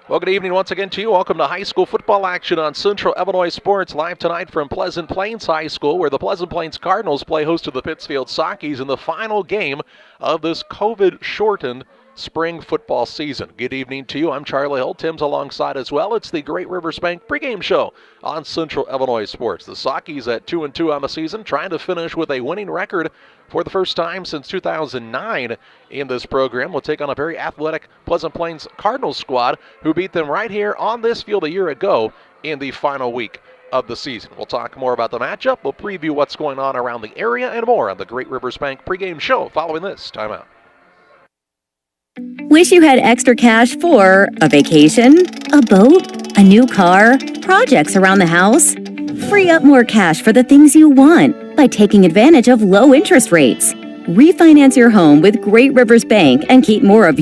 Well, good evening once again to you. Welcome to high school football action on Central Illinois Sports, live tonight from Pleasant Plains High School, where the Pleasant Plains Cardinals play host to the Pittsfield Sockies in the final game of this COVID-shortened spring football season. Good evening to you. I'm Charlie Hill. Tim's alongside as well. It's the Great Rivers Bank pregame show on Central Illinois Sports. The Sockies at 2-2 on the season, trying to finish with a winning record for the first time since 2009 in this program. We'll take on a very athletic Pleasant Plains Cardinals squad who beat them right here on this field a year ago in the final week of the season. We'll talk more about the matchup. We'll preview what's going on around the area and more on the Great Rivers Bank pregame show following this timeout. Wish you had extra cash for a vacation, a boat, a new car, projects around the house? Free up more cash for the things you want by taking advantage of low interest rates. Refinance your home with Great Rivers Bank and keep more of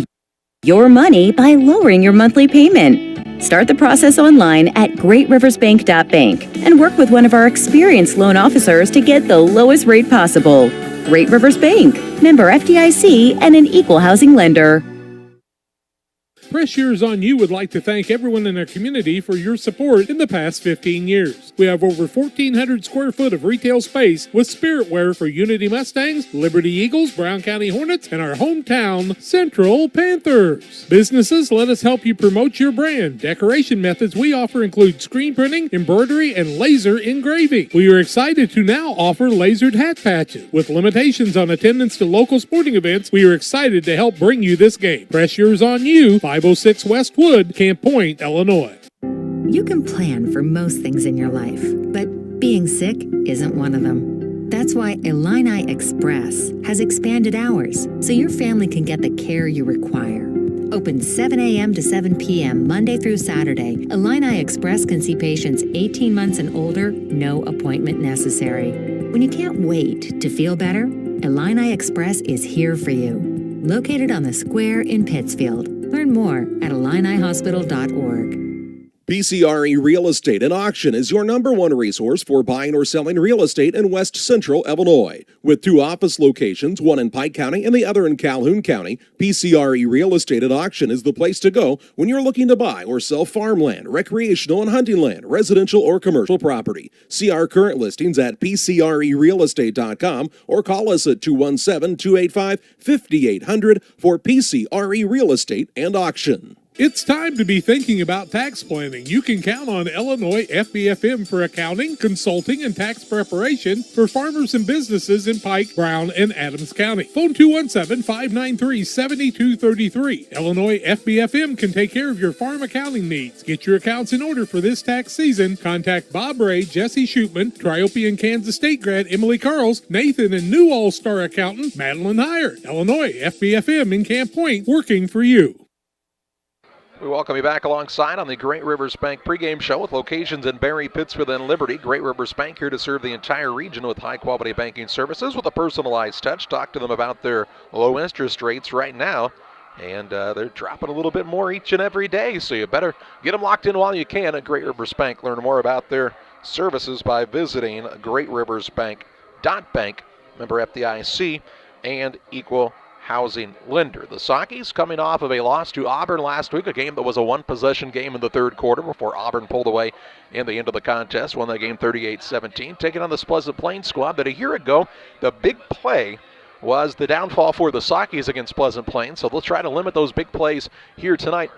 your money by lowering your monthly payment. Start the process online at greatriversbank.bank and work with one of our experienced loan officers to get the lowest rate possible. Great Rivers Bank, member FDIC, and an equal housing lender. Fresh Years on You would like to thank everyone in our community for your support in the past 15 years. We have over 1,400 square foot of retail space with spirit wear for Unity Mustangs, Liberty Eagles, Brown County Hornets, and our hometown Central Panthers. Businesses, let us help you promote your brand. Decoration methods we offer include screen printing, embroidery, and laser engraving. We are excited to now offer lasered hat patches. With limitations on attendance to local sporting events, we are excited to help bring you this game. Fresh Years on You, 506 West Wood, Camp Point, Illinois. You can plan for most things in your life, but being sick isn't one of them. That's why Illini Express has expanded hours so your family can get the care you require. Open 7 a.m. to 7 p.m. Monday through Saturday, Illini Express can see patients 18 months and older, no appointment necessary. When you can't wait to feel better, Illini Express is here for you. Located on the square in Pittsfield. Learn more at IlliniHospital.org. PCRE Real Estate and Auction is your #1 resource for buying or selling real estate in West Central Illinois. With 2 office locations, one in Pike County and the other in Calhoun County, PCRE Real Estate and Auction is the place to go when you're looking to buy or sell farmland, recreational and hunting land, residential or commercial property. See our current listings at PCRERealestate.com or call us at 217-285-5800 for PCRE Real Estate and Auction. It's time to be thinking about tax planning. You can count on Illinois FBFM for accounting, consulting, and tax preparation for farmers and businesses in Pike, Brown, and Adams County. Phone 217-593-7233. Illinois FBFM can take care of your farm accounting needs. Get your accounts in order for this tax season. Contact Bob Ray, Jesse Shootman, Triopian Kansas State grad Emily Carls, Nathan and new All-Star accountant Madeline Heyer. Illinois FBFM in Camp Point, working for you. We welcome you back alongside on the Great Rivers Bank pregame show with locations in Barry, Pittsfield, and Liberty. Great Rivers Bank here to serve the entire region with high-quality banking services with a personalized touch. Talk to them about their low interest rates right now. And they're dropping a little bit more each and every day, so you better get them locked in while you can at Great Rivers Bank. Learn more about their services by visiting greatriversbank.bank, member FDIC, and equal housing lender. The Sockies coming off of a loss to Auburn last week, a game that was a one-possession game in the third quarter before Auburn pulled away in the end of the contest, won that game 38-17, taking on this Pleasant Plains squad that a year ago, the big play was the downfall for the Sockies against Pleasant Plains, so they'll try to limit those big plays here tonight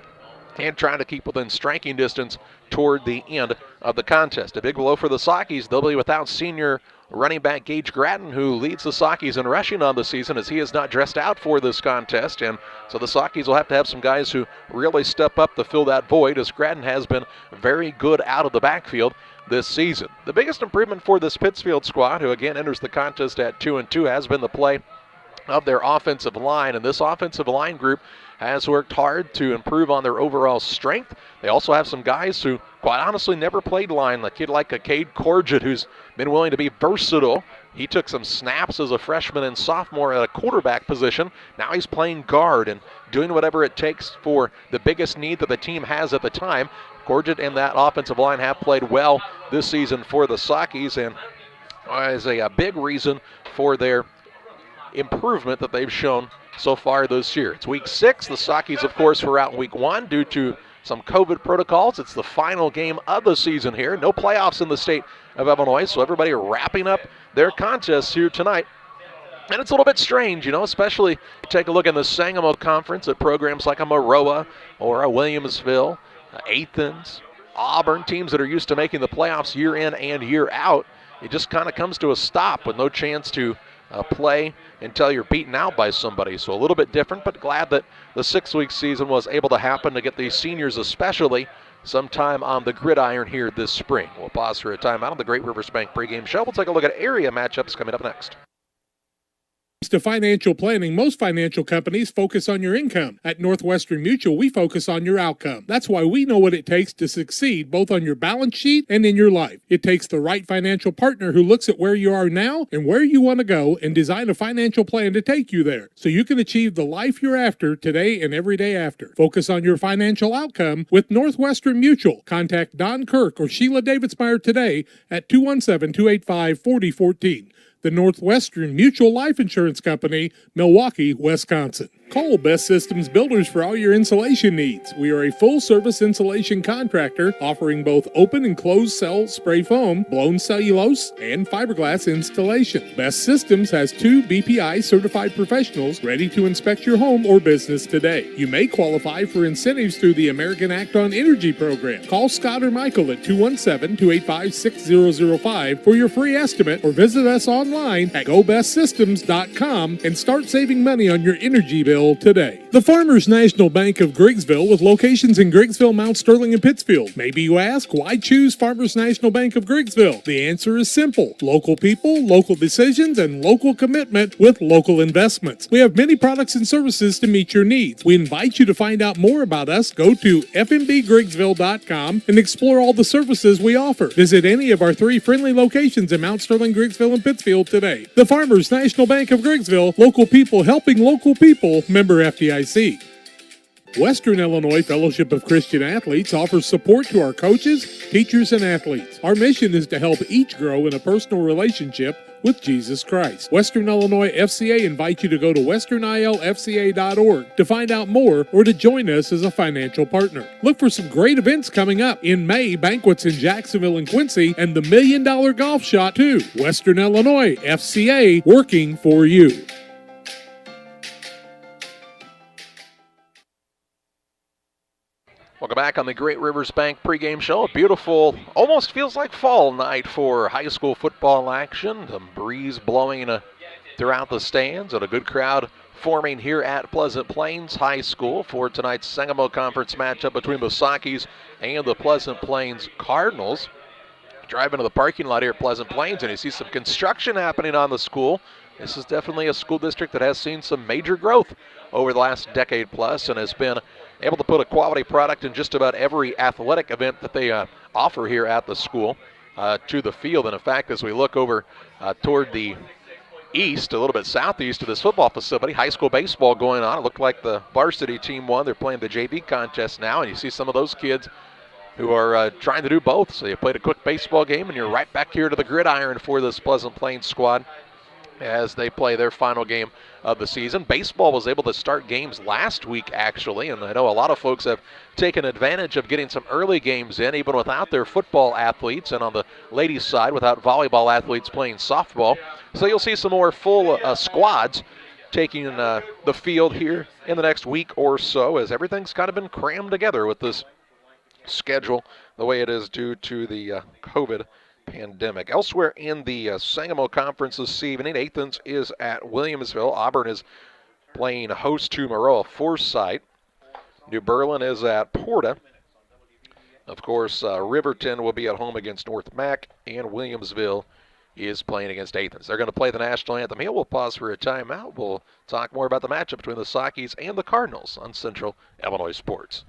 and trying to keep within striking distance toward the end of the contest. A big blow for the Sockies. They'll be without senior running back Gage Gratton, who leads the Sockies in rushing on the season, as he is not dressed out for this contest. And so the Sockies will have to have some guys who really step up to fill that void, as Gratton has been very good out of the backfield this season. The biggest improvement for this Pittsfield squad, who again enters the contest at 2-2, has been the play of their offensive line. And this offensive line group has worked hard to improve on their overall strength. They also have some guys who, quite honestly, never played line. A kid like Cade Corgett, who's been willing to be versatile. He took some snaps as a freshman and sophomore at a quarterback position. Now he's playing guard and doing whatever it takes for the biggest need that the team has at the time. Corgett and that offensive line have played well this season for the Sockies, and is a big reason for their improvement that they've shown so far this year. It's week 6. The Sockies, of course, were out in week 1 due to some COVID protocols. It's the final game of the season here. No playoffs in the state of Illinois, so everybody wrapping up their contests here tonight. And it's a little bit strange, especially take a look in the Sangamo Conference at programs like a Maroa or a Williamsville, Athens, Auburn, teams that are used to making the playoffs year in and year out. It just kind of comes to a stop with no chance to play until you're beaten out by somebody. So a little bit different, but glad that the 6-week season was able to happen to get these seniors especially sometime on the gridiron here this spring. We'll pause for a timeout on the Great Rivers Bank pregame show. We'll take a look at area matchups coming up next. To financial planning, most financial companies focus on your income. At Northwestern Mutual, we focus on your outcome. That's why we know what it takes to succeed both on your balance sheet and in your life. It takes the right financial partner who looks at where you are now and where you want to go and design a financial plan to take you there so you can achieve the life you're after today and every day after. Focus on your financial outcome with Northwestern Mutual. Contact Don Kirk or Sheila Davidsmeyer today at 217-285-4014. The Northwestern Mutual Life Insurance Company, Milwaukee, Wisconsin. Call Best Systems Builders for all your insulation needs. We are a full-service insulation contractor offering both open and closed cell spray foam, blown cellulose, and fiberglass installation. Best Systems has 2 BPI certified professionals ready to inspect your home or business today. You may qualify for incentives through the American Act on Energy program. Call Scott or Michael at 217-285-6005 for your free estimate or visit us online at gobestsystems.com and start saving money on your energy bill today. The Farmers National Bank of Griggsville with locations in Griggsville, Mount Sterling, and Pittsfield. Maybe you ask, why choose Farmers National Bank of Griggsville? The answer is simple. Local people, local decisions, and local commitment with local investments. We have many products and services to meet your needs. We invite you to find out more about us. Go to fmbgriggsville.com and explore all the services we offer. Visit any of our 3 friendly locations in Mount Sterling, Griggsville, and Pittsfield today. The Farmers National Bank of Griggsville, local people helping local people, member FDIC. Western Illinois Fellowship of Christian Athletes offers support to our coaches, teachers, and athletes. Our mission is to help each grow in a personal relationship with Jesus Christ. Western Illinois FCA invites you to go to westernilfca.org to find out more or to join us as a financial partner. Look for some great events coming up. In May, banquets in Jacksonville and Quincy, and the $1 Million Golf Shot too. Western Illinois FCA, working for you. Welcome back on the Great Rivers Bank pregame show. A beautiful, almost feels like fall night for high school football action. The breeze blowing throughout the stands and a good crowd forming here at Pleasant Plains High School for tonight's Sangamo Conference matchup between the Sockies and the Pleasant Plains Cardinals. Drive into the parking lot here at Pleasant Plains and you see some construction happening on the school. This is definitely a school district that has seen some major growth over the last decade plus and has been able to put a quality product in just about every athletic event that they offer here at the school to the field. And in fact, as we look over toward the east, a little bit southeast of this football facility, high school baseball going on. It looked like the varsity team won. They're playing the JV contest now, and you see some of those kids who are trying to do both. So you played a quick baseball game, and you're right back here to the gridiron for this Pleasant Plains squad as they play their final game of the season. Baseball was able to start games last week, actually, and I know a lot of folks have taken advantage of getting some early games in, even without their football athletes, and on the ladies' side, without volleyball athletes playing softball. So you'll see some more full squads taking the field here in the next week or so, as everything's kind of been crammed together with this schedule the way it is due to the COVID pandemic. Elsewhere in the Sangamo Conference this evening, Athens is at Williamsville. Auburn is playing host to Maroa Forsyth. New Berlin is at Porta. Of course, Riverton will be at home against North Mac, and Williamsville is playing against Athens. They're going to play the national anthem here. We'll pause for a timeout. We'll talk more about the matchup between the Sockies and the Cardinals on Central Illinois Sports.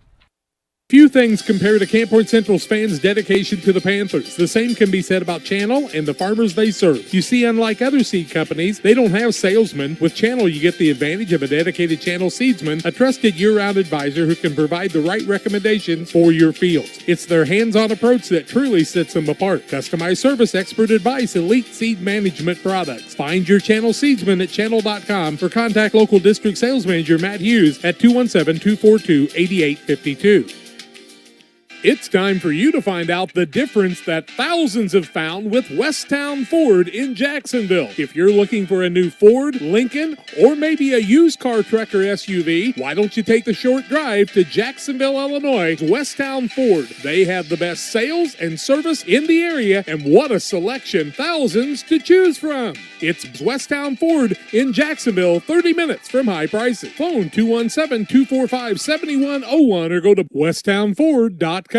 Few things compare to Camp Point Central's fans' dedication to the Panthers. The same can be said about Channel and the farmers they serve. You see, unlike other seed companies, they don't have salesmen. With Channel, you get the advantage of a dedicated Channel seedsman, a trusted year-round advisor who can provide the right recommendations for your fields. It's their hands-on approach that truly sets them apart. Customized service, expert advice, elite seed management products. Find your Channel seedsman at channel.com or contact local district sales manager Matt Hughes at 217-242-8852. It's time for you to find out the difference that thousands have found with Westtown Ford in Jacksonville. If you're looking for a new Ford, Lincoln, or maybe a used car, truck, or SUV, why don't you take the short drive to Jacksonville, Illinois, Westtown Ford. They have the best sales and service in the area, and what a selection, thousands to choose from. It's Westtown Ford in Jacksonville, 30 minutes from high prices. Phone 217-245-7101 or go to westtownford.com.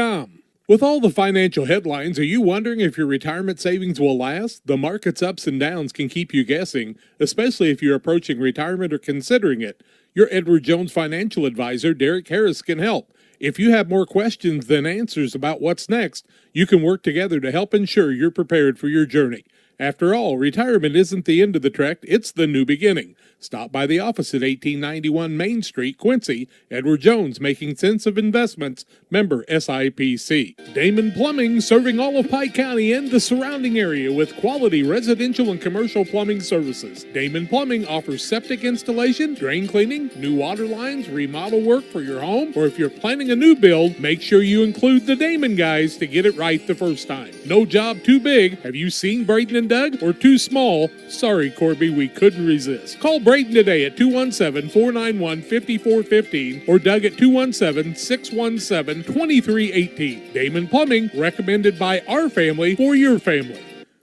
With all the financial headlines, are you wondering if your retirement savings will last? The market's ups and downs can keep you guessing, especially if you're approaching retirement or considering it. Your Edward Jones financial advisor, Derek Harris, can help. If you have more questions than answers about what's next, you can work together to help ensure you're prepared for your journey. After all, retirement isn't the end of the trek, it's the new beginning. Stop by the office at 1891 Main Street, Quincy. Edward Jones, making sense of investments. Member SIPC. Damon Plumbing, serving all of Pike County and the surrounding area with quality residential and commercial plumbing services. Damon Plumbing offers septic installation, drain cleaning, new water lines, remodel work for your home, or if you're planning a new build, make sure you include the Damon guys to get it right the first time. No job too big. Have you seen Braden and Doug? Or too small? Sorry, Corby, we couldn't resist. Call Braden today at 217-491-5415 or Doug at 217-617-2318. Damon Plumbing, recommended by our family for your family.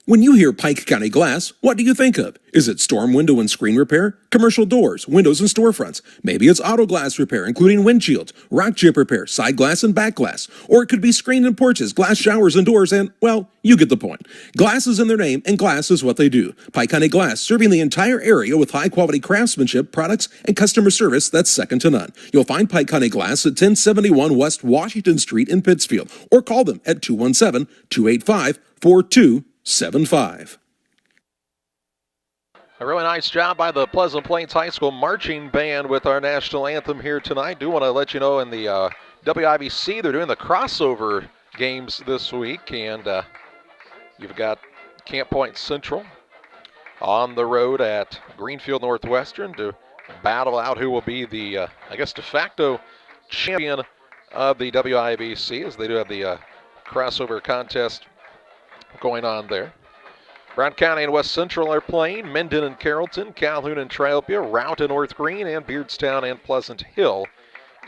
When you hear Pike County Glass, what do you think of? Is it storm window and screen repair, commercial doors, windows and storefronts? Maybe it's auto glass repair, including windshields, rock chip repair, side glass and back glass. Or it could be screen and porches, glass showers and doors, and, well, you get the point. Glass is in their name, and glass is what they do. Pike County Glass, serving the entire area with high-quality craftsmanship, products, and customer service that's second to none. You'll find Pike County Glass at 1071 West Washington Street in Pittsfield, or call them at 217-285-4275. A really nice job by the Pleasant Plains High School marching band with our national anthem here tonight. Do want to let you know in the WIVC they're doing the crossover games this week, and you've got Camp Point Central on the road at Greenfield Northwestern to battle out who will be the, de facto champion of the WIVC, as they do have the crossover contest going on there. Brown County and West Central are playing. Minden and Carrollton, Calhoun and Triopia, Routt and North Green, and Beardstown and Pleasant Hill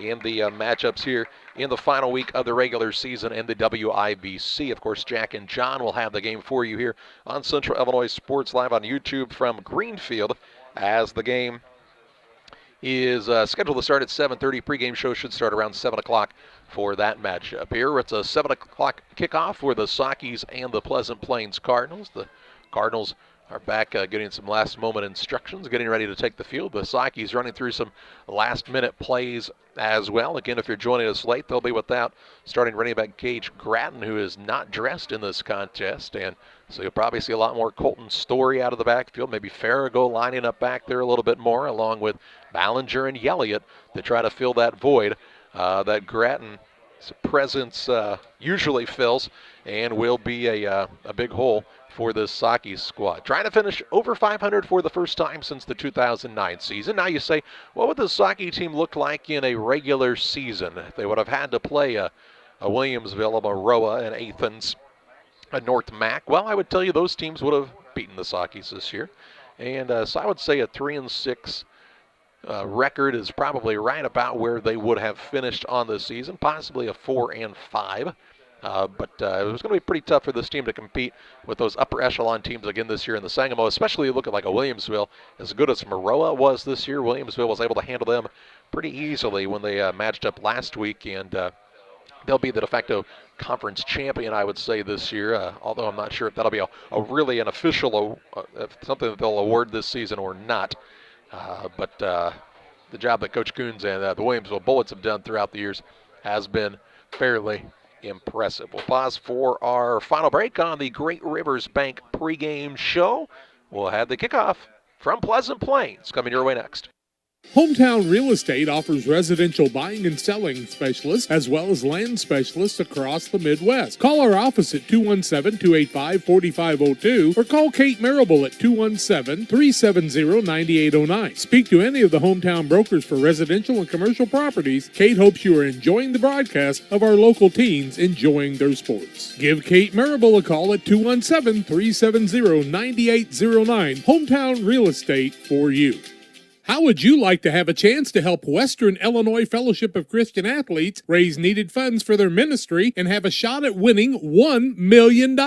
in the matchups here in the final week of the regular season in the WIVC. Of course, Jack and John will have the game for you here on Central Illinois Sports Live on YouTube from Greenfield, as the game is scheduled to start at 7:30. Pregame show should start around 7 o'clock for that matchup here. It's a 7 o'clock kickoff for the Sockies and the Pleasant Plains Cardinals. The Cardinals are back getting some last-moment instructions, getting ready to take the field. The Sockies running through some last-minute plays as well. Again, if you're joining us late, they'll be without starting running back Gage Gratton, who is not dressed in this contest. And so you'll probably see a lot more Colton Story out of the backfield. Maybe Farrago lining up back there a little bit more, along with Ballinger and Elliott to try to fill that void that Gratton's presence usually fills, and will be a big hole for this Sockies squad. Trying to finish over 500 for the first time since the 2009 season. Now you say, what would the Socky team look like in a regular season? They would have had to play a Williamsville, a Maroa, an Athens, a North Mac. Well, I would tell you those teams would have beaten the Sockies this year. And so I would say a 3-6 record is probably right about where they would have finished on the season, possibly a 4-5. But it was going to be pretty tough for this team to compete with those upper echelon teams again this year in the Sangamo, especially look at like a Williamsville. As good as Maroa was this year, Williamsville was able to handle them pretty easily when they matched up last week, and they'll be the de facto conference champion, I would say, this year, although I'm not sure if that'll be a really an official, something that they'll award this season or not. But the job that Coach Coons and the Williamsville Bullets have done throughout the years has been fairly impressive. We'll pause for our final break on the Great Rivers Bank pregame show. We'll have the kickoff from Pleasant Plains coming your way next. Hometown Real Estate offers residential buying and selling specialists as well as land specialists across the Midwest. Call our office at 217-285-4502 or call Kate Marable at 217-370-9809. Speak to any of the hometown brokers for residential and commercial properties. Kate hopes you are enjoying the broadcast of our local teens enjoying their sports. Give Kate Marable a call at 217-370-9809. Hometown Real Estate for you. How would you like to have a chance to help Western Illinois Fellowship of Christian Athletes raise needed funds for their ministry and have a shot at winning $1 million?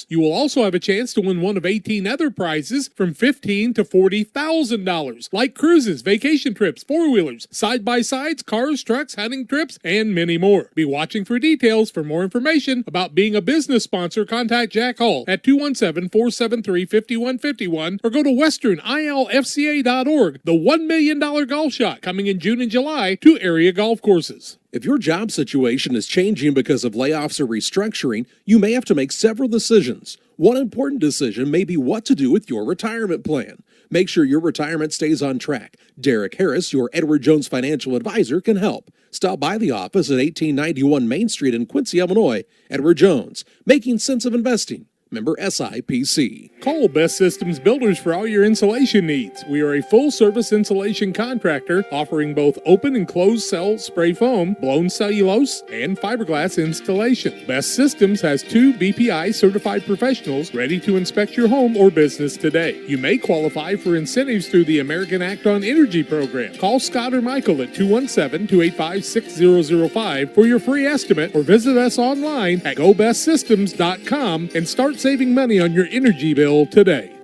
You will also have a chance to win one of 18 other prizes from $15,000 to $40,000, like cruises, vacation trips, four-wheelers, side-by-sides, cars, trucks, hunting trips, and many more. Be watching for details. For more information about being a business sponsor, contact Jack Hall at 217-473-5151 or go to westernilfca.org. The $1 million golf shot coming in June and July to area golf courses. If your job situation is changing because of layoffs or restructuring, you may have to make several decisions. One important decision may be what to do with your retirement plan. Make sure your retirement stays on track. Derek Harris, your Edward Jones financial advisor, can help. Stop by the office at 1891 Main Street in Quincy, Illinois. Edward Jones, making sense of investing. Member SIPC. Call Best Systems Builders for all your insulation needs. We are a full-service insulation contractor offering both open and closed cell spray foam, blown cellulose, and fiberglass installation. Best Systems has 2 BPI certified professionals ready to inspect your home or business today. You may qualify for incentives through the American Act on Energy program. Call Scott or Michael at 217-285-6005 for your free estimate or visit us online at gobestsystems.com and start saving money on your energy bill today.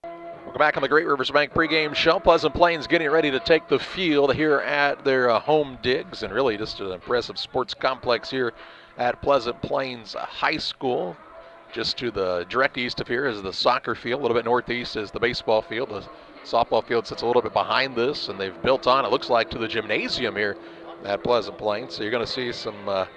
Welcome back on the Great Rivers Bank pregame show. Pleasant Plains getting ready to take the field here at their home digs, and really just an impressive sports complex here at Pleasant Plains High School. Just to the direct east of here is the soccer field. A little bit northeast is the baseball field. The softball field sits a little bit behind this, and they've built on, it looks like, to the gymnasium here at Pleasant Plains. So you're going to see some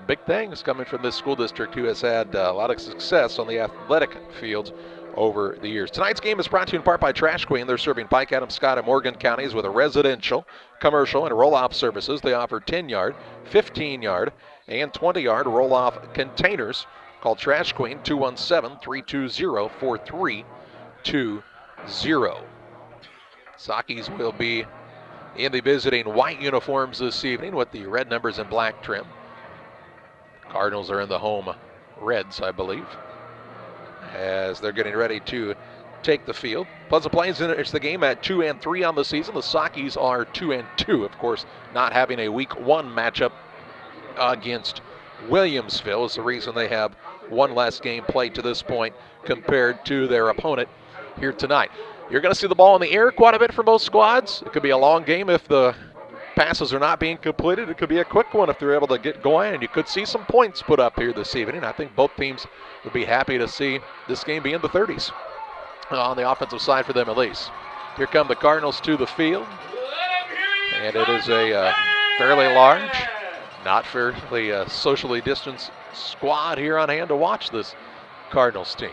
big things coming from this school district who has had a lot of success on the athletic fields over the years. Tonight's game is brought to you in part by Trash Queen. They're serving Pike, Adams, Scott, and Morgan counties with a residential, commercial, and roll-off services. They offer 10-yard, 15-yard, and 20-yard roll-off containers. Call Trash Queen 217-320-4320. Sakis will be in the visiting white uniforms this evening with the red numbers and black trim. Cardinals are in the home reds, I believe, as they're getting ready to take the field. Pleasant Plains enters the game at 2-3 on the season. The Sakis are 2-2, of course, not having a week 1 matchup against Williamsville is the reason they have one less game played to this point compared to their opponent here tonight. You're going to see the ball in the air quite a bit for both squads. It could be a long game if the passes are not being completed. It could be a quick one if they're able to get going, and you could see some points put up here this evening. I think both teams would be happy to see this game be in the 30s on the offensive side for them at least. Here come the Cardinals to the field, and it is a fairly large, not fairly socially distanced squad here on hand to watch this Cardinals team.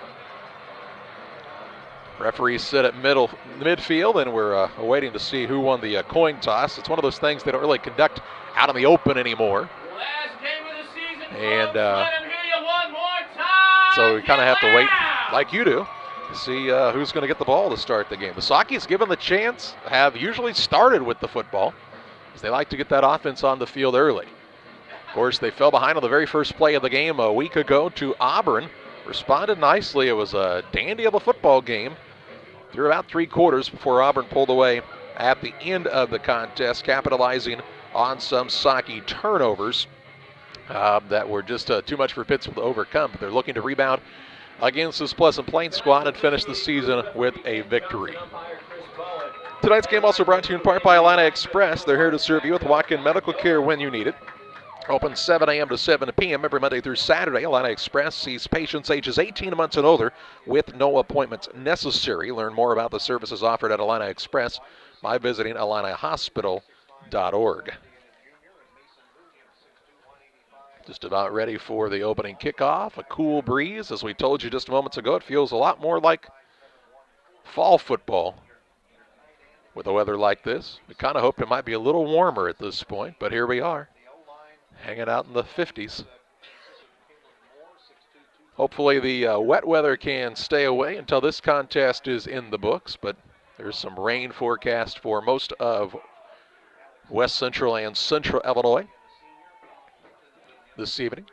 Referees sit at midfield, and we're waiting to see who won the coin toss. It's one of those things they don't really conduct out in the open anymore. Last game of the season, and let him hear you one more time. So we kind of have to wait, like you do, to see who's going to get the ball to start the game. The Sakis, given the chance, have usually started with the football, as they like to get that offense on the field early. Of course, they fell behind on the very first play of the game a week ago to Auburn. Responded nicely. It was a dandy of a football game through about 3 quarters before Auburn pulled away at the end of the contest, capitalizing on some Saki turnovers that were just too much for Pittsfield to overcome. But they're looking to rebound against this Pleasant Plains squad and finish the season with a victory. Tonight's game also brought to you in part by Illini Express. They're here to serve you with walk-in medical care when you need it. Open 7 a.m. to 7 p.m. every Monday through Saturday. Illini Express sees patients ages 18 months and older with no appointments necessary. Learn more about the services offered at Illini Express by visiting IlliniHospital.org. Just about ready for the opening kickoff. A cool breeze. As we told you just moments ago, it feels a lot more like fall football with the weather like this. We kind of hoped it might be a little warmer at this point, but here we are, hanging out in the 50s. Hopefully the wet weather can stay away until this contest is in the books, but there's some rain forecast for most of West Central and Central Illinois this evening.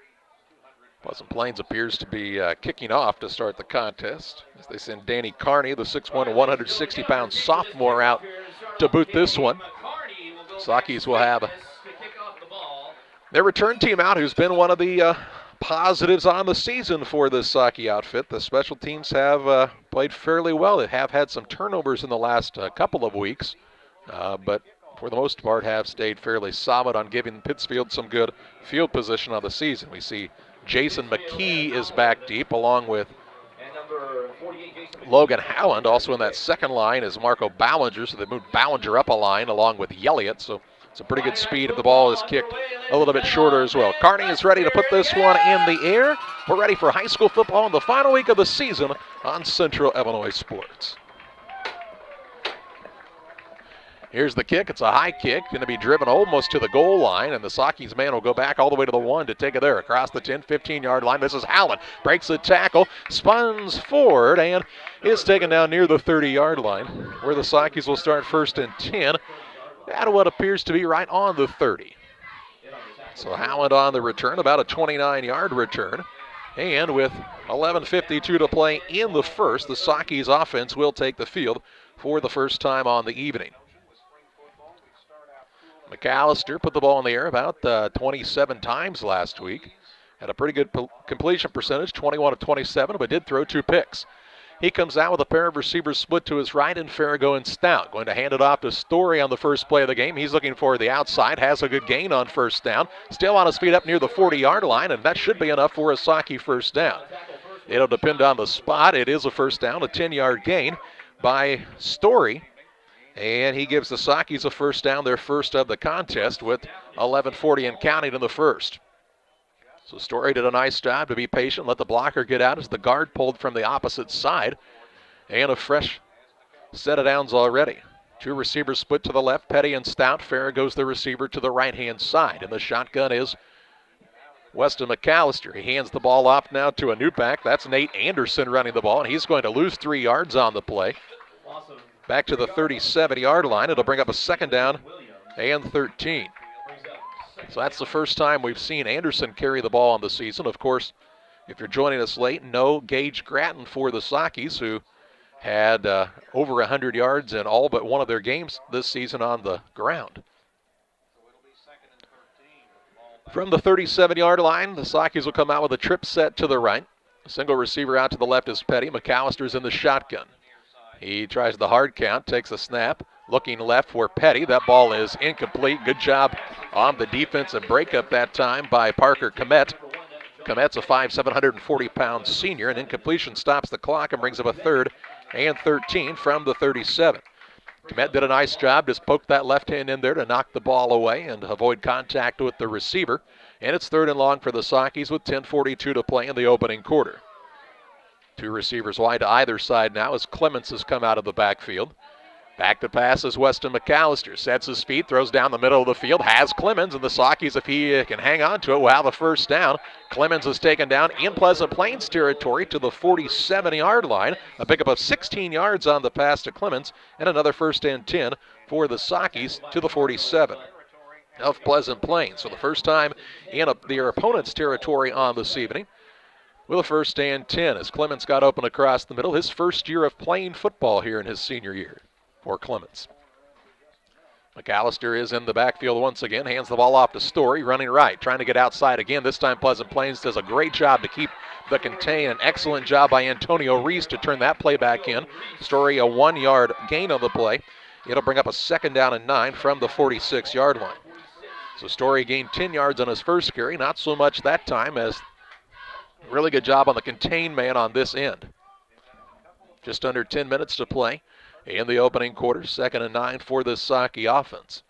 Pleasant Plains appears to be kicking off to start the contest as they send Danny Carney, the 6'1", 160-pound sophomore, out to boot this one. Sakis will have their return team out, who's been one of the positives on the season for this Saki outfit. The special teams have played fairly well. They have had some turnovers in the last couple of weeks, but for the most part have stayed fairly solid on giving Pittsfield some good field position on the season. We see Jason McKee is back deep, along with Logan Howland. Also in that second line is Marco Ballinger, so they moved Ballinger up a line along with Elliott, so it's a pretty good speed if the ball is kicked a little bit shorter as well. Carney is ready to put this one in the air. We're ready for high school football in the final week of the season on Central Illinois Sports. Here's the kick. It's a high kick, going to be driven almost to the goal line, and the Sakis man will go back all the way to the 1 to take it there across the 10, 15-yard line. This is Howland. Breaks the tackle, spins forward, and is taken down near the 30-yard line, where the Sakis will start 1st and 10 at what appears to be right on the 30. So Howland on the return, about a 29-yard return. And with 11:52 to play in the first, the Sakis offense will take the field for the first time on the evening. McAllister put the ball in the air about 27 times last week. Had a pretty good completion percentage, 21 of 27, but did throw 2 picks. He comes out with a pair of receivers split to his right, and Farrago and Stout. Going to hand it off to Story on the first play of the game. He's looking for the outside, has a good gain on first down. Still on his feet up near the 40-yard line, and that should be enough for a Saki first down. It'll depend on the spot. It is a first down, a 10-yard gain by Story. And he gives the Sakis a first down, their first of the contest, with 11:40 and counting in the first. So Story did a nice job to be patient, let the blocker get out as the guard pulled from the opposite side. And a fresh set of downs already. 2 receivers split to the left, Petty and Stout. Farrago's the receiver to the right-hand side. And the shotgun is Weston McAllister. He hands the ball off now to a new back. That's Nate Anderson running the ball, and he's going to lose 3 yards on the play. Back to the 37-yard line. It'll bring up a second down and 13. So that's the first time we've seen Anderson carry the ball on the season. Of course, if you're joining us late, no Gage Gratton for the Sakis, who had over 100 yards in all but one of their games this season on the ground. From the 37-yard line, the Sakis will come out with a trip set to the right. A single receiver out to the left is Petty. McAllister's in the shotgun. He tries the hard count, takes a snap, looking left for Petty. That ball is incomplete. Good job on the defensive breakup that time by Parker Komet. Komet's a 5'7", 740-pound senior, and incompletion stops the clock and brings up a 3rd and 13 from the 37. Komet did a nice job, just poked that left hand in there to knock the ball away and avoid contact with the receiver. And it's 3rd and long for the Sakis with 10:42 to play in the opening quarter. 2 receivers wide to either side now as Clements has come out of the backfield. Back to pass is Weston McAllister. Sets his feet, throws down the middle of the field, has Clemens, and the Sakis, if he can hang on to it, will have a first down. Clemens is taken down in Pleasant Plains territory to the 47-yard line. A pickup of 16 yards on the pass to Clemens, and another 1st and 10 for the Sakis to the 47 of Pleasant Plains. So the first time in their opponent's territory on this evening, with a 1st and 10 as Clements got open across the middle. His first year of playing football here in his senior year for Clements. McAllister is in the backfield once again, hands the ball off to Story, running right, trying to get outside again. This time Pleasant Plains does a great job to keep the contain. An excellent job by Antonio Reese to turn that play back in. Story a 1-yard gain on the play. It'll bring up a 2nd down and 9 from the 46-yard line. So Story gained 10 yards on his first carry, not so much that time as really good job on the contain man on this end. Just under 10 minutes to play in the opening quarter. 2nd and 9 for this Saki offense.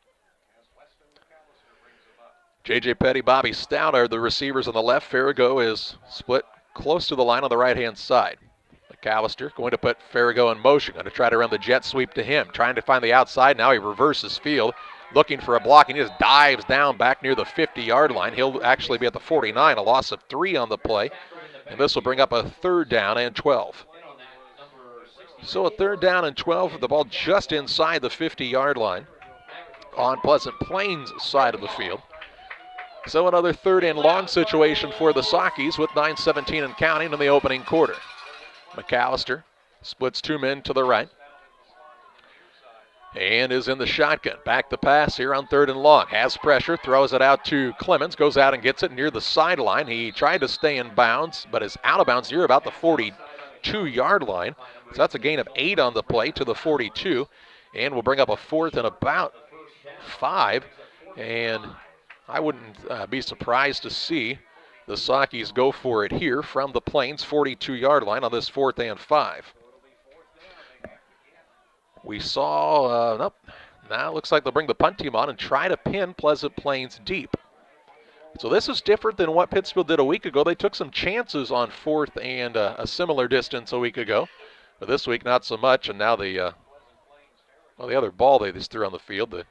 J.J. Petty, Bobby Stout are the receivers on the left. Farrago is split close to the line on the right-hand side. McAllister going to put Farrago in motion, going to try to run the jet sweep to him, trying to find the outside. Now he reverses field, looking for a block, and he just dives down back near the 50-yard line. He'll actually be at the 49, a loss of 3 on the play, and this will bring up a 3rd down and 12. So a 3rd down and 12 with the ball just inside the 50-yard line on Pleasant Plains' side of the field. So another 3rd and long situation for the Sockies with 9:17 and counting in the opening quarter. McAllister splits 2 men to the right and is in the shotgun. Back the pass here on 3rd and long. Has pressure, throws it out to Clemens, goes out and gets it near the sideline. He tried to stay in bounds, but is out of bounds near about the 42-yard line. So that's a gain of 8 on the play to the 42, and will bring up a 4th and about 5. And I wouldn't be surprised to see the Sockies go for it here from the Plains 42-yard line on this 4th and 5. We saw, nope, now it looks like they'll bring the punt team on and try to pin Pleasant Plains deep. So this is different than what Pittsfield did a week ago. They took some chances on 4th and a similar distance a week ago, but this week not so much. And now the other ball they just threw on the field, that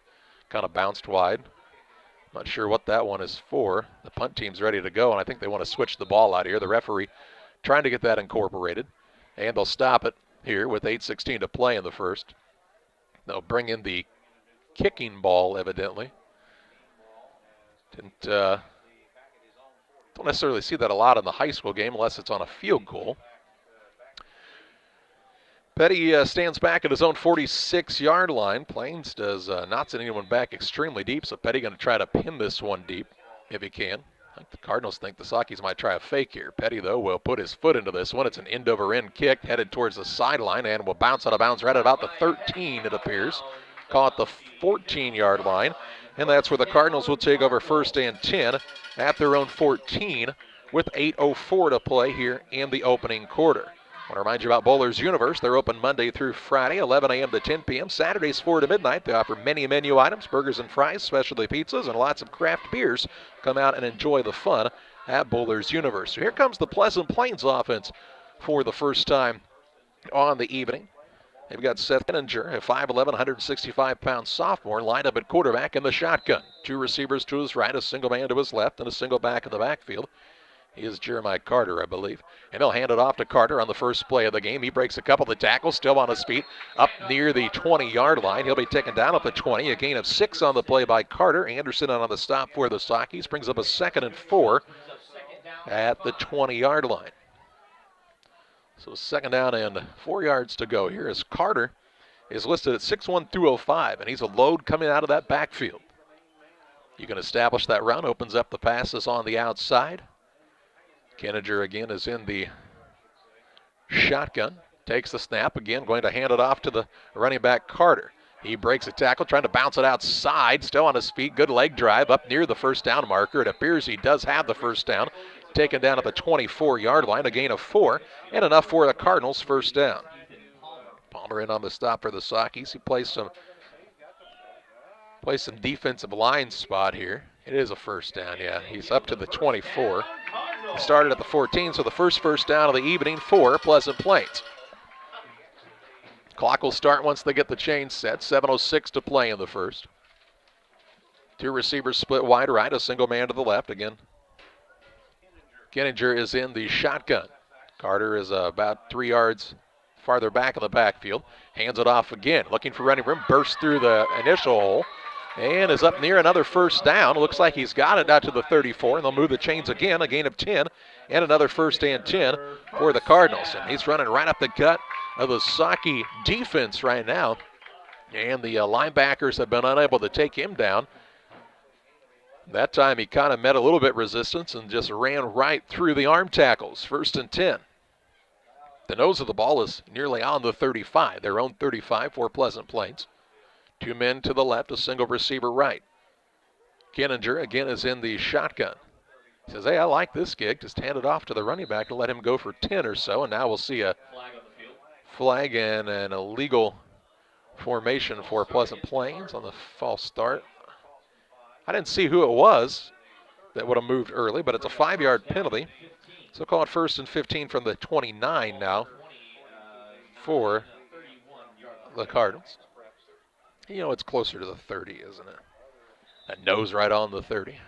kind of bounced wide. Not sure what that one is for. The punt team's ready to go, and I think they want to switch the ball out here. The referee trying to get that incorporated, and they'll stop it here with 8:16 to play in the first. They'll bring in the kicking ball, evidently. Don't necessarily see that a lot in the high school game unless it's on a field goal. Petty stands back at his own 46-yard line. Plains does not send anyone back extremely deep, so Petty going to try to pin this one deep if he can. I think the Cardinals think the Sockies might try a fake here. Petty, though, will put his foot into this one. It's an end-over-end kick headed towards the sideline and will bounce out of bounds right at about the 13, it appears. Call it the 14-yard line, and that's where the Cardinals will take over 1st and 10 at their own 14 with 8:04 to play here in the opening quarter. I want to remind you about Bowler's Universe. They're open Monday through Friday, 11 a.m. to 10 p.m. Saturdays 4 to midnight. They offer many menu items, burgers and fries, specialty pizzas, and lots of craft beers. Come out and enjoy the fun at Bowler's Universe. So here comes the Pleasant Plains offense for the first time on the evening. They've got Seth Henninger, a 5'11", 165-pound sophomore, lined up at quarterback in the shotgun. 2 receivers to his right, a single man to his left, and a single back in the backfield. He is Jeremiah Carter, I believe. And he'll hand it off to Carter on the first play of the game. He breaks a couple of the tackles, still on his feet, up near the 20-yard line. He'll be taken down at the 20. A gain of 6 on the play by Carter. Anderson on the stop for the Sockies. Brings up a 2nd and 4 at the 20-yard line. So 2nd down and 4 yards to go here as Carter is listed at 6'1", 205, and he's a load coming out of that backfield. You can establish that run, opens up the passes on the outside. Kenninger again is in the shotgun, takes the snap again, going to hand it off to the running back Carter. He breaks a tackle, trying to bounce it outside, still on his feet, good leg drive up near the 1st down marker. It appears he does have the 1st down, taken down at the 24-yard line, a gain of 4, and enough for the Cardinals' 1st down. Palmer in on the stop for the Sockies. He plays some defensive line spot here. It is a 1st down, yeah. He's up to the 24. He started at the 14, so the first down of the evening for Pleasant Plains. Clock will start once they get the chain set. 7:06 to play in the first. 2 receivers split wide right, a single man to the left. Again, Kenninger is in the shotgun. Carter is about 3 yards farther back in the backfield. Hands it off again, looking for running room, bursts through the initial hole, and is up near another 1st down. Looks like he's got it out to the 34, and they'll move the chains again, a gain of 10, and another 1st and 10 for the Cardinals. And he's running right up the gut of the Socky defense right now, and the linebackers have been unable to take him down. That time he kind of met a little bit resistance and just ran right through the arm tackles. 1st and 10. The nose of the ball is nearly on the 35, their own 35 for Pleasant Plains. 2 men to the left, a single receiver right. Kenninger again is in the shotgun. He says, hey, I like this gig. Just hand it off to the running back to let him go for 10 or so. And now we'll see a flag and an illegal formation for Pleasant Plains on the false start. I didn't see who it was that would have moved early, but it's a 5-yard penalty. So call it 1st and 15 from the 29 now for the Cardinals. You know, it's closer to the 30, isn't it? That nose right on the 30.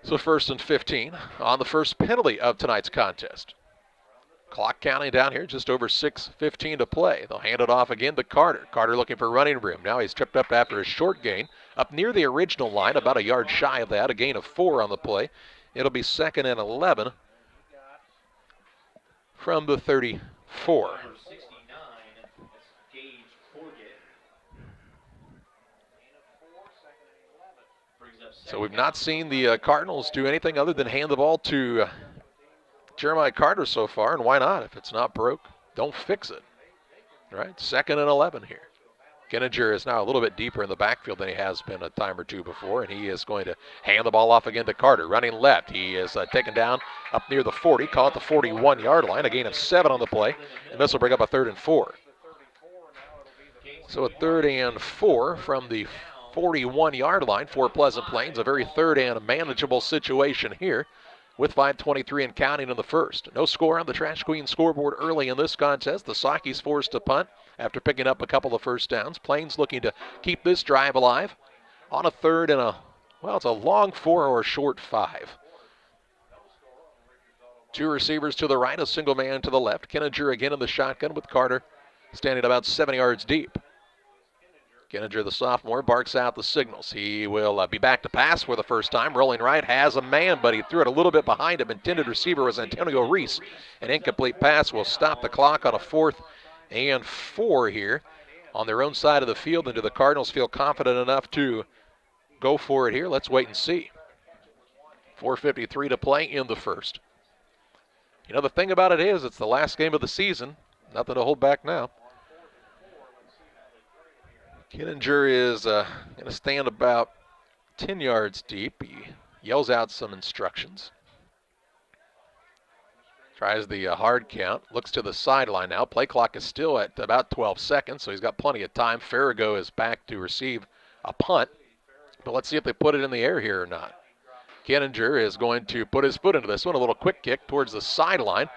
So 1st and 15 on the first penalty of tonight's contest. Clock counting down here, just over 6:15 to play. They'll hand it off again to Carter. Carter looking for running room. Now he's tripped up after a short gain, up near the original line, about a yard shy of that, a gain of 4 on the play. It'll be 2nd and 11 from the 34. So we've not seen the Cardinals do anything other than hand the ball to Jeremiah Carter so far, and why not? If it's not broke, don't fix it. All right, 2nd and 11 here. Kinninger is now a little bit deeper in the backfield than he has been a time or two before, and he is going to hand the ball off again to Carter. Running left, he is taken down up near the 40, call it the 41-yard line, a gain of 7 on the play, and this will bring up a 3rd and 4. So a 3rd and 4 from the 41-yard line for Pleasant Plains, a very 3rd and manageable situation here, with 5:23 and counting in the first. No score on the Trash Queen scoreboard early in this contest. The Sockies forced to punt after picking up a couple of first downs. Plains looking to keep this drive alive on a 3rd and it's a long 4 or a short 5. 2 receivers to the right, a single man to the left. Kinninger again in the shotgun with Carter standing about 7 yards deep. Kinninger, the sophomore, barks out the signals. He will be back to pass for the first time. Rolling right, has a man, but he threw it a little bit behind him. Intended receiver was Antonio Reese. An incomplete pass will stop the clock on a 4th and 4 here on their own side of the field. And do the Cardinals feel confident enough to go for it here? Let's wait and see. 4:53 to play in the first. You know, the thing about it is, it's the last game of the season. Nothing to hold back now. Kinninger is going to stand about 10 yards deep. He yells out some instructions. Tries the hard count. Looks to the sideline now. Play clock is still at about 12 seconds, so he's got plenty of time. Farrago is back to receive a punt. But let's see if they put it in the air here or not. Kinninger is going to put his foot into this one. A little quick kick towards the sideline.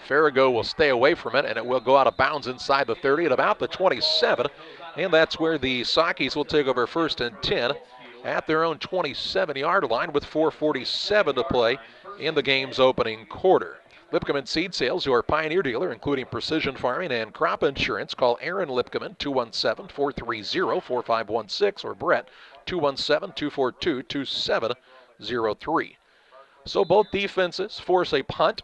Farrago will stay away from it, and it will go out of bounds inside the 30 at about the 27. And that's where the Sockies will take over 1st and 10 at their own 27-yard line with 4:47 to play in the game's opening quarter. Lipkeman Seed Sales, your Pioneer dealer, including precision farming and crop insurance. Call Aaron Lipkeman, 217-430-4516, or Brett, 217-242-2703. So both defenses force a punt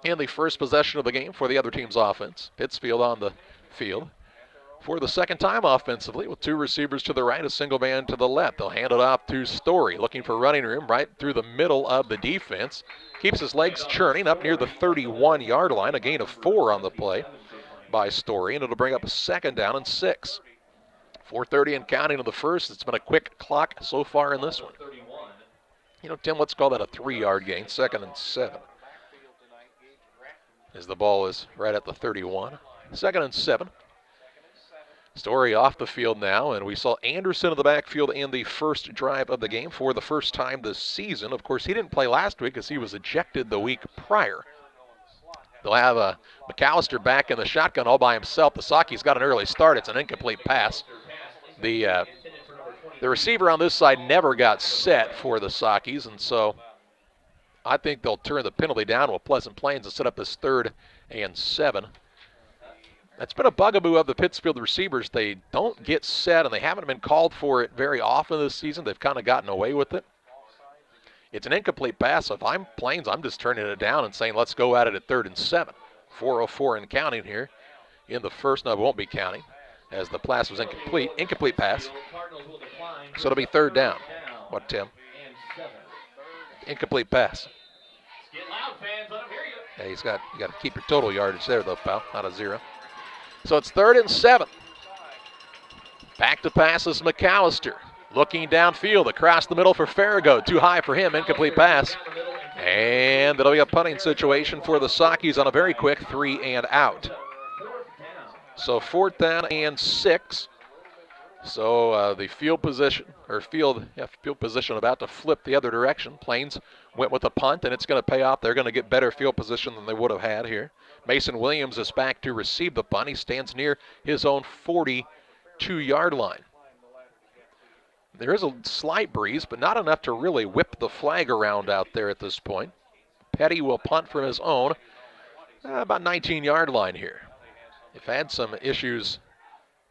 in the first possession of the game for the other team's offense. Pittsfield on the field for the second time offensively with 2 receivers to the right, a single man to the left. They'll hand it off to Story, looking for running room right through the middle of the defense. Keeps his legs churning up near the 31-yard line, a gain of 4 on the play by Story, and it'll bring up a 2nd down and 6. 4:30 and counting in the first. It's been a quick clock so far in this one. You know, Tim, let's call that a 3-yard gain, 2nd and 7. As the ball is right at the 31. 2nd and 7. Story off the field now, and we saw Anderson in the backfield in the first drive of the game for the first time this season. Of course, he didn't play last week as he was ejected the week prior. They'll have McAllister back in the shotgun all by himself. The Sockies got an early start. It's an incomplete pass. The receiver on this side never got set for the Sockies, and so I think they'll turn the penalty down with Pleasant Plains and set up this 3rd and 7. That's been a bugaboo of the Pittsfield receivers. They don't get set, and they haven't been called for it very often this season. They've kind of gotten away with it. It's an incomplete pass. If I'm Plains, I'm just turning it down and saying, let's go at it at 3rd and 7. 4:04 and counting here in the first. No, it won't be counting as the pass was incomplete. Incomplete pass. So it'll be 3rd down. What, Tim? Incomplete pass. Get loud, fans. Let them hear you. Yeah, you got to keep your total yardage there, though, pal, not a 0. So it's 3rd and 7. Back to pass is McAllister. Looking downfield across the middle for Farrago. Too high for him, incomplete pass. And it'll be a punting situation for the Sockies on a very quick 3 and out. So 4th down and 6 So the field position about to flip the other direction. Plains went with a punt, and it's going to pay off. They're going to get better field position than they would have had here. Mason Williams is back to receive the punt. He stands near his own 42-yard line. There is a slight breeze, but not enough to really whip the flag around out there at this point. Petty will punt from his own, about 19-yard line here. They've had some issues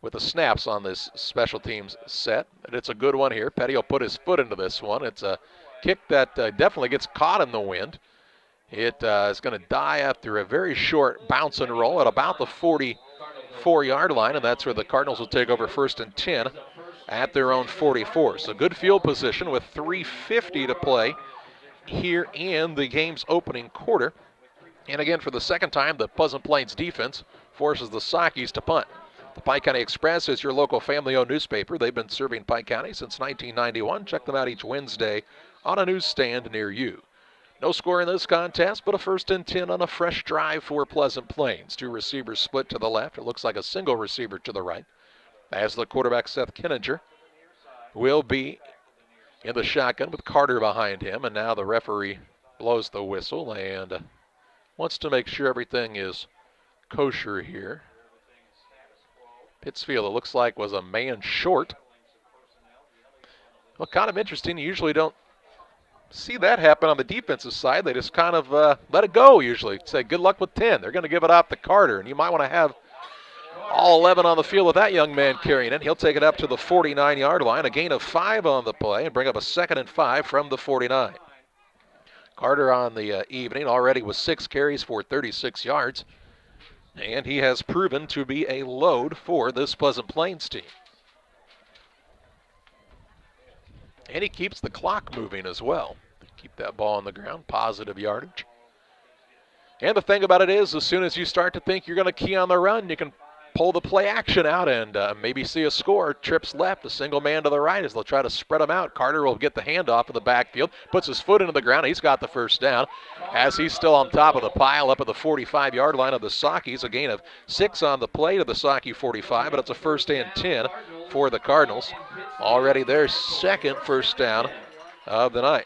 with the snaps on this special teams set, and it's a good one here. Petty will put his foot into this one. It's a kick that definitely gets caught in the wind. It is going to die after a very short bounce and roll at about the 44-yard line, and that's where the Cardinals will take over 1st and 10 at their own 44. So good field position with 3:50 to play here in the game's opening quarter. And again, for the second time, the Pleasant Plains defense forces the Sockies to punt. The Pike County Express is your local family-owned newspaper. They've been serving Pike County since 1991. Check them out each Wednesday on a newsstand near you. No score in this contest, but a 1st and 10 on a fresh drive for Pleasant Plains. 2 receivers split to the left. It looks like a single receiver to the right. As the quarterback, Seth Kinninger, will be in the shotgun with Carter behind him. And now the referee blows the whistle and wants to make sure everything is kosher here. Pittsfield, it looks like, was a man short. Well, kind of interesting. You usually don't see that happen on the defensive side. They just kind of let it go usually. Say, good luck with 10. They're going to give it off to Carter, and you might want to have all 11 on the field with that young man carrying it. He'll take it up to the 49-yard line, a gain of 5 on the play, and bring up a 2nd and 5 from the 49. Carter on the evening already with 6 carries for 36 yards. And he has proven to be a load for this Pleasant Plains team. And he keeps the clock moving as well. Keep that ball on the ground, positive yardage. And the thing about it is, as soon as you start to think you're going to key on the run, you can pull the play action out and maybe see a score. Trips left, a single man to the right as they'll try to spread them out. Carter will get the handoff in the backfield, puts his foot into the ground. He's got the 1st down as he's still on top of the pile up at the 45-yard line of the Sockies. A gain of 6 on the play to the Socky 45, but it's a 1st and 10 for the Cardinals. Already their 2nd 1st down of the night.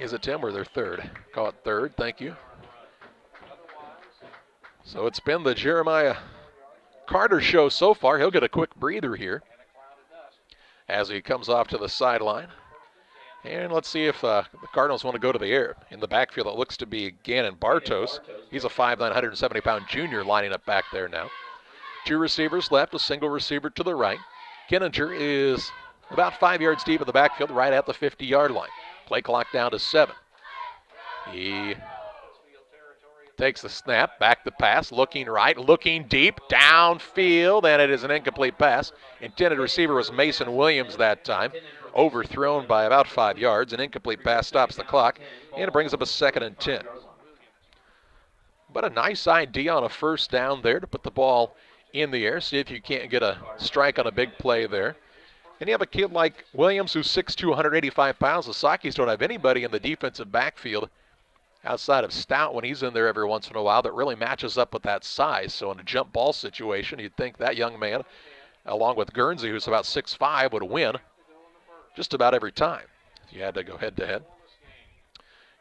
Is it, Tim, or their 3rd? Call it 3rd, thank you. So it's been the Jeremiah Carter show so far. He'll get a quick breather here as he comes off to the sideline. And let's see if the Cardinals want to go to the air. In the backfield, it looks to be Gannon Bartos. He's a 5'9", 170-pound junior lining up back there now. 2 receivers left, a single receiver to the right. Kinninger is about 5 yards deep in the backfield, right at the 50-yard line. Play clock down to 7. He takes the snap, back the pass, looking right, looking deep, downfield, and it is an incomplete pass. Intended receiver was Mason Williams that time. Overthrown by about 5 yards. An incomplete pass stops the clock, and it brings up a 2nd and 10. But a nice idea on a 1st down there to put the ball in the air, see if you can't get a strike on a big play there. And you have a kid like Williams who's 6'2", 185 pounds. The Sockies don't have anybody in the defensive backfield outside of Stout when he's in there every once in a while that really matches up with that size. So in a jump ball situation, you'd think that young man, along with Guernsey, who's about 6'5", would win just about every time if you had to go head-to-head.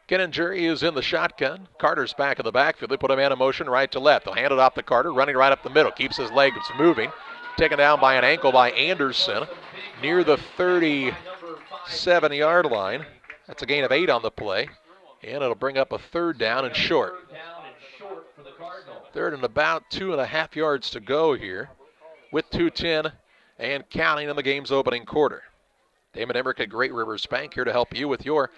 Kinninger is in the shotgun. Carter's back in the backfield. They put a man in motion right to left. They'll hand it off to Carter, running right up the middle. Keeps his legs moving. Taken down by an ankle by Anderson near the 37-yard line. That's a gain of 8 on the play. And it'll bring up a 3rd down and short. 3rd and about 2.5 yards to go here with 2:10 and counting in the game's opening quarter. Damon Emmerich at Great Rivers Bank here to help you with your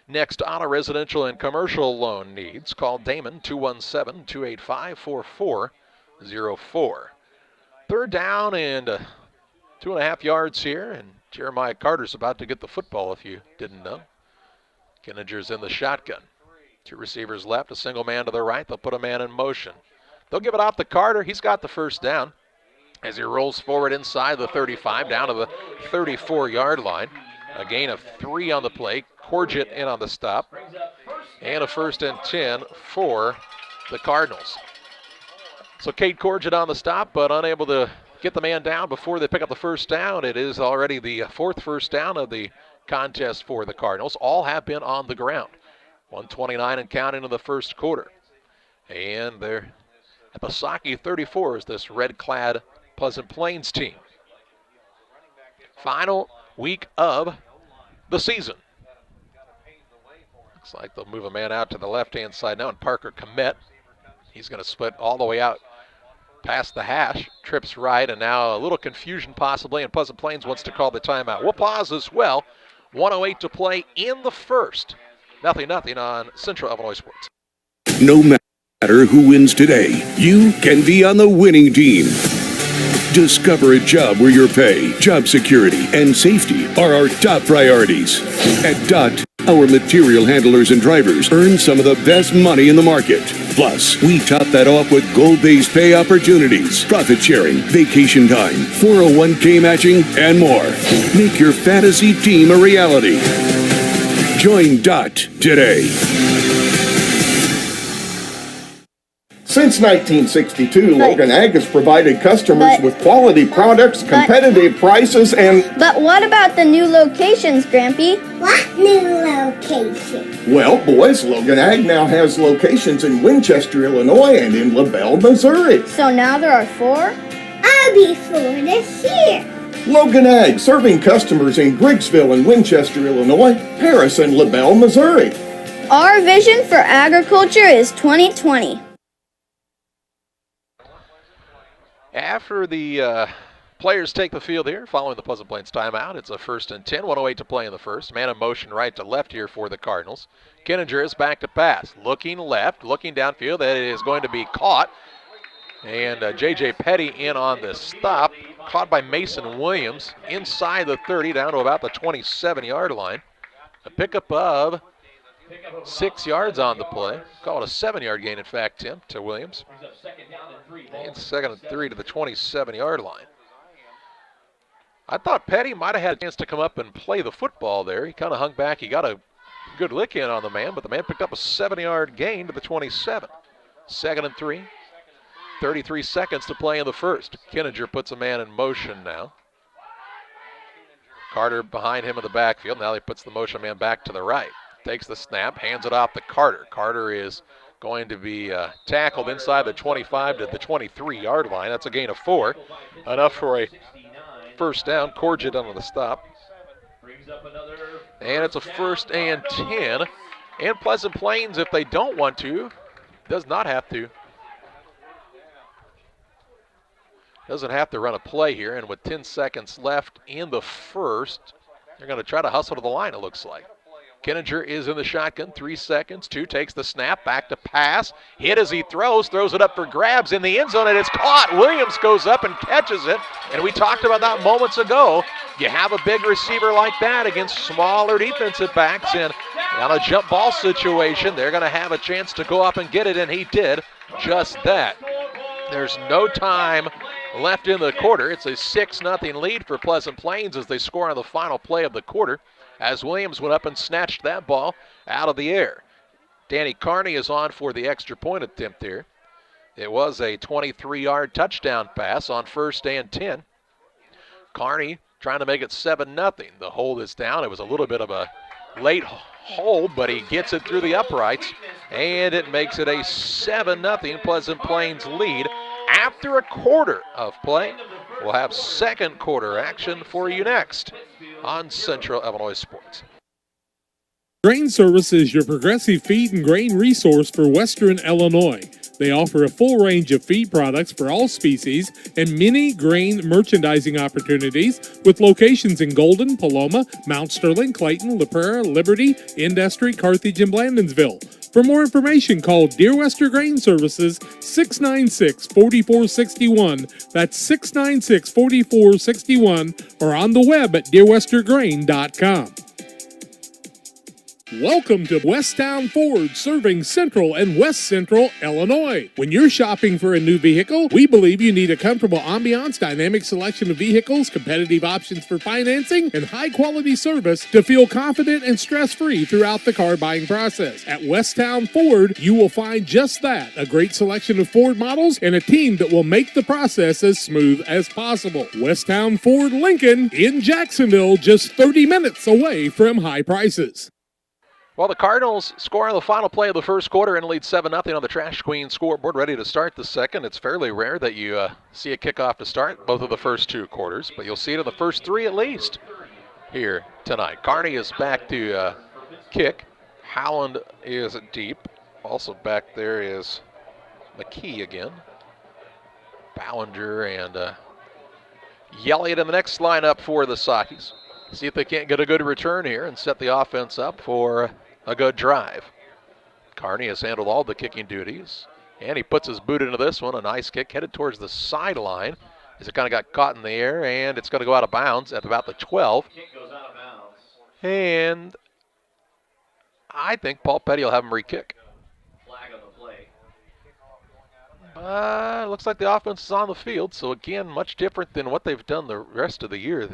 next auto, residential, and commercial loan needs. Call Damon 217-285-4404. 3rd down and 2.5 yards here, and Jeremiah Carter's about to get the football if you didn't know. Kinninger's in the shotgun. 2 receivers left, a single man to the right. They'll put a man in motion. They'll give it off to Carter. He's got the 1st down as he rolls forward inside the 35 down to the 34-yard line. A gain of 3 on the play. Corgett in on the stop. And a 1st and 10 for the Cardinals. So Cade Corgett on the stop, but unable to get the man down before they pick up the first down. It is already the fourth first down of the contest for the Cardinals. All have been on the ground. 1:29 and counting in the first quarter. And they're at the Saki 34 is this red-clad Pleasant Plains team. Final week of the season. Looks like they'll move a man out to the left-hand side now, and Parker Komet. He's going to split all the way out past the hash, trips right, and now a little confusion possibly, and Pleasant Plains wants to call the timeout. We'll pause as well. 1:08 to play in the first. 0-0 on Central Illinois Sports. No matter who wins today, you can be on the winning team. Discover a job where your pay, job security, and safety are our top priorities. At DOT, our material handlers and drivers earn some of the best money in the market. Plus, we top that off with goal-based pay opportunities, profit sharing, vacation time, 401k matching, and more. Make your fantasy team a reality. Join DOT today. Since 1962, Logan Ag has provided customers with quality products, competitive prices, and... But what about the new locations, Grampy? What new location? Well, boys, Logan Ag now has locations in Winchester, Illinois, and in LaBelle, Missouri. So now there are 4? I'll be 4 this year. Logan Ag, serving customers in Griggsville and Winchester, Illinois, Paris, and LaBelle, Missouri. Our vision for agriculture is 2020. After the players take the field here, following the Pleasant Plains timeout, it's a 1st and 10, 1:08 to play in the first. Man in motion right to left here for the Cardinals. Kinninger is back to pass. Looking left, looking downfield. That is going to be caught. And J.J. Petty in on the stop. Caught by Mason Williams inside the 30 down to about the 27-yard line. A pickup of 6 yards on the play. Call it a 7-yard gain, in fact, Tim, to Williams. And 2nd and 3 to the 27-yard line. I thought Petty might have had a chance to come up and play the football there. He kind of hung back. He got a good lick in on the man, but the man picked up a 7-yard gain to the 27. 2nd and 3. 33 seconds to play in the first. Kinninger puts a man in motion now. Carter behind him in the backfield. Now he puts the motion man back to the right. Takes the snap, hands it off to Carter. Carter is going to be tackled inside the 25 to the 23-yard line. That's a gain of 4. Enough for a first down. Corgid on the stop. And it's a 1st and 10. And Pleasant Plains, if they don't want to, doesn't have to run a play here. And with 10 seconds left in the first, they're going to try to hustle to the line, it looks like. Kinninger is in the shotgun, 3 seconds. 2 takes the snap, back to pass. Hit as he throws it up for grabs in the end zone, and it's caught. Williams goes up and catches it, and we talked about that moments ago. You have a big receiver like that against smaller defensive backs, and on a jump ball situation, they're going to have a chance to go up and get it, and he did just that. There's no time left in the quarter. It's a 6-0 lead for Pleasant Plains as they score on the final play of the quarter, as Williams went up and snatched that ball out of the air. Danny Carney is on for the extra point attempt here. It was a 23-yard touchdown pass on 1st and 10. Carney trying to make it 7-0. The hold is down. It was a little bit of a late hold, but he gets it through the uprights, and it makes it a 7-0 Pleasant Plains lead after a quarter of play. We'll have second quarter action for you next on Central Illinois Sports. Grain Service is your progressive feed and grain resource for Western Illinois. They offer a full range of feed products for all species and many grain merchandising opportunities with locations in Golden, Paloma, Mount Sterling, Clayton, La Prairie, Liberty, Industry, Carthage, and Blandonsville. For more information, call Dear Western Grain Services 696-4461. That's 696-4461, or on the web at dearwestergrain.com. Welcome to Westtown Ford, serving Central and West Central Illinois. When you're shopping for a new vehicle, we believe you need a comfortable ambiance, dynamic selection of vehicles, competitive options for financing, and high-quality service to feel confident and stress-free throughout the car buying process. At Westtown Ford, you will find just that, a great selection of Ford models and a team that will make the process as smooth as possible. Westtown Ford Lincoln in Jacksonville, just 30 minutes away from high prices. Well, the Cardinals score on the final play of the first quarter and lead 7-0 on the Trash Queen scoreboard, ready to start the second. It's fairly rare that you see a kickoff to start both of the first two quarters, but you'll see it in the first three at least here tonight. Carney is back to kick. Howland is deep. Also back there is McKee again. Ballinger and Elliott in the next lineup for the Sockies. See if they can't get a good return here and set the offense up for a good drive. Carney has handled all the kicking duties, and he puts his boot into this one. A nice kick headed towards the sideline as it kind of got caught in the air, and it's going to go out of bounds at about the 12. And I think Paul Petty will have him re-kick. Looks like the offense is on the field, so again, much different than what they've done the rest of the year.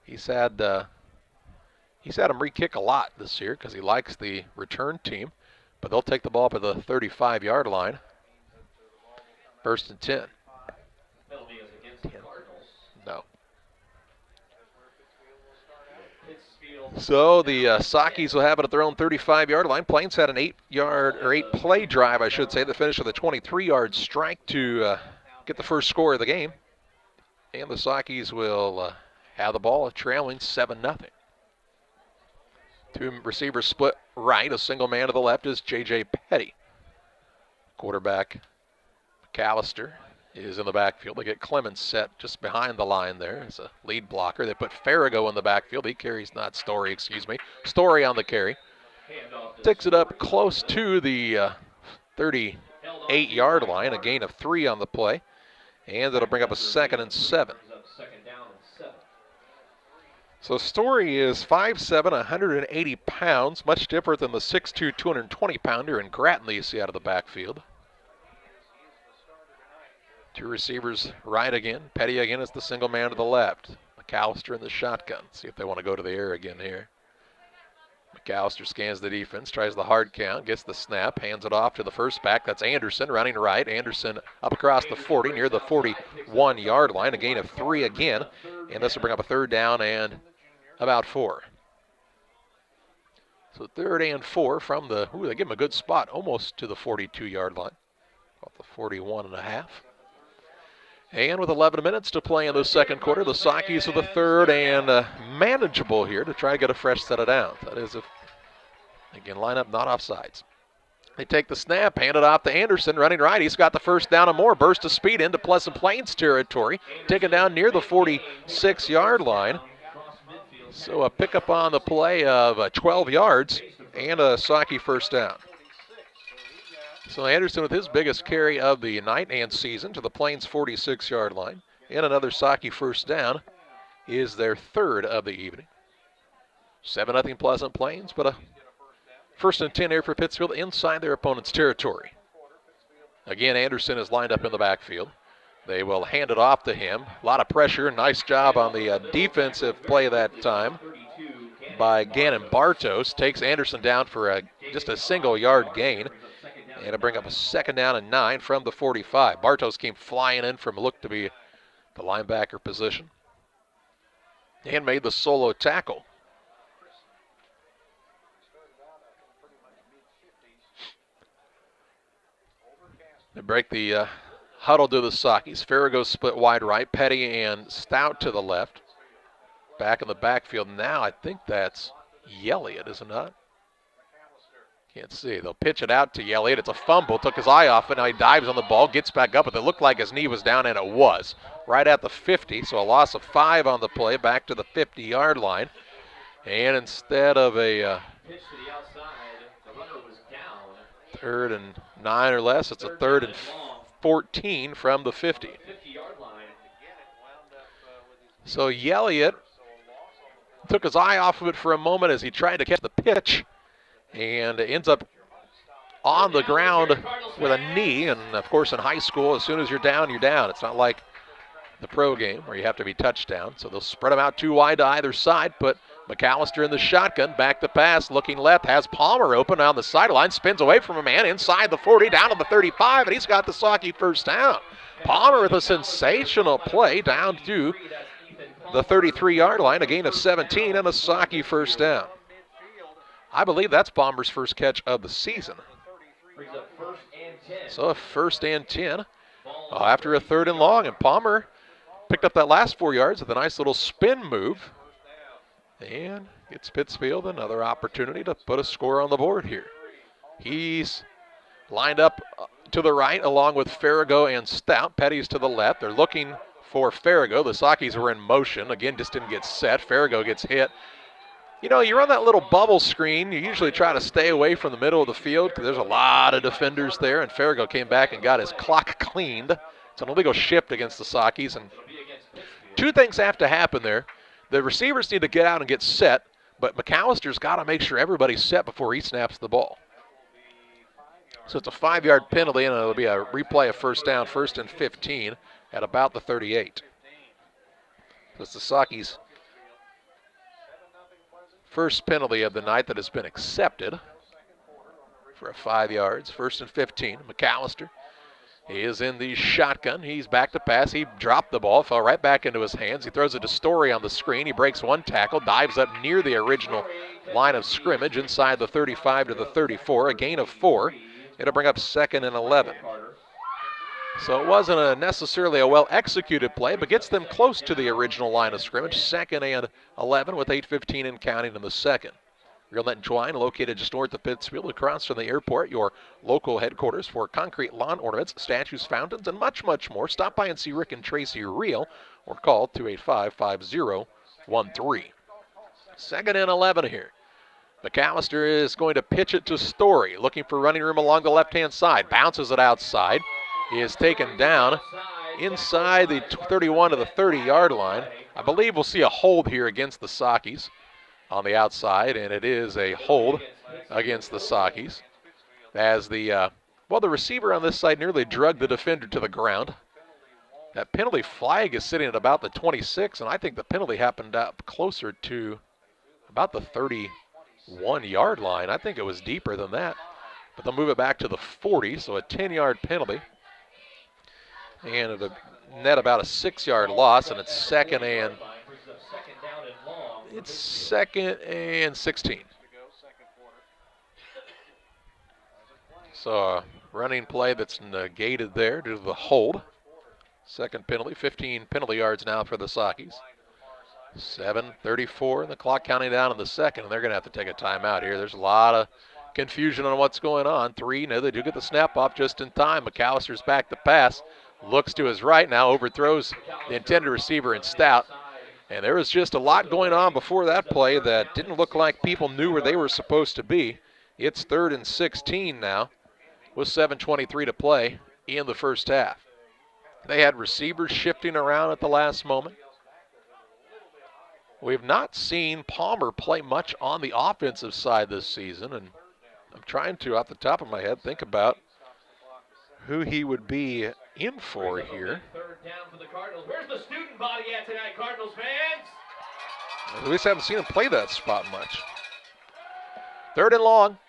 He's had him re-kick a lot this year because he likes the return team, but they'll take the ball up at the 35-yard line. First and 10. No. So the Sockies will have it at their own 35-yard line. Plains had an 8-play drive, I should say, that finished with a 23-yard strike to get the first score of the game. And the Sockies will have the ball trailing 7-0. Two receivers split right. A single man to the left is J.J. Petty. Quarterback McAllister is in the backfield. They get Clemens set just behind the line there as a lead blocker. They put Farrago in the backfield. He carries, not Story, excuse me. Story on the carry. Takes it up close to the 38-yard line. A gain of 3 on the play. And it'll bring up a 2nd and 7. So Story is 5'7", 180 pounds, much different than the 6'2", 220-pounder in Grattan that you see out of the backfield. Two receivers right again. Petty again is the single man to the left. McAllister in the shotgun. See if they want to go to the air again here. McAllister scans the defense, tries the hard count, gets the snap, hands it off to the first back. That's Anderson running right. Anderson up across the 40, near the 41-yard line. A gain of 3 again. And this will bring up a 3rd down and about 4. So 3rd and 4 from the, they give him a good spot, almost to the 42-yard line. About the 41.5. And with 11 minutes to play in the second quarter, the Sockies with a 3rd and manageable here to try to get a fresh set of downs. That is if they can line up not offsides. They take the snap, hand it off to Anderson, running right. He's got the 1st down and more. Burst of speed into Pleasant Plains territory. Taken down near the 46-yard line. So a pickup on the play of 12 yards and a Socky 1st down. So Anderson with his biggest carry of the night and season to the Plains 46-yard line. And another Socky 1st down is their 3rd of the evening. 7-0 Pleasant Plains, but a 1st and 10 here for Pittsfield inside their opponent's territory. Again, Anderson is lined up in the backfield. They will hand it off to him. A lot of pressure. Nice job on the defensive play that time by Gannon Bartos. Takes Anderson down for just a single-yard gain. And it'll bring up a 2nd down and 9 from the 45. Bartos came flying in from looked to be the linebacker position and made the solo tackle. They break the huddle to the Sockies. Farrago split wide right. Petty and Stout to the left. Back in the backfield now, I think that's Elliott, is it not? Can't see. They'll pitch it out to Elliott. It's a fumble. Took his eye off it. Now he dives on the ball, gets back up, but it looked like his knee was down, and it was. Right at the 50, so a loss of 5 on the play, back to the 50-yard line. And instead of a 3rd and 9 or less, it's a 3rd and 14 from the 50. So Elliott took his eye off of it for a moment as he tried to catch the pitch and ends up on the ground with a knee. And, of course, in high school, as soon as you're down, you're down. It's not like the pro game where you have to be touchdown. So they'll spread them out too wide to either side, put McAllister in the shotgun, back to pass, looking left, has Palmer open on the sideline, spins away from a man inside the 40, down to the 35, and he's got the Saukey first down. Palmer with a sensational play down to the 33-yard line, a gain of 17 and a Saukey first down. I believe that's Palmer's first catch of the season. So a first and 10 after a 3rd and long, and Palmer picked up that last 4 yards with a nice little spin move and gets Pittsfield another opportunity to put a score on the board here. He's lined up to the right along with Farrago and Stout. Petty's to the left. They're looking for Farrago. The Saukeys were in motion. Again, just didn't get set. Farrago gets hit. You know, you're on that little bubble screen. You usually try to stay away from the middle of the field because there's a lot of defenders there, and Farrago came back and got his clock cleaned. It's an illegal shift against the Saukeys, and 2 things have to happen there. The receivers need to get out and get set, but McAllister's got to make sure everybody's set before he snaps the ball. So it's a 5-yard penalty, and it'll be a replay of first down, 1st and 15 at about the 38. So it's the Saukeys' first penalty of the night that has been accepted for a 5 yards, 1st and 15. McAllister, he is in the shotgun. He's back to pass. He dropped the ball, fell right back into his hands. He throws it to Story on the screen. He breaks 1 tackle, dives up near the original line of scrimmage inside the 35 to the 34, a gain of 4. It'll bring up 2nd and 11. So it wasn't necessarily a well-executed play, but gets them close to the original line of scrimmage. 2nd and 11 with 8:15 and counting in the second. Reelnet and Twine, located just north of Pittsfield, across from the airport, your local headquarters for concrete lawn ornaments, statues, fountains, and much, much more. Stop by and see Rick and Tracy Reel or call 285-5013. 2nd and 11 here. McAllister is going to pitch it to Story, looking for running room along the left-hand side. Bounces it outside. He is taken down inside the 31 to the 30-yard line. I believe we'll see a hold here against the Saukeys on the outside, and it is a hold against the Saukeys as the receiver on this side nearly drugged the defender to the ground. That penalty flag is sitting at about the 26, and I think the penalty happened up closer to about the 31-yard line. I think it was deeper than that, but they'll move it back to the 40, so a 10-yard penalty. And it'll net about a 6-yard loss, and it's 2nd and 16. So a running play that's negated there due to the hold. 2nd penalty, 15 penalty yards now for the Saukeys. 7:34, and the clock counting down in the second, and they're going to have to take a timeout here. There's a lot of confusion on what's going on. 3, no, they do get the snap off just in time. McAllister's back to pass. Looks to his right now, overthrows the intended receiver in Stout. And there was just a lot going on before that play that didn't look like people knew where they were supposed to be. It's 3rd and 16 now with 7:23 to play in the first half. They had receivers shifting around at the last moment. We've not seen Palmer play much on the offensive side this season, and I'm trying to, off the top of my head, think about who he would be in for here. 3rd down for the Cardinals. Where's the student body at tonight, Cardinals fans? At least I haven't seen him play that spot much. 3rd and long.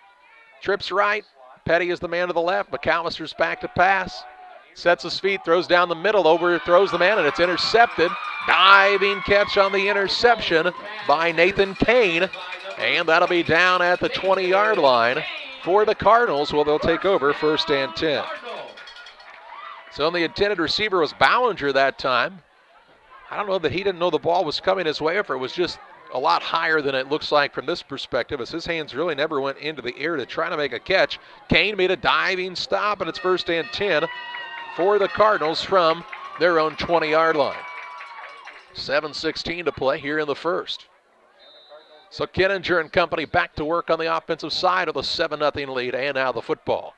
Trips right. Petty is the man to the left. McAllister's back to pass. Sets his feet, throws down the middle, overthrows the man, and it's intercepted. Diving catch on the interception by Nathan Kane. And that'll be down at the 20-yard line for the Cardinals. Well, they'll take over 1st and 10. So the intended receiver was Ballinger that time. I don't know that he didn't know the ball was coming his way, or if it was just a lot higher than it looks like from this perspective, as his hands really never went into the air to try to make a catch. Kane made a diving stop, and it's 1st and 10 for the Cardinals from their own 20-yard line. 7:16 to play here in the first. So Kenninger and company back to work on the offensive side of the 7-0 lead, and now the football.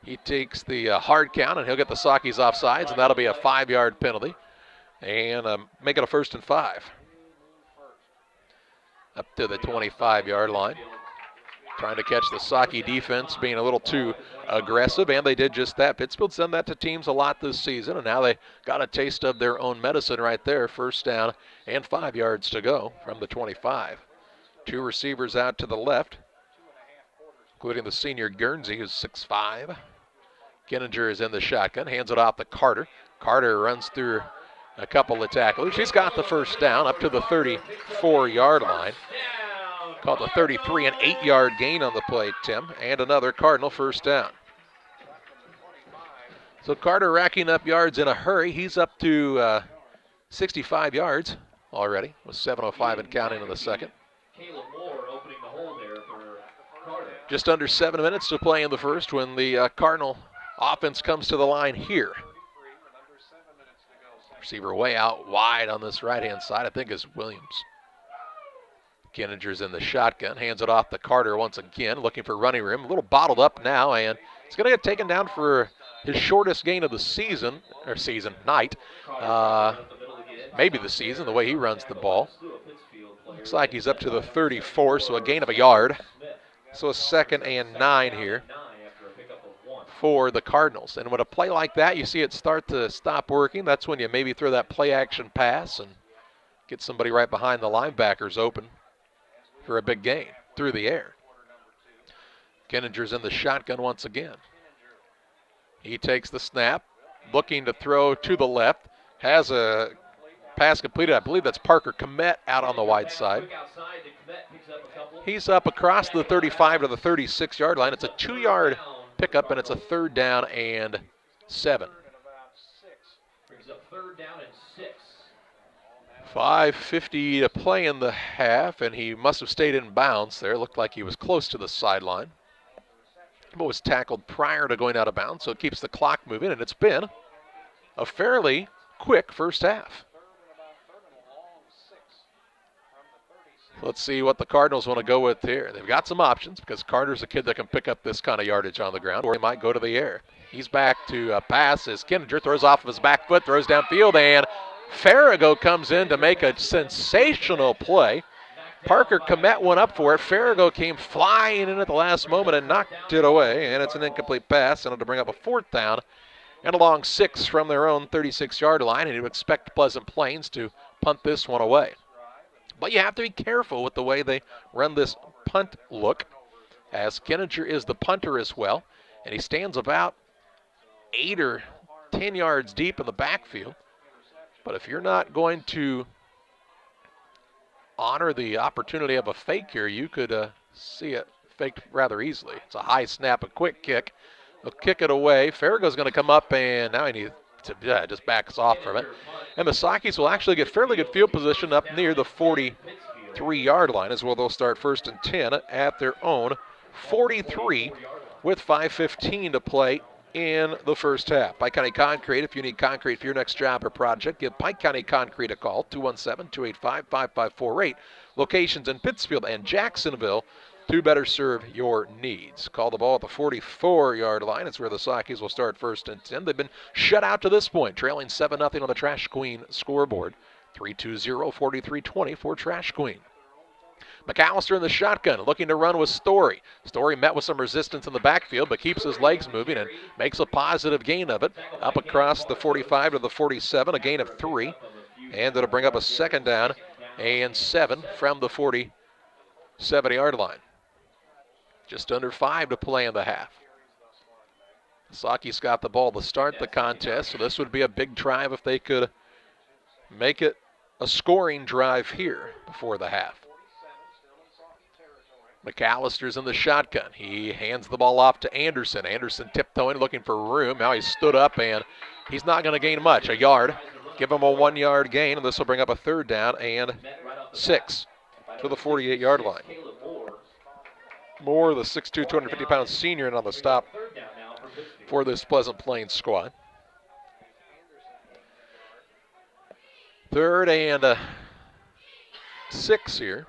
He takes the hard count, and he'll get the Saukeys offsides, and that'll be a 5-yard penalty. And make it a 1st and 5. Up to the 25-yard line. trying to catch the Saki defense being a little too aggressive, and they did just that. Pittsfield done that to teams a lot this season, and now they got a taste of their own medicine right there. First down and 5 yards to go from the 25. 2 receivers out to the left, including the senior Guernsey, who's 6'5". Kinninger is in the shotgun, hands it off to Carter. Carter runs through a couple of tacklers. He's got the first down up to the 34-yard line. Called the 33, an 8-yard gain on the play, Tim, and another Cardinal first down. So Carter racking up yards in a hurry. He's up to 65 yards already with 7:05 and counting in the second. Just under 7 minutes to play in the first when the Cardinal offense comes to the line here. Receiver way out wide on this right-hand side, I think, is Williams. Kinninger's in the shotgun, hands it off to Carter once again, looking for running room. A little bottled up now, and it's going to get taken down for his shortest gain of the season, or night. Maybe the season, the way he runs the ball. Looks like he's up to the 34, so a gain of a yard. So a 2nd and 9 here for the Cardinals. And with a play like that, you see it start to stop working. That's when you maybe throw that play-action pass and get somebody right behind the linebackers open for a big gain through the air. Kinninger's in the shotgun once again. He takes the snap, looking to throw to the left. Has a pass completed. I believe that's Parker Komet out on the wide side. He's up across the 35 to the 36-yard line. It's a 2-yard pickup, and it's a 3rd down and 7. 5:50 to play in the half, and he must have stayed in bounds there. Looked like he was close to the sideline, but was tackled prior to going out of bounds, so it keeps the clock moving, and it's been a fairly quick first half. Let's see what the Cardinals want to go with here. They've got some options because Carter's a kid that can pick up this kind of yardage on the ground, or he might go to the air. He's back to pass as Kinninger throws off of his back foot, throws downfield, and Farrago comes in to make a sensational play. Parker Komet went up for it. Farrago came flying in at the last moment and knocked it away, and it's an incomplete pass, and it'll bring up a 4th down and a long 6 from their own 36-yard line, and you expect Pleasant Plains to punt this one away. But you have to be careful with the way they run this punt look, as Kinninger is the punter as well, and he stands about 8 or 10 yards deep in the backfield. But if you're not going to honor the opportunity of a fake here, you could see it faked rather easily. It's a high snap, a quick kick. They'll kick it away. Farrago's going to come up, and now he needs to just backs off from it. And the Sakis will actually get fairly good field position up near the 43-yard line as well. They'll start 1st and 10 at their own 43 with 5:15 to play in the first half. Pike County Concrete, if you need concrete for your next job or project, give Pike County Concrete a call, 217-285-5548. Locations in Pittsfield and Jacksonville to better serve your needs. Call the ball at the 44-yard line. It's where the Sakis will start 1st and 10. They've been shut out to this point, trailing 7-0 on the Trash Queen scoreboard. 320-4320 for Trash Queen. McAllister in the shotgun, looking to run with Story. Story met with some resistance in the backfield, but keeps his legs moving and makes a positive gain of it. Up across the 45 to the 47, a gain of 3. And it'll bring up a 2nd down and 7 from the 47-yard line. Just under 5 to play in the half. Saki's got the ball to start the contest, so this would be a big drive if they could make it a scoring drive here before the half. McAllister's in the shotgun. He hands the ball off to Anderson. Anderson tiptoeing, looking for room. Now he's stood up, and he's not going to gain much, a yard. Give him a 1-yard gain, and this will bring up a 3rd down and 6 to the 48-yard line. Moore, the 6'2", 250-pound senior, in on the stop for this Pleasant Plains squad. 3rd and 6 here.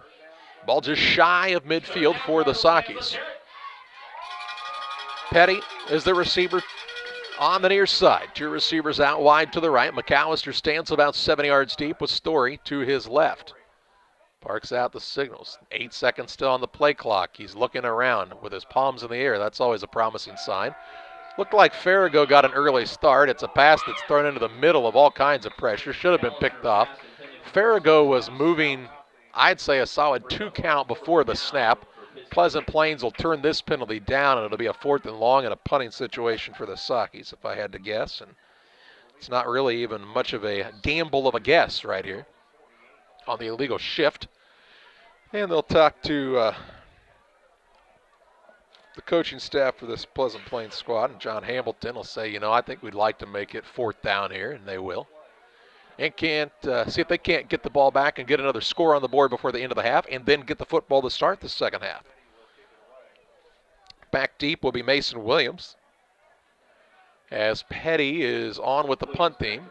Ball just shy of midfield for the Sakis. Petty is the receiver on the near side. 2 receivers out wide to the right. McAllister stands about 7 yards deep with Story to his left. Parks out the signals. 8 seconds still on the play clock. He's looking around with his palms in the air. That's always a promising sign. Looked like Farrago got an early start. It's a pass that's thrown into the middle of all kinds of pressure. Should have been picked off. Farrago was moving, I'd say, a solid 2 count before the snap. Pleasant Plains will turn this penalty down, and it'll be a 4th and long and a punting situation for the Sockies, if I had to guess. And it's not really even much of a gamble of a guess right here on the illegal shift. And they'll talk to the coaching staff for this Pleasant Plains squad, and John Hamilton will say, I think we'd like to make it 4th down here, and they will. And can't see if they can't get the ball back and get another score on the board before the end of the half, and then get the football to start the second half. Back deep will be Mason Williams, as Petty is on with the punt team.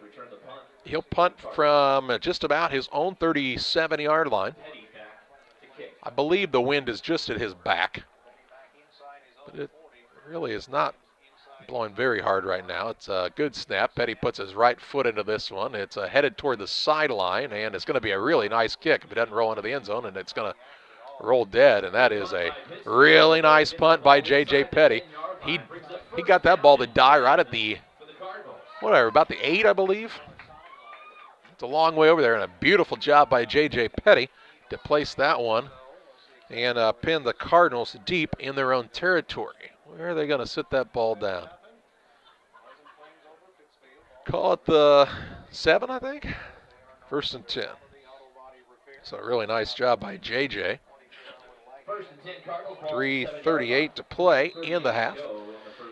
He'll punt from just about his own 37-yard line. I believe the wind is just at his back, but it really is not blowing very hard right now. It's a good snap. Petty puts his right foot into this one. It's headed toward the sideline, and it's going to be a really nice kick if it doesn't roll into the end zone, and it's going to roll dead, and that is a really nice punt by J.J. Petty. He got that ball to die right at the, about the 8, I believe. It's a long way over there, and a beautiful job by J.J. Petty to place that one and pin the Cardinals deep in their own territory. Where are they going to sit that ball down? Call it the 7, I think. 1st and 10. So a really nice job by JJ. 3:38 to play in the half.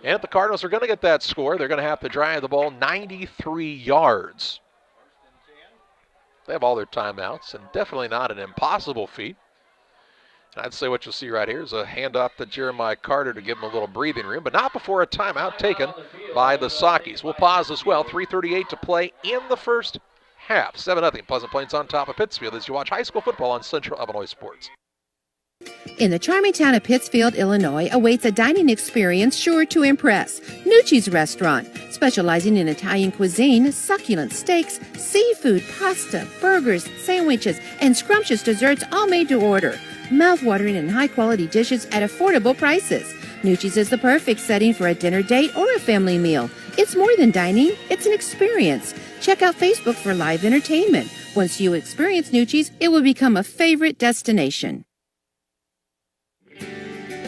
And if the Cardinals are going to get that score, they're going to have to drive the ball 93 yards. They have all their timeouts, and definitely not an impossible feat. And I'd say what you'll see right here is a handoff to Jeremiah Carter to give him a little breathing room, but not before a timeout taken by the Sockies. We'll pause as well. 3:38 to play in the first half. 7-0 Pleasant Plains on top of Pittsfield as you watch high school football on Central Illinois Sports. In the charming town of Pittsfield, Illinois, awaits a dining experience sure to impress. Nucci's Restaurant, specializing in Italian cuisine, succulent steaks, seafood, pasta, burgers, sandwiches, and scrumptious desserts, all made to order. Mouth-watering and high-quality dishes at affordable prices. Nucci's is the perfect setting for a dinner date or a family meal. It's more than dining, it's an experience. Check out Facebook for live entertainment. Once you experience Nucci's, it will become a favorite destination.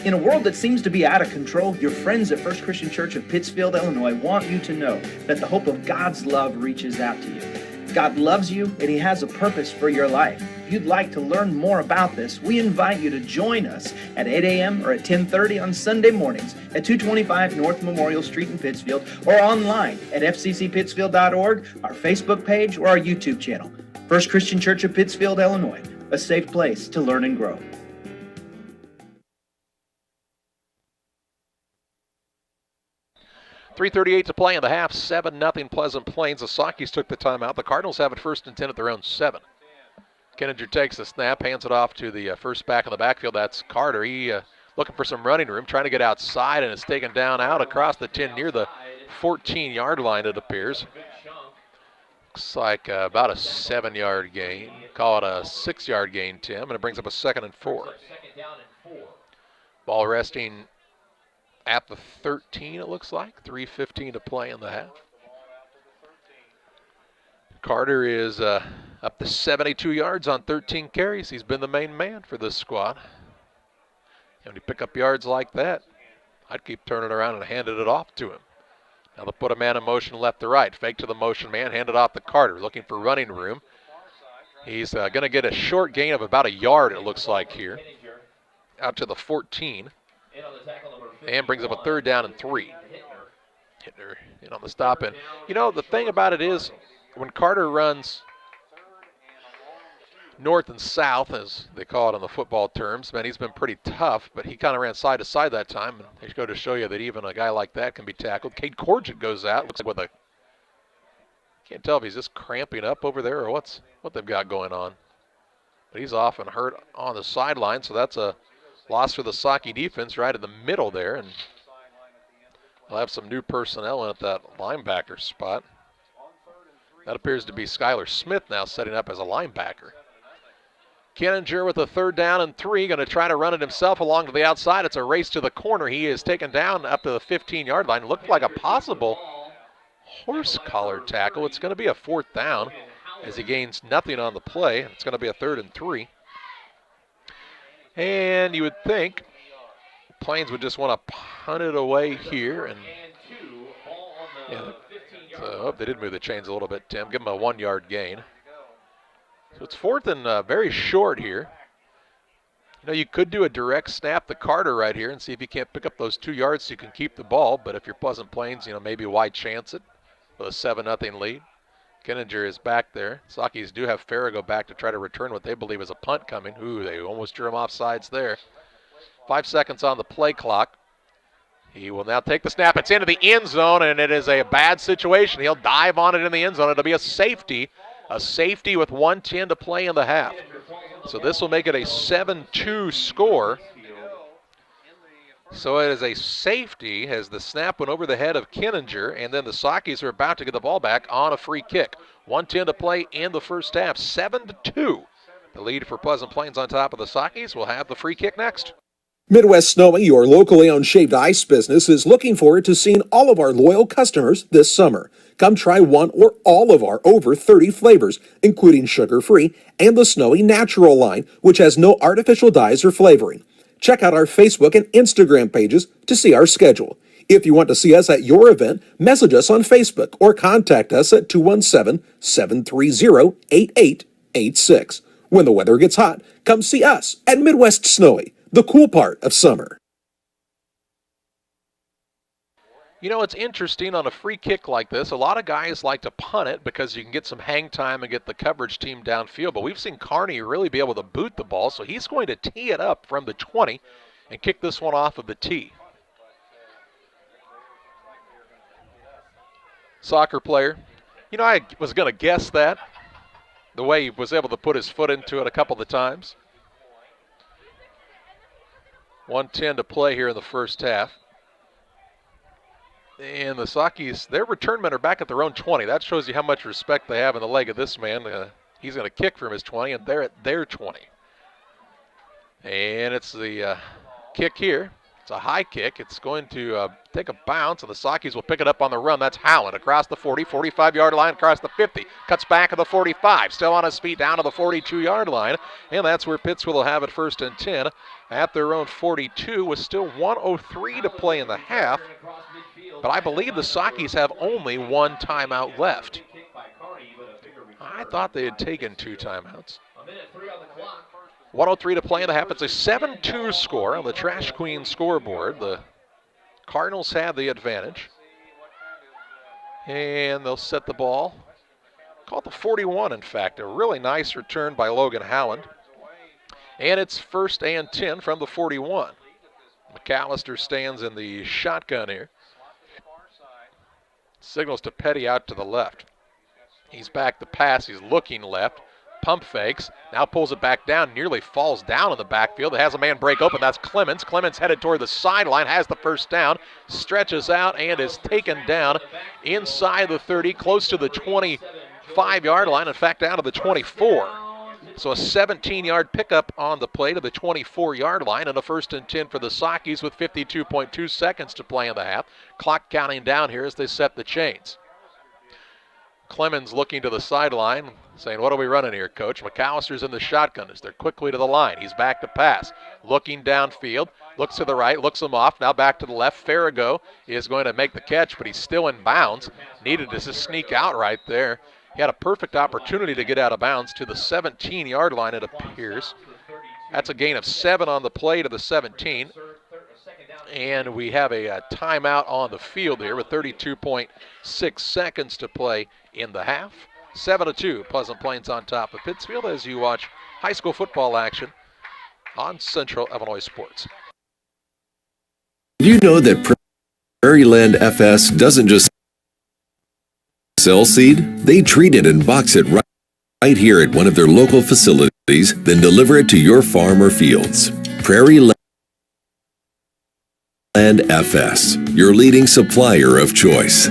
In a world that seems to be out of control, your friends at First Christian Church of Pittsfield, Illinois want you to know that the hope of God's love reaches out to you. God loves you, and He has a purpose for your life. If you'd like to learn more about this, we invite you to join us at 8 a.m. or at 10:30 on Sunday mornings at 225 North Memorial Street in Pittsfield, or online at fccpittsfield.org, our Facebook page, or our YouTube channel. First Christian Church of Pittsfield, Illinois, a safe place to learn and grow. 3:38 to play in the half. 7-0 Pleasant Plains. The Sockies took the timeout. The Cardinals have it 1st and 10 at their own 7. Kenninger takes the snap, hands it off to the first back in the backfield. That's Carter. He looking for some running room, trying to get outside, and it's taken down out across the 10 near the 14-yard line, it appears. Looks like about a 7-yard gain. Call it a 6-yard gain, Tim, and it brings up a 2nd and 4. Ball resting at the 13, it looks like. 3:15 to play in the half. Carter is up to 72 yards on 13 carries. He's been the main man for this squad. And when you pick up yards like that, I'd keep turning around and handing it off to him. Now they'll put a man in motion left to right. Fake to the motion man, hand it off to Carter, looking for running room. He's going to get a short gain of about a yard, it looks like here, out to the 14. And brings up a 3rd down and 3. Hittner in on the stop. And, the thing about it is when Carter runs north and south, as they call it in the football terms, man, he's been pretty tough, but he kind of ran side to side that time. And they go to show you that even a guy like that can be tackled. Cade Corgett goes out. Looks like can't tell if he's just cramping up over there or what they've got going on. But he's off and hurt on the sideline, so that's a loss for the Socky defense right in the middle there, and they'll have some new personnel in at that linebacker spot. That appears to be Skylar Smith now setting up as a linebacker. Kenninger with a 3rd down and 3, going to try to run it himself along to the outside. It's a race to the corner. He is taken down up to the 15-yard line. Looked like a possible horse collar tackle. It's going to be a 4th down as he gains nothing on the play. It's going to be a 3rd and 3. And you would think Plains would just want to punt it away here. And they did move the chains a little bit, Tim. Give him a 1-yard gain. So it's 4th and very short here. You know, you could do a direct snap to Carter right here and see if you can't pick up those 2 yards so you can keep the ball. But if you're Pleasant Plains, you know, maybe why chance it with a 7-0 lead. Kenninger is back there. Sockies do have Farrago back to try to return what they believe is a punt coming. Ooh, they almost drew him off sides there. 5 seconds on the play clock. He will now take the snap. It's into the end zone, and it is a bad situation. He'll dive on it in the end zone. It'll be a safety with 1:10 to play in the half. So this will make it a 7-2 score. So it is a safety as the snap went over the head of Kenninger, and then the Sockies are about to get the ball back on a free kick. 1:10 to play in the first half, 7-2. The lead for Pleasant Plains on top of the Sockies. Will have the free kick next. Midwest Snowy, your locally owned shaved ice business, is looking forward to seeing all of our loyal customers this summer. Come try one or all of our over 30 flavors, including sugar-free and the Snowy Natural line, which has no artificial dyes or flavoring. Check out our Facebook and Instagram pages to see our schedule. If you want to see us at your event, message us on Facebook or contact us at 217-730-8886. When the weather gets hot, come see us at Midwest Snowy, the cool part of summer. You know, it's interesting on a free kick like this. A lot of guys like to punt it because you can get some hang time and get the coverage team downfield. But we've seen Carney really be able to boot the ball, so he's going to tee it up from the 20 and kick this one off of the tee. Soccer player. You know, I was going to guess that, the way he was able to put his foot into it a couple of times. 1:10 to play here in the first half. And the Sockies, their return men are back at their own 20. That shows you how much respect they have in the leg of this man. He's going to kick from his 20, and they're at their 20. And it's the kick here. It's a high kick. It's going to take a bounce, and the Sockies will pick it up on the run. That's Howland across the 40, 45-yard line, across the 50. Cuts back at the 45. Still on his feet down to the 42-yard line. And that's where Pittsfield will have it 1st and 10 at their own 42 with still 1:03 to play in the half. But I believe the Sockies have only 1 timeout left. I thought they had taken 2 timeouts. 1:03 to play in the half. It's a 7-2 score on the Trash Queen scoreboard. The Cardinals have the advantage. And they'll set the ball. Call it the 41, in fact. A really nice return by Logan Howland. And it's 1st and 10 from the 41. McAllister stands in the shotgun here. Signals to Petty out to the left. He's back to pass. He's looking left. Pump fakes. Now pulls it back down. Nearly falls down in the backfield. It has a man break open. That's Clemens. Clemens headed toward the sideline. Has the first down. Stretches out and is taken down inside the 30. Close to the 25-yard line. In fact, down to the 24. So a 17-yard pickup on the play to the 24-yard line, and a 1st and 10 for the Sockies with 52.2 seconds to play in the half. Clock counting down here as they set the chains. Clemens looking to the sideline, saying, what are we running here, Coach? McAllister's in the shotgun as they're quickly to the line. He's back to pass. Looking downfield, looks to the right, looks him off, now back to the left. Farrago is going to make the catch, but he's still in bounds. Needed to just sneak out right there. He had a perfect opportunity to get out of bounds to the 17-yard line, it appears. That's a gain of 7 on the play to the 17. And we have a timeout on the field here with 32.6 seconds to play in the half. 7-2, Pleasant Plains on top of Pittsfield as you watch high school football action on Central Illinois Sports. Do you know that Prairie Land FS doesn't just sell seed? They treat it and box it right here at one of their local facilities, then deliver it to your farm or fields. Prairie Land FS, your leading supplier of choice.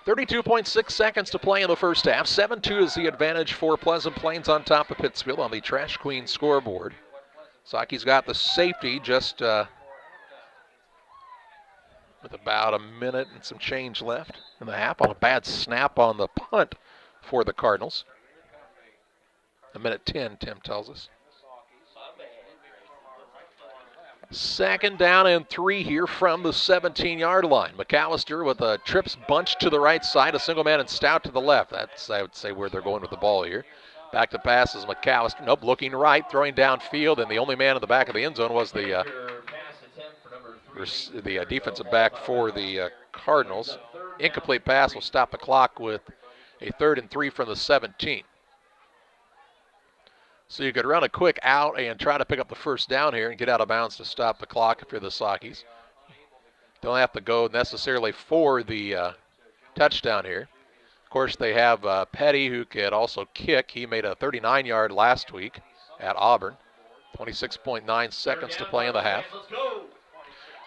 32.6 seconds to play in the first half. 7-2 is the advantage for Pleasant Plains on top of Pittsfield on the Trash Queen scoreboard. Saki's got the safety just with about a minute and some change left in the half on a bad snap on the punt for the Cardinals. A minute 10, Tim tells us. 2nd down and 3 here from the 17-yard line. McAllister with a trips bunch to the right side, a single man and Stout to the left. That's, I would say, where they're going with the ball here. Back to pass is McAllister. Nope, looking right, throwing downfield, and the only man in the back of the end zone was the defensive back for the Cardinals. Incomplete pass will stop the clock with a 3rd and 3 from the 17. So you could run a quick out and try to pick up the first down here and get out of bounds to stop the clock if you're the Sakis. Don't have to go necessarily for the touchdown here. Of course, they have Petty, who could also kick. He made a 39-yard last week at Auburn. 26.9 seconds to play in the half.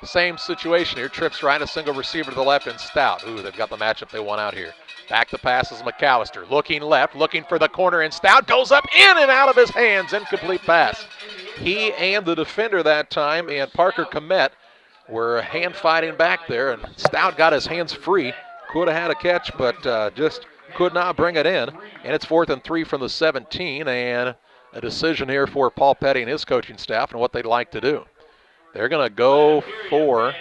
Same situation here. Trips right, a single receiver to the left, and Stout. Ooh, they've got the matchup they want out here. Back to pass is McAllister. Looking left, looking for the corner, and Stout goes up in and out of his hands. Incomplete pass. He and the defender that time, and Parker Komet, were hand fighting back there, and Stout got his hands free. Could have had a catch, but just could not bring it in. And it's 4th and 3 from the 17, and a decision here for Paul Petty and his coaching staff and what they'd like to do. They're going to go for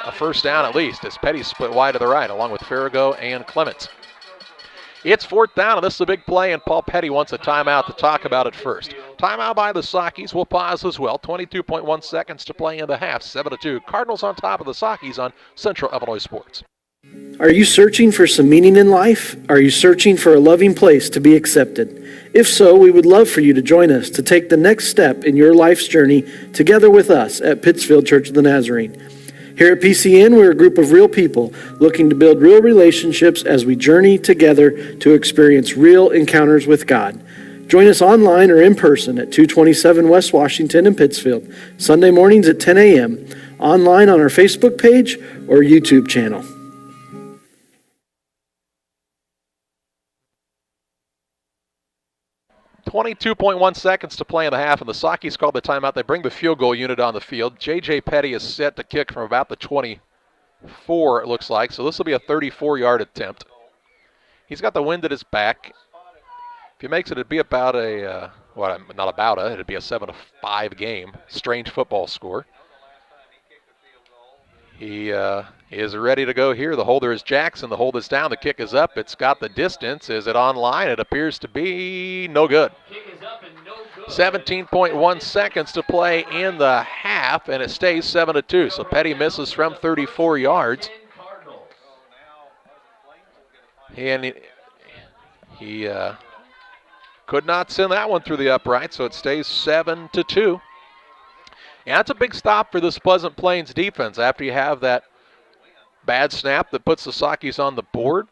a first down at least as Petty split wide to the right along with Farrago and Clements. It's 4th down, and this is a big play, and Paul Petty wants a timeout to talk about it first. Timeout by the Sakis. We'll pause as well. 22.1 seconds to play in the half. 7-2. Cardinals on top of the Sakis on Central Illinois Sports. Are you searching for some meaning in life? Are you searching for a loving place to be accepted? If so, we would love for you to join us to take the next step in your life's journey together with us at Pittsfield Church of the Nazarene. Here at PCN, we're a group of real people looking to build real relationships as we journey together to experience real encounters with God. Join us online or in person at 227 West Washington in Pittsfield, Sunday mornings at 10 a.m., online on our Facebook page or YouTube channel. 22.1 seconds to play in the half, and the Sakis called the timeout. They bring the field goal unit on the field. J.J. Petty is set to kick from about the 24, it looks like. So this will be a 34-yard attempt. He's got the wind at his back. If he makes it, it'd be about a, it'd be a 7-5 game. Strange football score. He is ready to go here. The holder is Jackson. The hold is down. The kick is up. It's got the distance. Is it online? It appears to be no good. 17.1 seconds to play in the half, and it stays 7-2. So Petty misses from 34 yards. And he could not send that one through the upright, so it stays 7-2. And that's a big stop for this Pleasant Plains defense after you have that bad snap that puts the Sakis on the board.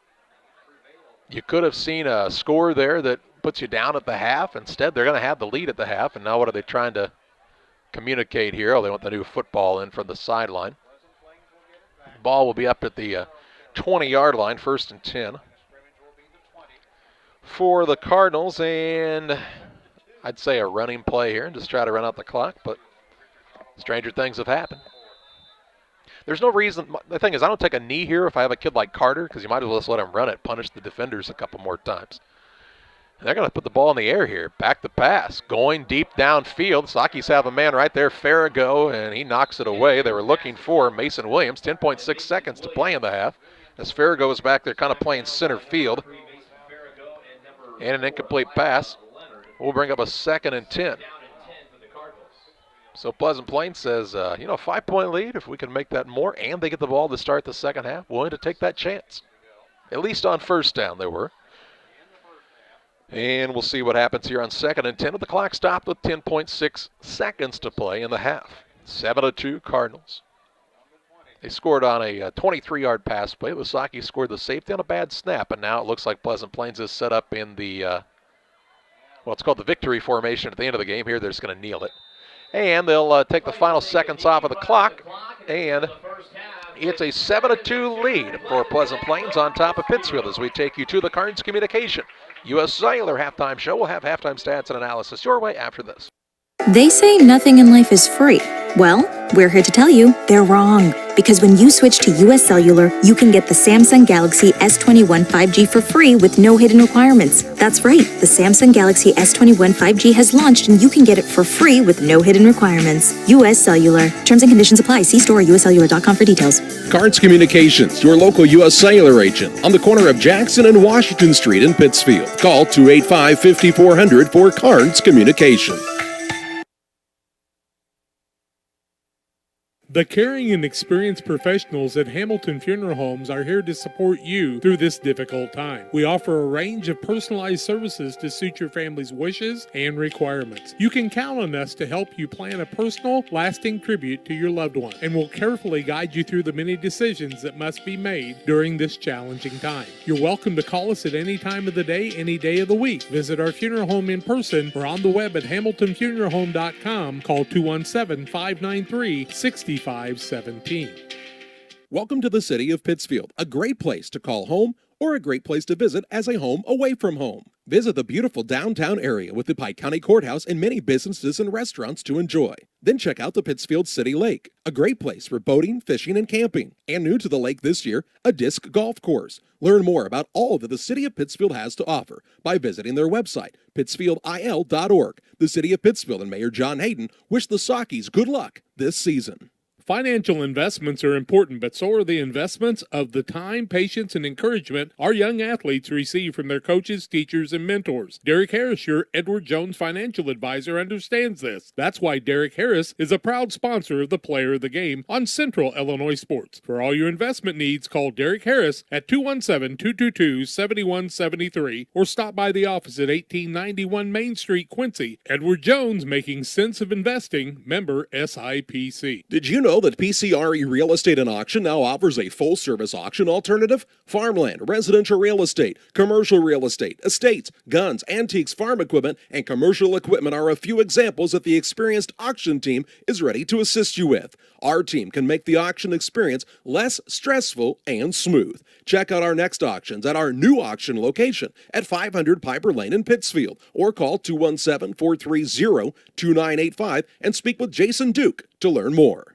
You could have seen a score there that puts you down at the half. Instead, they're going to have the lead at the half. And now what are they trying to communicate here? Oh, they want the new football in from the sideline. The ball will be up at the 20-yard line, 1st and 10 for the Cardinals. And I'd say a running play here and just try to run out the clock, but stranger things have happened. There's no reason. The thing is, I don't take a knee here if I have a kid like Carter, because you might as well just let him run it, punish the defenders a couple more times. And they're going to put the ball in the air here. Back to pass. Going deep downfield. Sakis have a man right there, Farrago, and he knocks it away. They were looking for Mason Williams. 10.6 seconds to play in the half. As Farrago is back there kind of playing center field. And an incomplete pass. We'll bring up a 2nd and 10. So Pleasant Plains says, 5-point lead, if we can make that more, and they get the ball to start the second half, willing to take that chance. At least on first down they were. And we'll see what happens here on 2nd and 10 with the clock stopped with 10.6 seconds to play in the half. 7-2 Cardinals. They scored on a 23-yard pass play. The Sakis scored the safety on a bad snap, and now it looks like Pleasant Plains is set up in the, it's called the victory formation at the end of the game here. They're just going to kneel it. And they'll take the final seconds off of the clock, and It's a 7-2 lead for Pleasant Plains on top of Pittsfield as we take you to the Carnes Communication U.S. Cellular halftime show. We'll have halftime stats and analysis your way after this. They say nothing in life is free. Well, we're here to tell you they're wrong. Because when you switch to US Cellular, you can get the Samsung Galaxy S21 5G for free with no hidden requirements. That's right, the Samsung Galaxy S21 5G has launched and you can get it for free with no hidden requirements. US Cellular. Terms and conditions apply. See store or uscellular.com for details. Carnes Communications, your local U.S. Cellular agent on the corner of Jackson and Washington Street in Pittsfield. Call 285-5400 for Carnes Communication. The caring and experienced professionals at Hamilton Funeral Homes are here to support you through this difficult time. We offer a range of personalized services to suit your family's wishes and requirements. You can count on us to help you plan a personal, lasting tribute to your loved one, and we'll carefully guide you through the many decisions that must be made during this challenging time. You're welcome to call us at any time of the day, any day of the week. Visit our funeral home in person or on the web at hamiltonfuneralhome.com. Call 217-593-6517. Welcome to the city of Pittsfield, a great place to call home or a great place to visit as a home away from home. Visit the beautiful downtown area with the Pike County Courthouse and many businesses and restaurants to enjoy. Then check out the Pittsfield City Lake, a great place for boating, fishing, and camping. And new to the lake this year, a disc golf course. Learn more about all that the city of Pittsfield has to offer by visiting their website, pittsfieldil.org. The city of Pittsfield and Mayor John Hayden wish the Sockies good luck this season. Financial investments are important, but so are the investments of the time, patience, and encouragement our young athletes receive from their coaches, teachers, and mentors. Derek Harris, your Edward Jones financial advisor, understands this. That's why Derek Harris is a proud sponsor of the Player of the Game on Central Illinois Sports. For all your investment needs, call Derek Harris at 217-222-7173 or stop by the office at 1891 Main Street, Quincy. Edward Jones, making sense of investing, member SIPC. Did you know that PCRE Real Estate and Auction now offers a full-service auction alternative? Farmland, residential real estate, commercial real estate, estates, guns, antiques, farm equipment, and commercial equipment are a few examples that the experienced auction team is ready to assist you with. Our team can make the auction experience less stressful and smooth. Check out our next auctions at our new auction location at 500 Piper Lane in Pittsfield or call 217-430-2985 and speak with Jason Duke to learn more.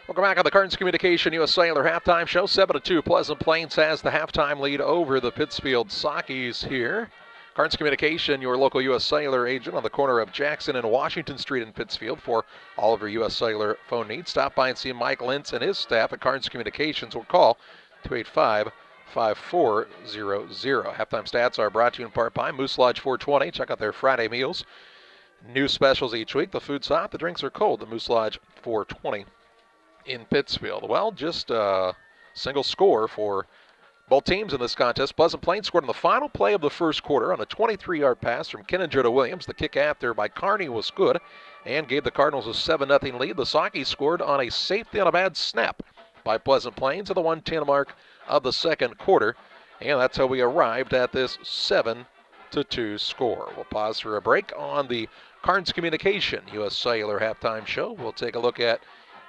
Welcome back on the Carnes Communication U.S. Cellular halftime show. 7-2. Pleasant Plains has the halftime lead over the Pittsfield Sockies here. Carnes Communication, your local U.S. Cellular agent on the corner of Jackson and Washington Street in Pittsfield for all of your U.S. Cellular phone needs. Stop by and see Mike Lentz and his staff at Carnes Communications or call 285-5400. Halftime stats are brought to you in part by Moose Lodge 420. Check out their Friday meals. New specials each week. The food's hot, the drinks are cold. The Moose Lodge 420. In Pittsfield. Well, just a single score for both teams in this contest. Pleasant Plains scored on the final play of the first quarter on a 23-yard pass from Kinninger to Williams. The kick after by Carney was good and gave the Cardinals a 7-0 lead. The Sockies scored on a safety on a bad snap by Pleasant Plains at the 1:10 mark of the second quarter. And that's how we arrived at this 7-2 score. We'll pause for a break on the Carnes Communication U.S. Cellular halftime show. We'll take a look at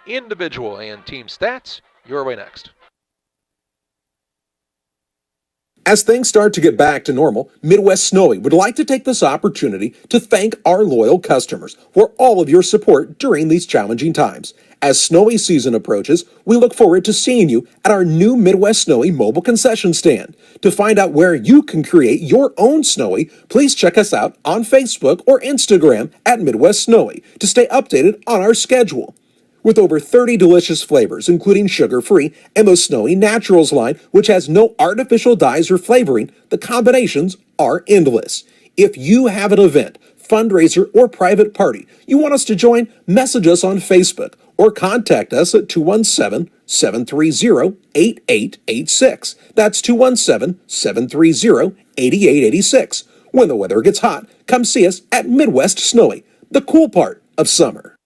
individual and team stats. Your way next. As things start to get back to normal, Midwest Snowy would like to take this opportunity to thank our loyal customers for all of your support during these challenging times. As snowy season approaches, we look forward to seeing you at our new Midwest Snowy mobile concession stand. To find out where you can create your own Snowy, please check us out on Facebook or Instagram at Midwest Snowy to stay updated on our schedule. With over 30 delicious flavors, including sugar-free and the Snowy Naturals line, which has no artificial dyes or flavoring, the combinations are endless. If you have an event, fundraiser, or private party you want us to join, message us on Facebook or contact us at 217-730-8886. That's 217-730-8886. When the weather gets hot, come see us at Midwest Snowy, the cool part of summer.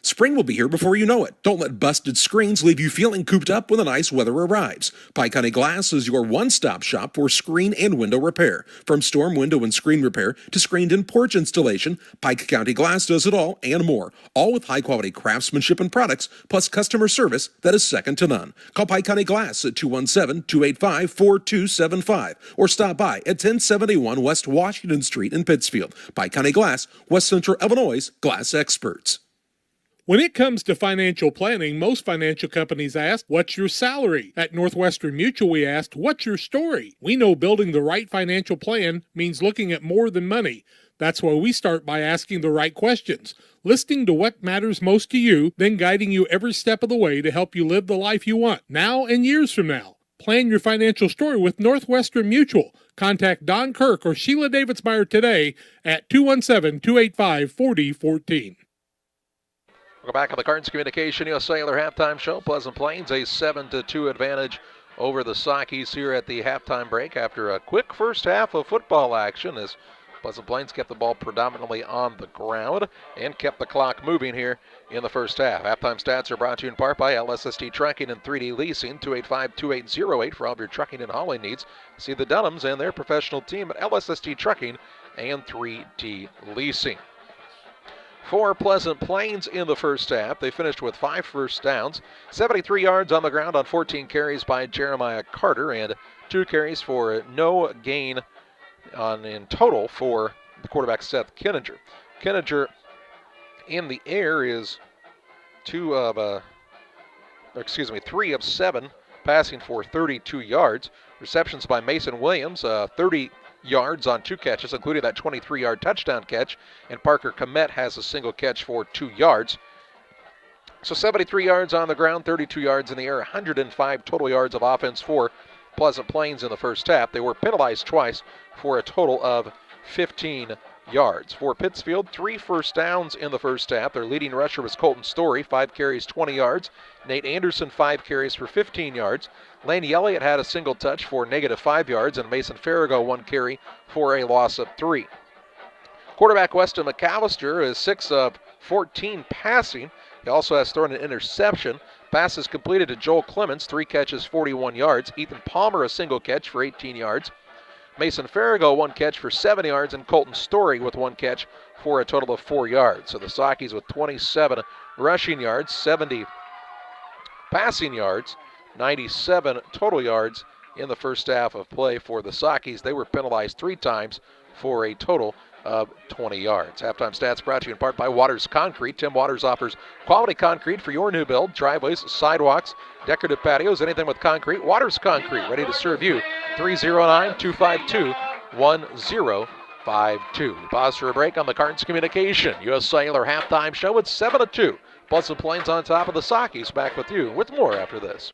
Spring will be here before you know it. Don't let busted screens leave you feeling cooped up when the nice weather arrives. Pike County Glass is your one-stop shop for screen and window repair. From storm window and screen repair to screened-in porch installation, Pike County Glass does it all and more. All with high-quality craftsmanship and products, plus customer service that is second to none. Call Pike County Glass at 217-285-4275 or stop by at 1071 West Washington Street in Pittsfield. Pike County Glass, West Central Illinois' glass experts. When it comes to financial planning, most financial companies ask, what's your salary? At Northwestern Mutual, we asked, what's your story? We know building the right financial plan means looking at more than money. That's why we start by asking the right questions, listening to what matters most to you, then guiding you every step of the way to help you live the life you want, now and years from now. Plan your financial story with Northwestern Mutual. Contact Don Kirk or Sheila Davidsmeyer today at 217-285-4014. We're back on the Cards Communication U.S. Sailor halftime show. Pleasant Plains a 7-2 advantage over the Sockies here at the halftime break after a quick first half of football action as Pleasant Plains kept the ball predominantly on the ground and kept the clock moving here in the first half. Halftime stats are brought to you in part by LSST Trucking and 3D Leasing, 285-2808 for all of your trucking and hauling needs. See the Dunhams and their professional team at LSST Trucking and 3D Leasing. For Pleasant Plains in the first half, they finished with 5 first downs, 73 yards on the ground on 14 carries by Jeremiah Carter, and 2 carries for no gain in total for the quarterback Seth Kinninger. Kinninger in the air is 3 of 7, passing for 32 yards. Receptions by Mason Williams, 30 yards on 2 catches, including that 23-yard touchdown catch, and Parker Komet has a single catch for 2 yards. So 73 yards on the ground, 32 yards in the air, 105 total yards of offense for Pleasant Plains in the first half. They were penalized twice for a total of 15 yards. For Pittsfield, 3 first downs in the first half. Their leading rusher was Colton Story, 5 carries, 20 yards. Nate Anderson, 5 carries for 15 yards. Laney Elliott had a single touch for -5 yards, and Mason Farrago 1 carry for a loss of 3. Quarterback Weston McAllister is 6 of 14 passing. He also has thrown an interception. Passes completed to Joel Clemens, 3 catches, 41 yards. Ethan Palmer, a single catch for 18 yards. Mason Farrago, 1 catch for 7 yards, and Colton Story with 1 catch for a total of 4 yards. So the Sockies with 27 rushing yards, 70 passing yards, 97 total yards in the first half of play for the Sockies. They were penalized 3 times for a total of 20 yards. Halftime stats brought to you in part by Waters Concrete. Tim Waters offers quality concrete for your new build, driveways, sidewalks, decorative patios, anything with concrete. Waters Concrete, ready to serve you. 309-252-1052. Pause for a break on the Cards Communication U.S. Sailor halftime show. It's 7-2. Pleasant Plains on top of the Sockies. Back with you with more after this.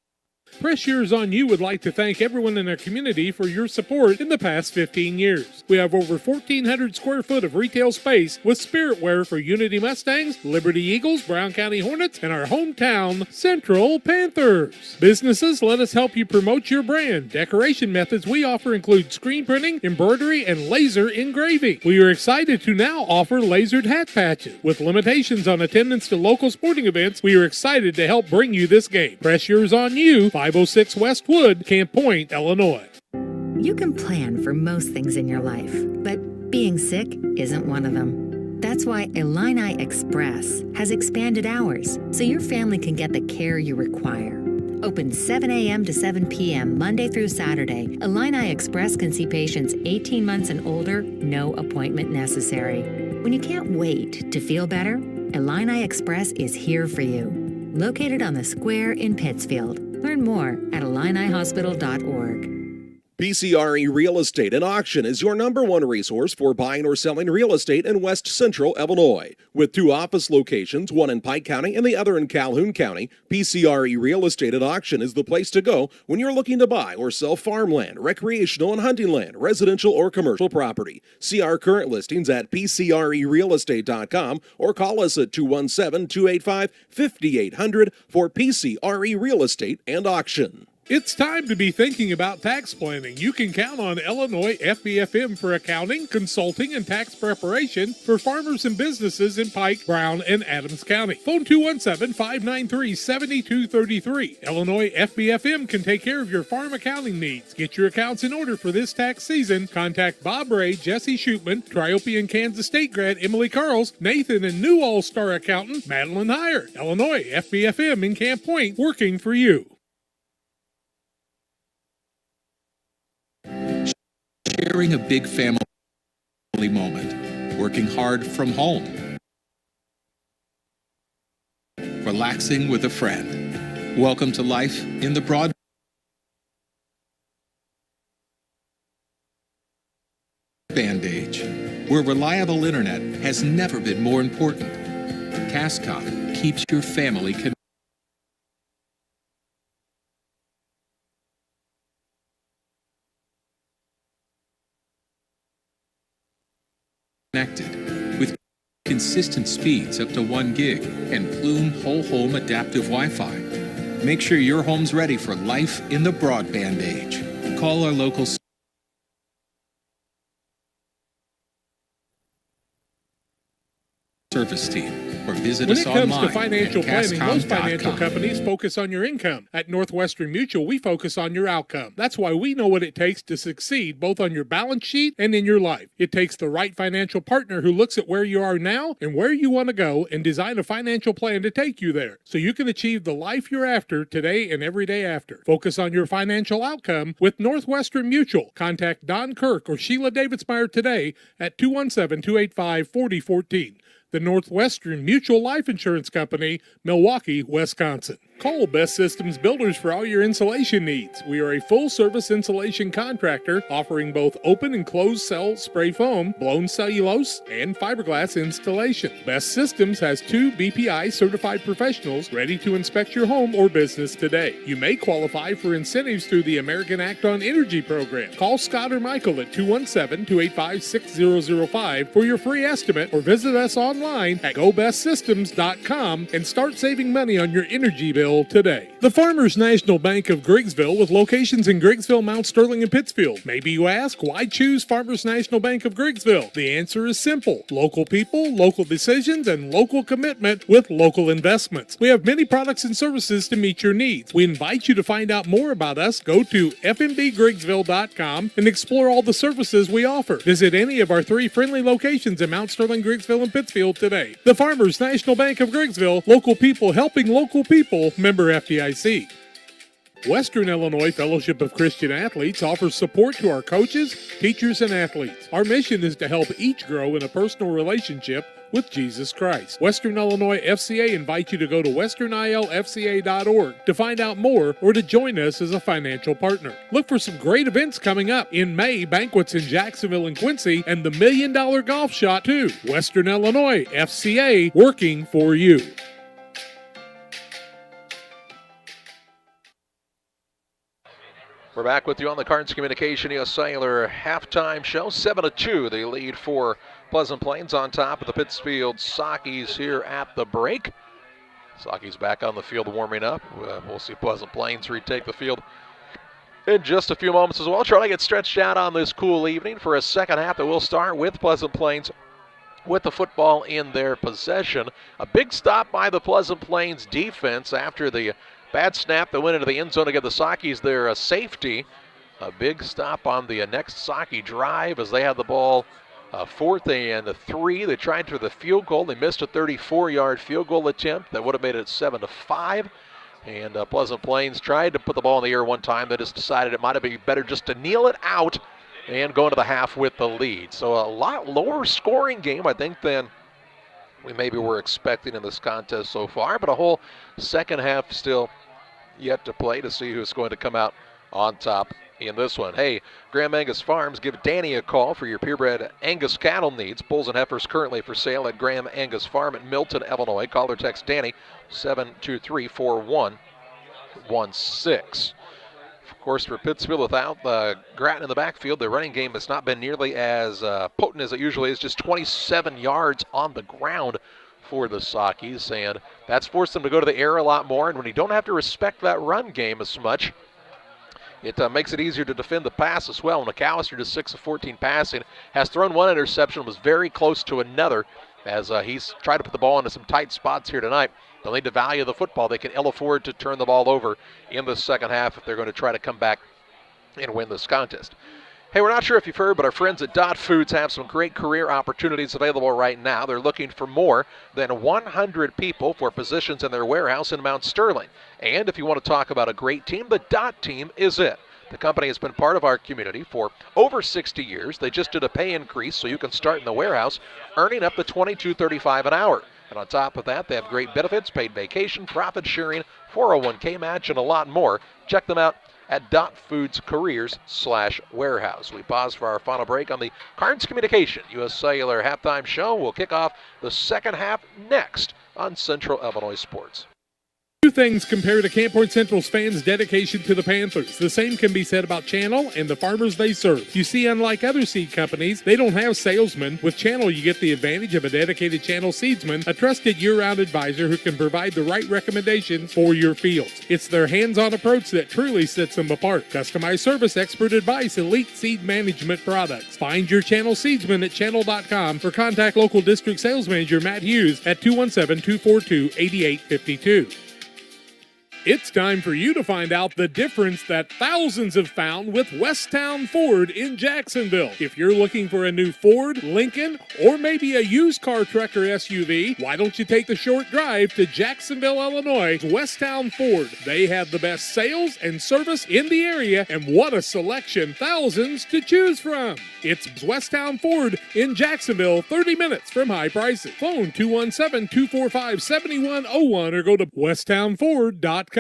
Press Yours on You would like to thank everyone in our community for your support in the past 15 years. We have over 1,400 square foot of retail space with spirit wear for Unity Mustangs, Liberty Eagles, Brown County Hornets, and our hometown Central Panthers. Businesses, let us help you promote your brand. Decoration methods we offer include screen printing, embroidery, and laser engraving. We are excited to now offer lasered hat patches. With limitations on attendance to local sporting events, we are excited to help bring you this game. Press Yours on You, 506 West Wood, Camp Point, Illinois. You can plan for most things in your life, but being sick isn't one of them. That's why Illini Express has expanded hours so your family can get the care you require. Open 7 a.m. to 7 p.m. Monday through Saturday, Illini Express can see patients 18 months and older, no appointment necessary. When you can't wait to feel better, Illini Express is here for you. Located on the square in Pittsfield. Learn more at IlliniHospital.org. PCRE Real Estate and Auction is your #1 resource for buying or selling real estate in West Central Illinois. With 2 office locations, one in Pike County and the other in Calhoun County, PCRE Real Estate and Auction is the place to go when you're looking to buy or sell farmland, recreational and hunting land, residential or commercial property. See our current listings at PCRERealestate.com or call us at 217-285-5800 for PCRE Real Estate and Auction. It's time to be thinking about tax planning. You can count on Illinois FBFM for accounting, consulting, and tax preparation for farmers and businesses in Pike, Brown, and Adams County. Phone 217-593-7233. Illinois FBFM can take care of your farm accounting needs. Get your accounts in order for this tax season. Contact Bob Ray, Jesse Shootman, Triope and Kansas State grad Emily Carls, Nathan and new All-Star accountant Madeline Heyer. Illinois FBFM in Camp Point, working for you. Sharing a big family moment, working hard from home, relaxing with a friend. Welcome to life in the broadband age, where reliable internet has never been more important. Cascom keeps your family connected. With consistent speeds up to 1 gig and Plume whole home adaptive Wi-Fi. Make sure your home's ready for life in the broadband age. Call our local service team or visit us online. When it comes to financial planning, most financial cascom.com. companies focus on your income. At Northwestern Mutual, we focus on your outcome. That's why we know what it takes to succeed both on your balance sheet and in your life. It takes the right financial partner who looks at where you are now and where you want to go and design a financial plan to take you there so you can achieve the life you're after today and every day after. Focus on your financial outcome with Northwestern Mutual. Contact Don Kirk or Sheila Davidsmeyer today at 217-285-4014. The Northwestern Mutual Life Insurance Company, Milwaukee, Wisconsin. Call Best Systems Builders for all your insulation needs. We are a full-service insulation contractor offering both open and closed cell spray foam, blown cellulose, and fiberglass installation. Best Systems has 2 BPI certified professionals ready to inspect your home or business today. You may qualify for incentives through the American Act on Energy program. Call Scott or Michael at 217-285-6005 for your free estimate or visit us online at gobestsystems.com and start saving money on your energy bill today. The Farmers National Bank of Griggsville with locations in Griggsville, Mount Sterling, and Pittsfield. Maybe you ask, why choose Farmers National Bank of Griggsville? The answer is simple. Local people, local decisions, and local commitment with local investments. We have many products and services to meet your needs. We invite you to find out more about us. Go to fmbgriggsville.com and explore all the services we offer. Visit any of our 3 friendly locations in Mount Sterling, Griggsville, and Pittsfield today. The Farmers National Bank of Griggsville, local people helping local people, member FDIC. Western Illinois Fellowship of Christian Athletes offers support to our coaches, teachers, and athletes. Our mission is to help each grow in a personal relationship with Jesus Christ. Western Illinois FCA invites you to go to westernilfca.org to find out more or to join us as a financial partner. Look for some great events coming up. In May, banquets in Jacksonville and Quincy, and the $1 Million Golf Shot too. Western Illinois FCA, working for you. We're back with you on the Cards Communication U.S. Cellular halftime show. 7-2, the lead for Pleasant Plains on top of the Pittsfield Sockies here at the break. Sockies back on the field warming up. We'll see Pleasant Plains retake the field in just a few moments as well. Trying to get stretched out on this cool evening for a second half that will start with Pleasant Plains with the football in their possession. A big stop by the Pleasant Plains defense after the bad snap that went into the end zone to give the Sockies their safety. A big stop on the next Socky drive as they had the ball 4th and 3. They tried for the field goal. They missed a 34-yard field goal attempt that would have made it 7-5. And Pleasant Plains tried to put the ball in the air one time. They just decided it might have been better just to kneel it out and go into the half with the lead. So a lot lower scoring game, I think, than we maybe were expecting in this contest so far. But a whole second half still yet to play to see who's going to come out on top in this one. Hey, Graham Angus Farms, give Danny a call for your purebred Angus cattle needs. Bulls and heifers currently for sale at Graham Angus Farm in Milton, Illinois. Call or text Danny 723-4116. Of course, for Pittsfield, without Grattan in the backfield, the running game has not been nearly as potent as it usually is. Just 27 yards on the ground for the Sockies, and that's forced them to go to the air a lot more. And when you don't have to respect that run game as much, It makes it easier to defend the pass as well. McAllister, just 6 of 14 passing, has thrown one interception, was very close to another as he's tried to put the ball into some tight spots here tonight. They'll need to value the football. They can ill afford to turn the ball over in the second half if they're going to try to come back and win this contest. Hey, we're not sure if you've heard, but our friends at Dot Foods have some great career opportunities available right now. They're looking for more than 100 people for positions in their warehouse in Mount Sterling. And if you want to talk about a great team, the Dot team is it. The company has been part of our community for over 60 years. They just did a pay increase so you can start in the warehouse earning up to $22.35 an hour. And on top of that, they have great benefits, paid vacation, profit sharing, 401k match, and a lot more. Check them out at Dot Foods Careers/warehouse. We pause for our final break on the Carnes Communication U.S. Cellular halftime show. We'll kick off the second half next on Central Illinois Sports. Two things compare to Camp Point Central's fans' dedication to the Panthers. The same can be said about Channel and the farmers they serve. You see, unlike other seed companies, they don't have salesmen. With Channel, you get the advantage of a dedicated Channel seedsman, a trusted year-round advisor who can provide the right recommendations for your fields. It's their hands-on approach that truly sets them apart. Customized service, expert advice, elite seed management products. Find your Channel seedsman at channel.com or contact local district sales manager Matt Hughes at 217-242-8852. It's time for you to find out the difference that thousands have found with Westtown Ford in Jacksonville. If you're looking for a new Ford, Lincoln, or maybe a used car, truck, or SUV, why don't you take the short drive to Jacksonville, Illinois, Westtown Ford. They have the best sales and service in the area, and what a selection, thousands to choose from. It's Westtown Ford in Jacksonville, 30 minutes from high prices. Phone 217-245-7101 or go to westtownford.com.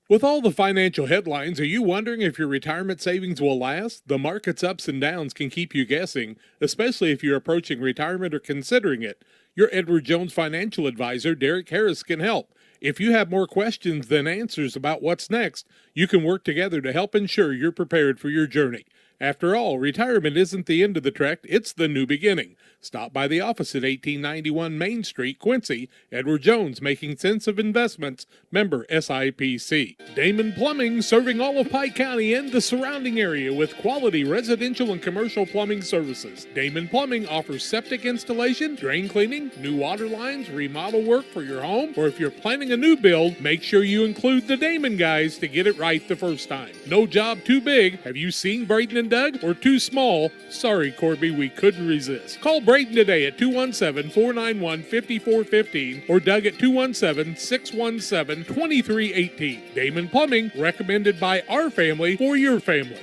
With all the financial headlines, are you wondering if your retirement savings will last? The market's ups and downs can keep you guessing, especially if you're approaching retirement or considering it. Your Edward Jones financial advisor, Derek Harris, can help. If you have more questions than answers about what's next, you can work together to help ensure you're prepared for your journey. After all, retirement isn't the end of the trek, it's the new beginning. Stop by the office at 1891 Main Street, Quincy. Edward Jones, making sense of investments. Member SIPC. Damon Plumbing, serving all of Pike County and the surrounding area with quality residential and commercial plumbing services. Damon Plumbing offers septic installation, drain cleaning, new water lines, remodel work for your home, or if you're planning a new build, make sure you include the Damon guys to get it right the first time. No job too big. Have you seen Braden and Doug? Or too small? Sorry, Corby, we couldn't resist. Call Braden today at 217-491-5415 or Doug at 217-617-2318. Damon Plumbing, recommended by our family for your family.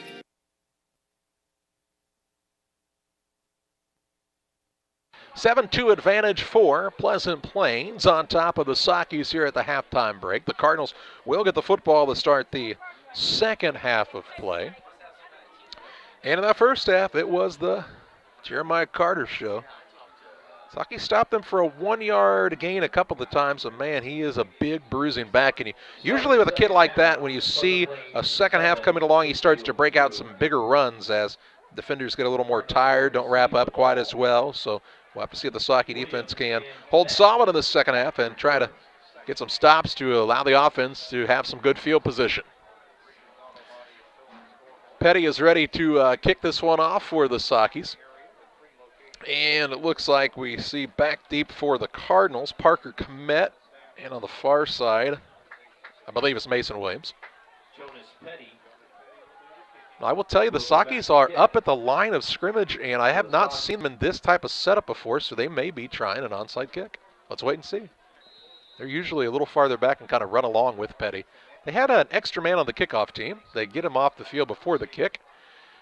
(7-2) advantage for Pleasant Plains on top of the Sockies here at the halftime break. The Cardinals will get the football to start the second half of play. And in that first half, it was the Jeremiah Carter show. Saki stopped them for a 1-yard gain a couple of times, and man, he is a big bruising back. And usually with a kid like that, when you see a second half coming along, he starts to break out some bigger runs as defenders get a little more tired, don't wrap up quite as well. So we'll have to see if the Saki defense can hold solid in the second half and try to get some stops to allow the offense to have some good field position. Petty is ready to kick this one off for the Sockies. And it looks like we see back deep for the Cardinals, Parker Kmet. And on the far side, I believe it's Mason Williams. I will tell you, the Sockies are up at the line of scrimmage, and I have not seen them in this type of setup before, so they may be trying an onside kick. Let's wait and see. They're usually a little farther back and kind of run along with Petty. They had an extra man on the kickoff team. They get him off the field before the kick,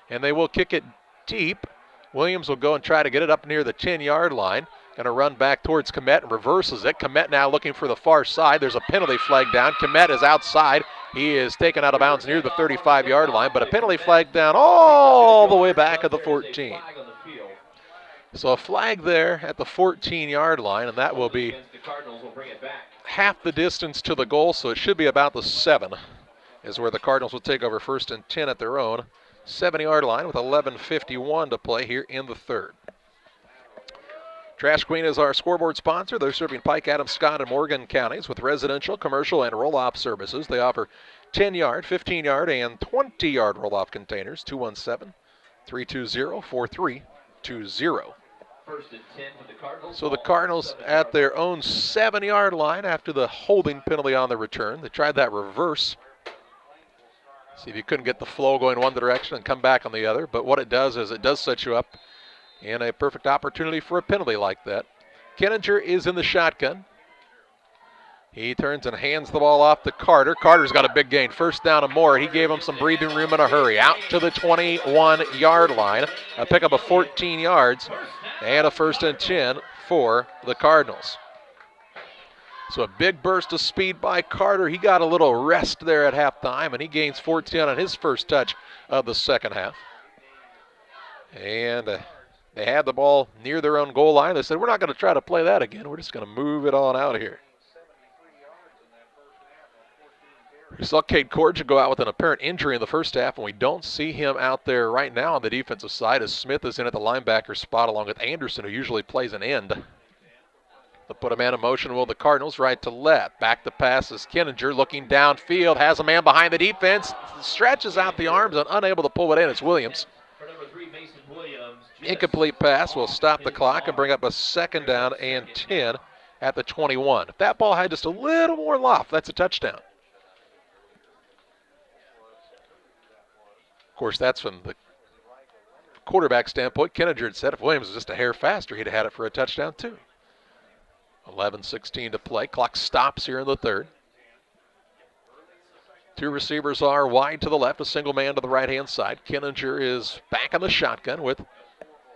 and they will kick it deep. Williams will go and try to get it up near the 10-yard line. Going to run back towards Kmet and reverses it. Kmet now looking for the far side. There's a penalty flag down. Kmet is outside. He is taken out of bounds near the 35-yard line, but a penalty flag down all the way back at the 14. So a flag there at the 14-yard line, and that will be half the distance to the goal, so it should be about the 7 is where the Cardinals will take over 1st and 10 at their own 7-yard line with 11:51 to play here in the third. Trash Queen is our scoreboard sponsor. They're serving Pike, Adams, Scott, and Morgan counties with residential, commercial, and roll-off services. They offer 10-yard, 15-yard, and 20-yard roll-off containers. 217-320-4320. First and 10 for the Cardinals. So the Cardinals at their own 7-yard line after the holding penalty on the return. They tried that reverse. See if you couldn't get the flow going one direction and come back on the other. But what it does is it does set you up in a perfect opportunity for a penalty like that. Kenninger is in the shotgun. He turns and hands the ball off to Carter. Carter's got a big gain. First down and more. He gave him some breathing room in a hurry. Out to the 21-yard line. A pickup of 14 yards and a first and 10 for the Cardinals. So a big burst of speed by Carter. He got a little rest there at halftime, and he gains 14 on his first touch of the second half. And they had the ball near their own goal line. They said, we're not going to try to play that again. We're just going to move it on out of here. We saw Cade Corja go out with an apparent injury in the first half, and we don't see him out there right now on the defensive side as Smith is in at the linebacker spot along with Anderson, who usually plays an end. They'll put a man in motion. Will the Cardinals right to left. Back to pass is Kenninger looking downfield. Has a man behind the defense. Stretches out the arms and unable to pull it in. It's Williams. Incomplete pass will stop the clock and bring up a second down and 10 at the 21. If that ball had just a little more loft, that's a touchdown. Of course, that's from the quarterback standpoint. Kenninger had said if Williams was just a hair faster, he'd have had it for a touchdown too. 11:16 to play. Clock stops here in the third. Two receivers are wide to the left, a single man to the right-hand side. Kenninger is back in the shotgun with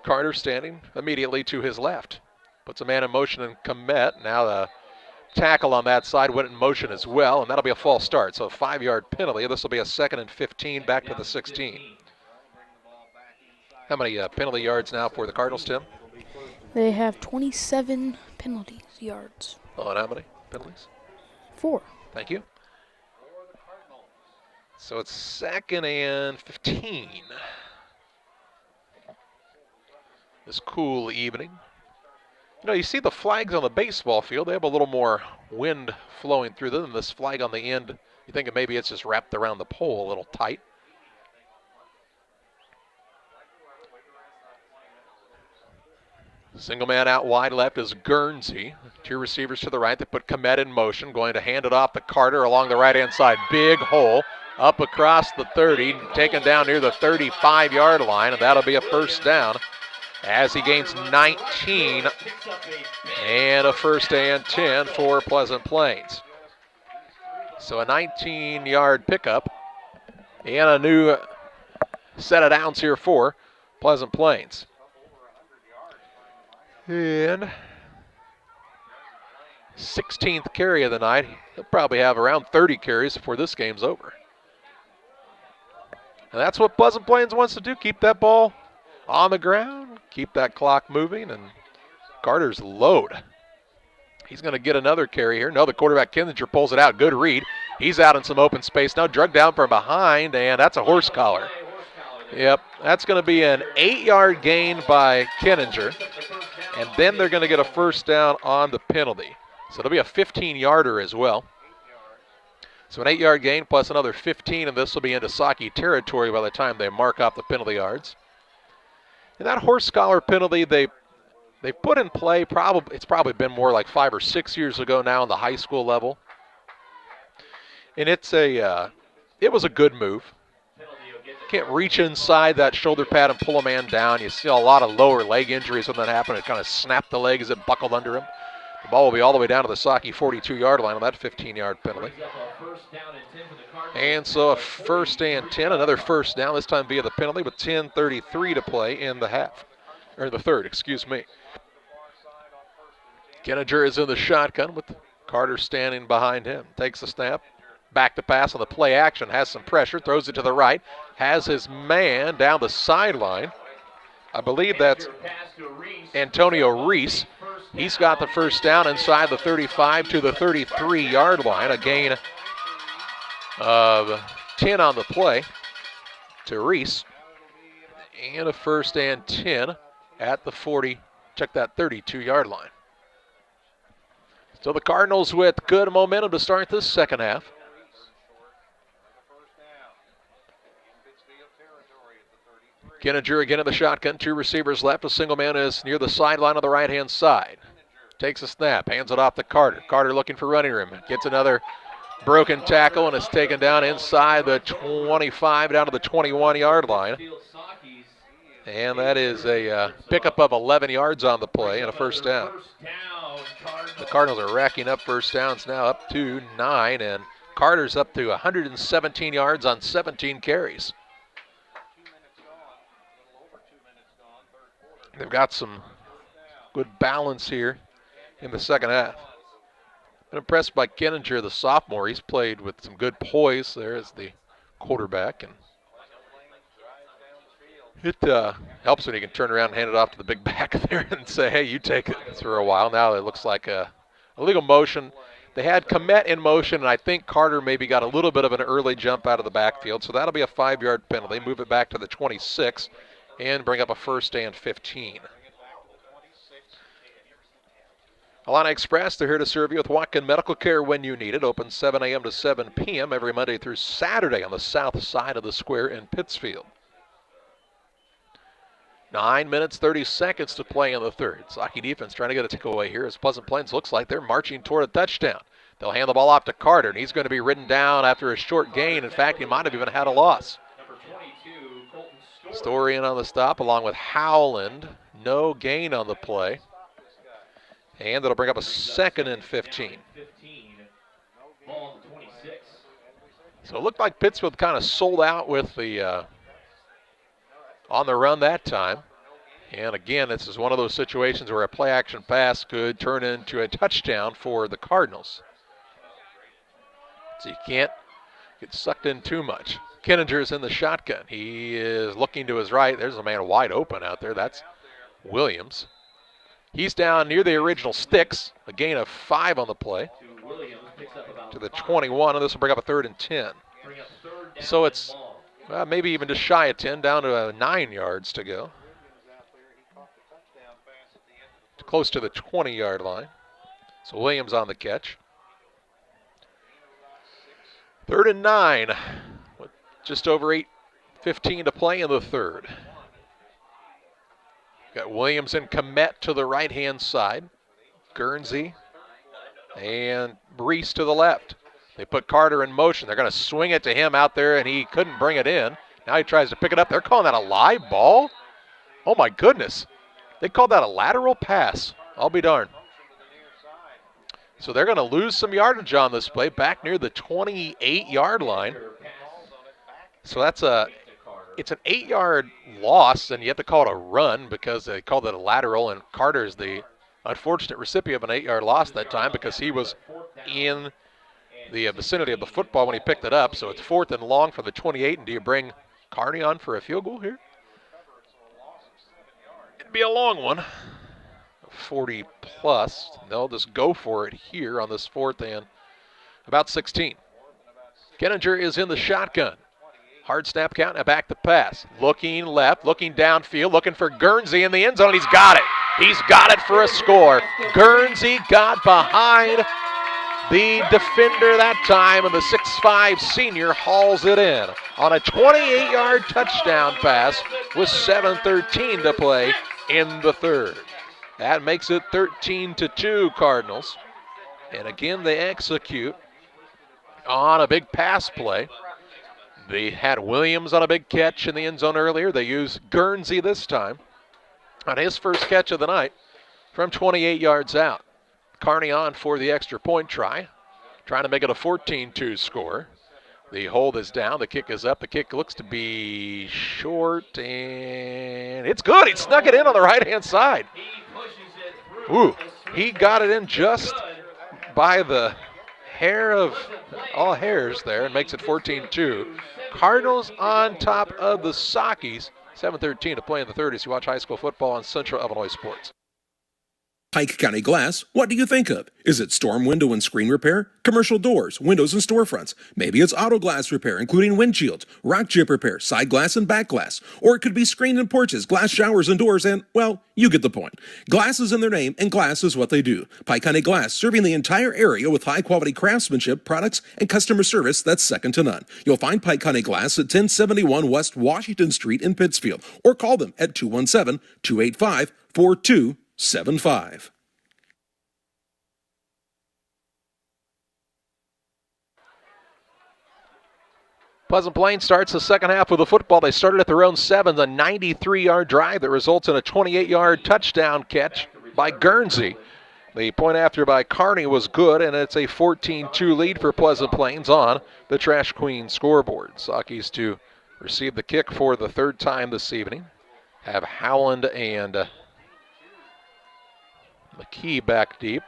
Carter standing immediately to his left. Puts a man in motion in Komet. Now the tackle on that side went in motion as well, and that'll be a false start. So a 5-yard penalty. This will be a 2nd and 15 back to the 16. How many penalty yards now for the Cardinals, Tim? They have 27 penalty yards. Oh, and how many penalties? 4. Thank you. So it's 2nd and 15. This cool evening. You know, you see the flags on the baseball field. They have a little more wind flowing through them than this flag on the end. You think maybe it's just wrapped around the pole a little tight. Single man out wide left is Guernsey. Two receivers to the right. They put Komet in motion. Going to hand it off to Carter along the right-hand side. Big hole up across the 30. Taken down near the 35-yard line, and that'll be a first down as he gains 19 and a first and 10 for Pleasant Plains. So a 19-yard pickup and a new set of downs here for Pleasant Plains. And 16th carry of the night. He'll probably have around 30 carries before this game's over. And that's what Pleasant Plains wants to do, keep that ball on the ground, keep that clock moving, and Carter's load. He's going to get another carry here. No, the quarterback Kenninger pulls it out. Good read. He's out in some open space now, drugged down from behind, and that's a horse collar. Yep, that's going to be an 8-yard gain by Kenninger. And then they're going to get a first down on the penalty. So it'll be a 15-yarder as well. So an 8-yard gain plus another 15, and this will be into Saki territory by the time they mark off the penalty yards. And that horse collar penalty they put in play, it's probably been more like 5 or 6 years ago now on the high school level. And it was a good move. Can't reach inside that shoulder pad and pull a man down. You see a lot of lower leg injuries when that happened. It kind of snapped the leg as it buckled under him. The ball will be all the way down to the Saki 42-yard line on that 15-yard penalty. And so a first and 10, another first down, this time via the penalty with 10:33 to play in the half. Or the third, excuse me. Kenninger is in the shotgun with Carter standing behind him. Takes the snap. Back to pass on the play action, has some pressure, throws it to the right, has his man down the sideline. I believe that's Antonio Reese. He's got the first down inside the 35 to the 33-yard line. A gain of 10 on the play to Reese. And a first and 10 at the 42. check that 32-yard line. So the Cardinals with good momentum to start this second half. Kinninger again in the shotgun. 2 receivers left. A single man is near the sideline on the right-hand side. Takes a snap. Hands it off to Carter. Carter looking for running room. Gets another broken tackle and is taken down inside the 25 down to the 21-yard line. And that is a pickup of 11 yards on the play and a first down. The Cardinals are racking up first downs now, up to 9, and Carter's up to 117 yards on 17 carries. They've got some good balance here in the second half. Been impressed by Kinninger, the sophomore. He's played with some good poise there as the quarterback, and it helps when you can turn around and hand it off to the big back there and say, hey, you take it for a while. Now it looks like a legal motion. They had Komet in motion, and I think Carter maybe got a little bit of an early jump out of the backfield, so that'll be a 5-yard penalty. Move it back to the 26 and bring up a first and 15. Illini Express, they're here to serve you with walk-in medical care when you need it. Open 7 a.m. to 7 p.m. every Monday through Saturday on the south side of the square in Pittsfield. 9 minutes, 30 seconds to play in the third. Saki defense trying to get a takeaway here as Pleasant Plains looks like they're marching toward a touchdown. They'll hand the ball off to Carter, and he's going to be ridden down after a short gain. In fact, he might have even had a loss. Story in on the stop along with Howland. No gain on the play. And it'll bring up a second and 15. So it looked like Pittsfield kind of sold out with the on the run that time. And again, this is one of those situations where a play action pass could turn into a touchdown for the Cardinals. So you can't get sucked in too much. Kinninger's in the shotgun. He is looking to his right. There's a man wide open out there. That's Williams. He's down near the original sticks. A gain of 5 on the play. To the 21, and this will bring up a 3rd and 10. So it's maybe even just shy of 10, down to 9 yards to go. Close to the 20-yard line. So Williams on the catch. 3rd and 9. With just over 8:15 to play in the third. Got Williams and Komet to the right-hand side. Guernsey and Brees to the left. They put Carter in motion. They're going to swing it to him out there, and he couldn't bring it in. Now he tries to pick it up. They're calling that a live ball? Oh, my goodness. They called that a lateral pass. I'll be darned. So they're going to lose some yardage on this play, back near the 28-yard line. So it's an 8-yard loss, and you have to call it a run because they called it a lateral, and Carter's the unfortunate recipient of an 8-yard loss that time because he was in the vicinity of the football when he picked it up. So it's 4th and long for the 28, and do you bring Carney on for a field goal here? It'd be a long one, 40 plus. They'll just go for it here on this 4th and about 16. Kinninger is in the shotgun. Hard snap count, now back to pass. Looking left, looking downfield, looking for Guernsey in the end zone, and he's got it. He's got it for a score. Guernsey got behind the defender that time, and the 6'5 senior hauls it in on a 28-yard touchdown pass with 7:13 to play in the third. That makes it 13-2 Cardinals. And again, they execute on a big pass play. They had Williams on a big catch in the end zone earlier. They used Guernsey this time on his first catch of the night from 28 yards out. Carney on for the extra point try, trying to make it a 14-2 score. The hold is down. The kick is up. The kick looks to be short, and it's good. He snuck it in on the right-hand side. Ooh, he got it in just by the hair of all hairs there and makes it 14-2. Cardinals on top of the Sockies. 7:13 to play in the third as you watch high school football on Central Illinois Sports. Pike County Glass, what do you think of? Is it storm window and screen repair, commercial doors, windows and storefronts? Maybe it's auto glass repair, including windshields, rock chip repair, side glass and back glass. Or it could be screen and porches, glass showers and doors, and, well, you get the point. Glass is in their name, and glass is what they do. Pike County Glass, serving the entire area with high-quality craftsmanship, products, and customer service that's second to none. You'll find Pike County Glass at 1071 West Washington Street in Pittsfield, or call them at 217-285-4275. Pleasant Plains starts the second half with the football. They started at their own 7, a 93-yard drive that results in a 28-yard touchdown catch by Guernsey. The point after by Kearney was good, and it's a 14-2 lead for Pleasant Plains on the Trash Queen scoreboard. Saukeys to receive the kick for the third time this evening. Have Howland and McKee back deep.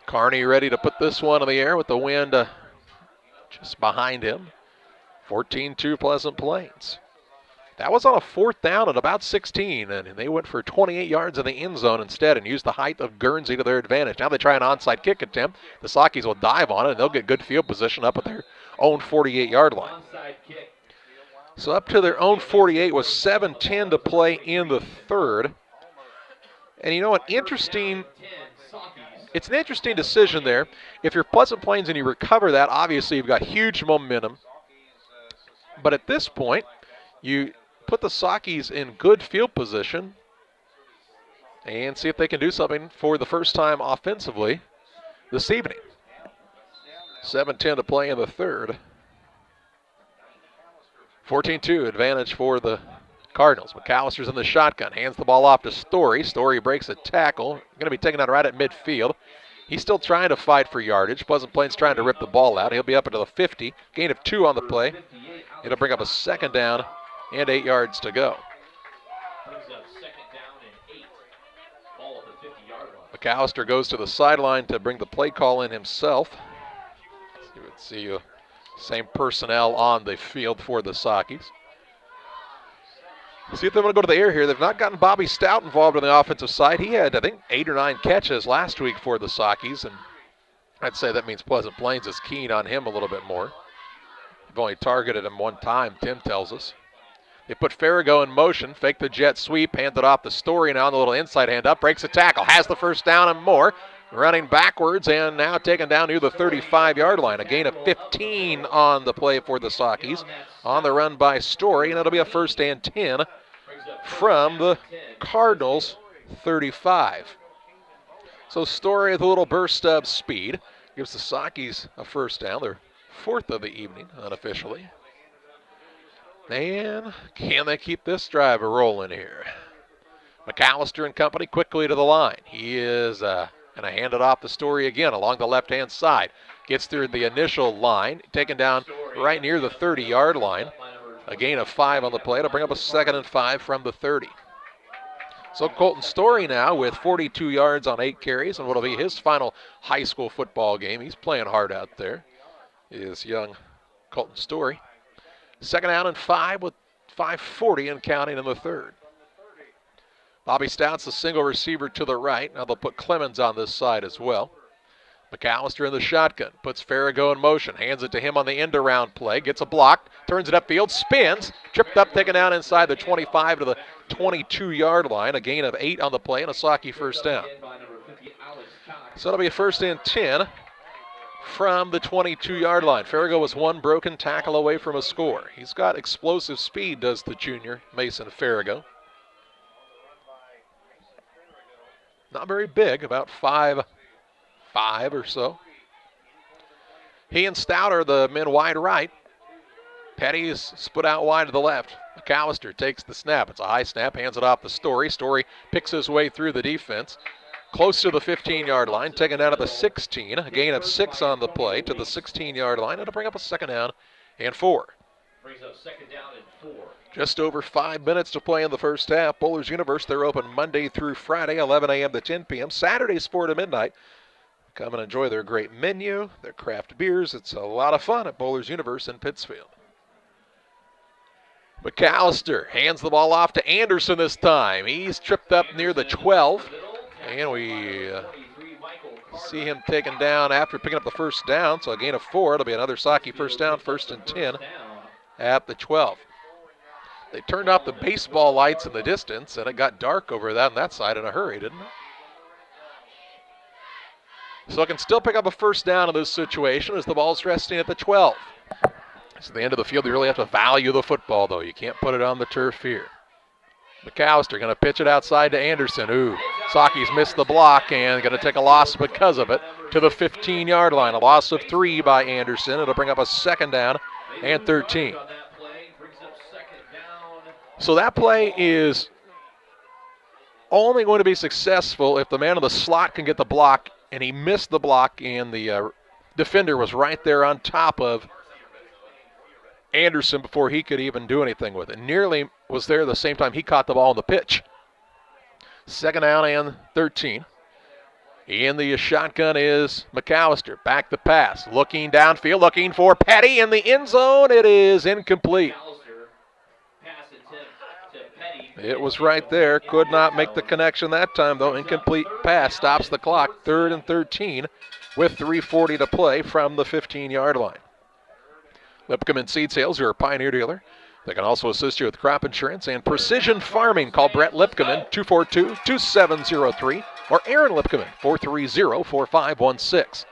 Kearney ready to put this one in the air with the wind just behind him. 14-2 Pleasant Plains. That was on a fourth down at about 16, and they went for 28 yards in the end zone instead and used the height of Guernsey to their advantage. Now they try an onside kick attempt. The Saukeys will dive on it, and they'll get good field position up at their own 48-yard line. So up to their own 48 with 7:10 to play in the third. And you know what? It's an interesting decision there. If you're Pleasant Plains and you recover that, obviously you've got huge momentum. But at this point, you put the Saukeys in good field position and see if they can do something for the first time offensively this evening. 7:10 to play in the third. 14-2 advantage for the Cardinals. McAllister's in the shotgun, hands the ball off to Story. Story breaks a tackle, going to be taken out right at midfield. He's still trying to fight for yardage. Pleasant Plains trying to rip the ball out. He'll be up into the 50. Gain of 2 on the play. It'll bring up a second down and 8 yards to go. McAllister goes to the sideline to bring the play call in himself. You would see same personnel on the field for the Saukeys. See if they want to go to the air here. They've not gotten Bobby Stout involved on the offensive side. He had, I think, 8 or 9 catches last week for the Saukeys, and I'd say that means Pleasant Plains is keen on him a little bit more. They've only targeted him one time, Tim tells us. They put Farrago in motion, fake the jet sweep, hand it off the Story now, the little inside hand up, breaks a tackle, has the first down and more. Running backwards and now taken down near the 35-yard line. A gain of 15 on the play for the Saukeys. On the run by Story, and it'll be a 1st and 10 from the Cardinals' 35. So Story with a little burst of speed gives the Saukeys a first down, their 4th of the evening unofficially. And can they keep this drive rolling here? McAllister and company quickly to the line. He is going to hand it off the Story again along the left-hand side. Gets through the initial line, taken down right near the 30-yard line. A gain of 5 on the play to bring up a 2nd and 5 from the 30. So Colton Story now with 42 yards on 8 carries, and what'll be his final high school football game. He's playing hard out there, is young Colton Story. 2nd down and 5 with 5:40 and counting in the third. Bobby Stout's the single receiver to the right. Now they'll put Clemens on this side as well. McAllister in the shotgun, puts Farrago in motion, hands it to him on the end around play, gets a block, turns it upfield, spins, tripped up, taken down inside the 25 to the 22-yard line. A gain of 8 on the play and a Saukey first down. So it'll be a 1st and 10 from the 22-yard line. Farrago was 1 broken tackle away from a score. He's got explosive speed, does the junior Mason Farrago. Not very big, about 5'5" or so. He and Stout are the men wide right. Petty is split out wide to the left. McAllister takes the snap. It's a high snap, hands it off to Story. Story picks his way through the defense. Close to the 15-yard line, taken down to the 16. A gain of 6 on the play to the 16-yard line. It'll bring up a 2nd down and 4. Brings up 2nd down and 4. Just over 5 minutes to play in the first half. Bowlers Universe, they're open Monday through Friday, 11 a.m. to 10 p.m. Saturdays 4 to midnight. Come and enjoy their great menu, their craft beers. It's a lot of fun at Bowlers Universe in Pittsfield. McAllister hands the ball off to Anderson this time. He's tripped up near the 12, and we see him taken down after picking up the first down, so a gain of 4. It'll be another Saukey first down, 1st and 10 at the 12. They turned off the baseball lights in the distance, and it got dark over that on that side in a hurry, didn't it? So it can still pick up a first down in this situation as the ball's resting at the 12. So at the end of the field, you really have to value the football, though. You can't put it on the turf here. McAllister going to pitch it outside to Anderson. Saukey's missed the block and going to take a loss because of it to the 15-yard line. A loss of 3 by Anderson. It'll bring up a 2nd down and 13. So that play is only going to be successful if the man in the slot can get the block, and he missed the block, and the defender was right there on top of Anderson before he could even do anything with it. Nearly was there the same time he caught the ball on the pitch. 2nd down and 13. In the shotgun is McAllister. Back the pass. Looking downfield, looking for Petty in the end zone. It is incomplete. It was right there. Could not make the connection that time, though. Incomplete pass stops the clock. 3rd and 13 with 3:40 to play from the 15-yard line. Lipcom and Seed Sales are a Pioneer dealer. They can also assist you with crop insurance and precision farming. Call Brett Lipcom 242-2703 or Aaron Lipcom 430-4516.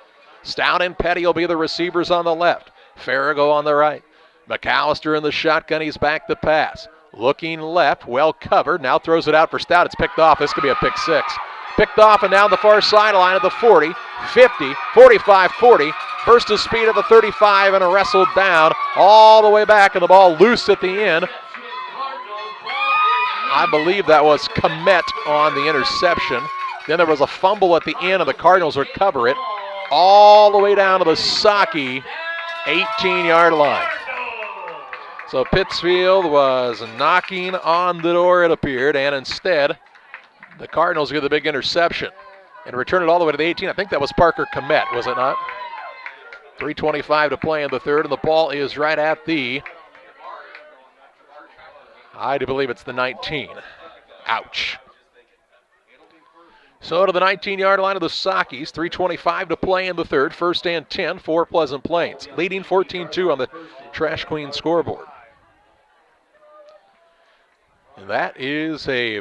Stout and Petty will be the receivers on the left. Farrago on the right. McAllister in the shotgun. He's back to pass. Looking left, well covered. Now throws it out for Stout. It's picked off. This could be a pick 6. Picked off and down the far sideline at the 40, 50, 45, 40. Burst of speed at the 35 and wrestled down all the way back, and the ball loose at the end. I believe that was Komet on the interception. Then there was a fumble at the end, and the Cardinals recover it all the way down to the Saukey 18-yard line. So Pittsfield was knocking on the door, it appeared, and instead the Cardinals get the big interception and return it all the way to the 18. I think that was Parker Komet, was it not? 3:25 to play in the 3rd, and the ball is right at the, I do believe it's the 19. Ouch. So to the 19-yard line of the Saukeys, 3:25 to play in the 3rd, 1st and 10 for Pleasant Plains, leading 14-2 on the Trash Queen scoreboard. And that is a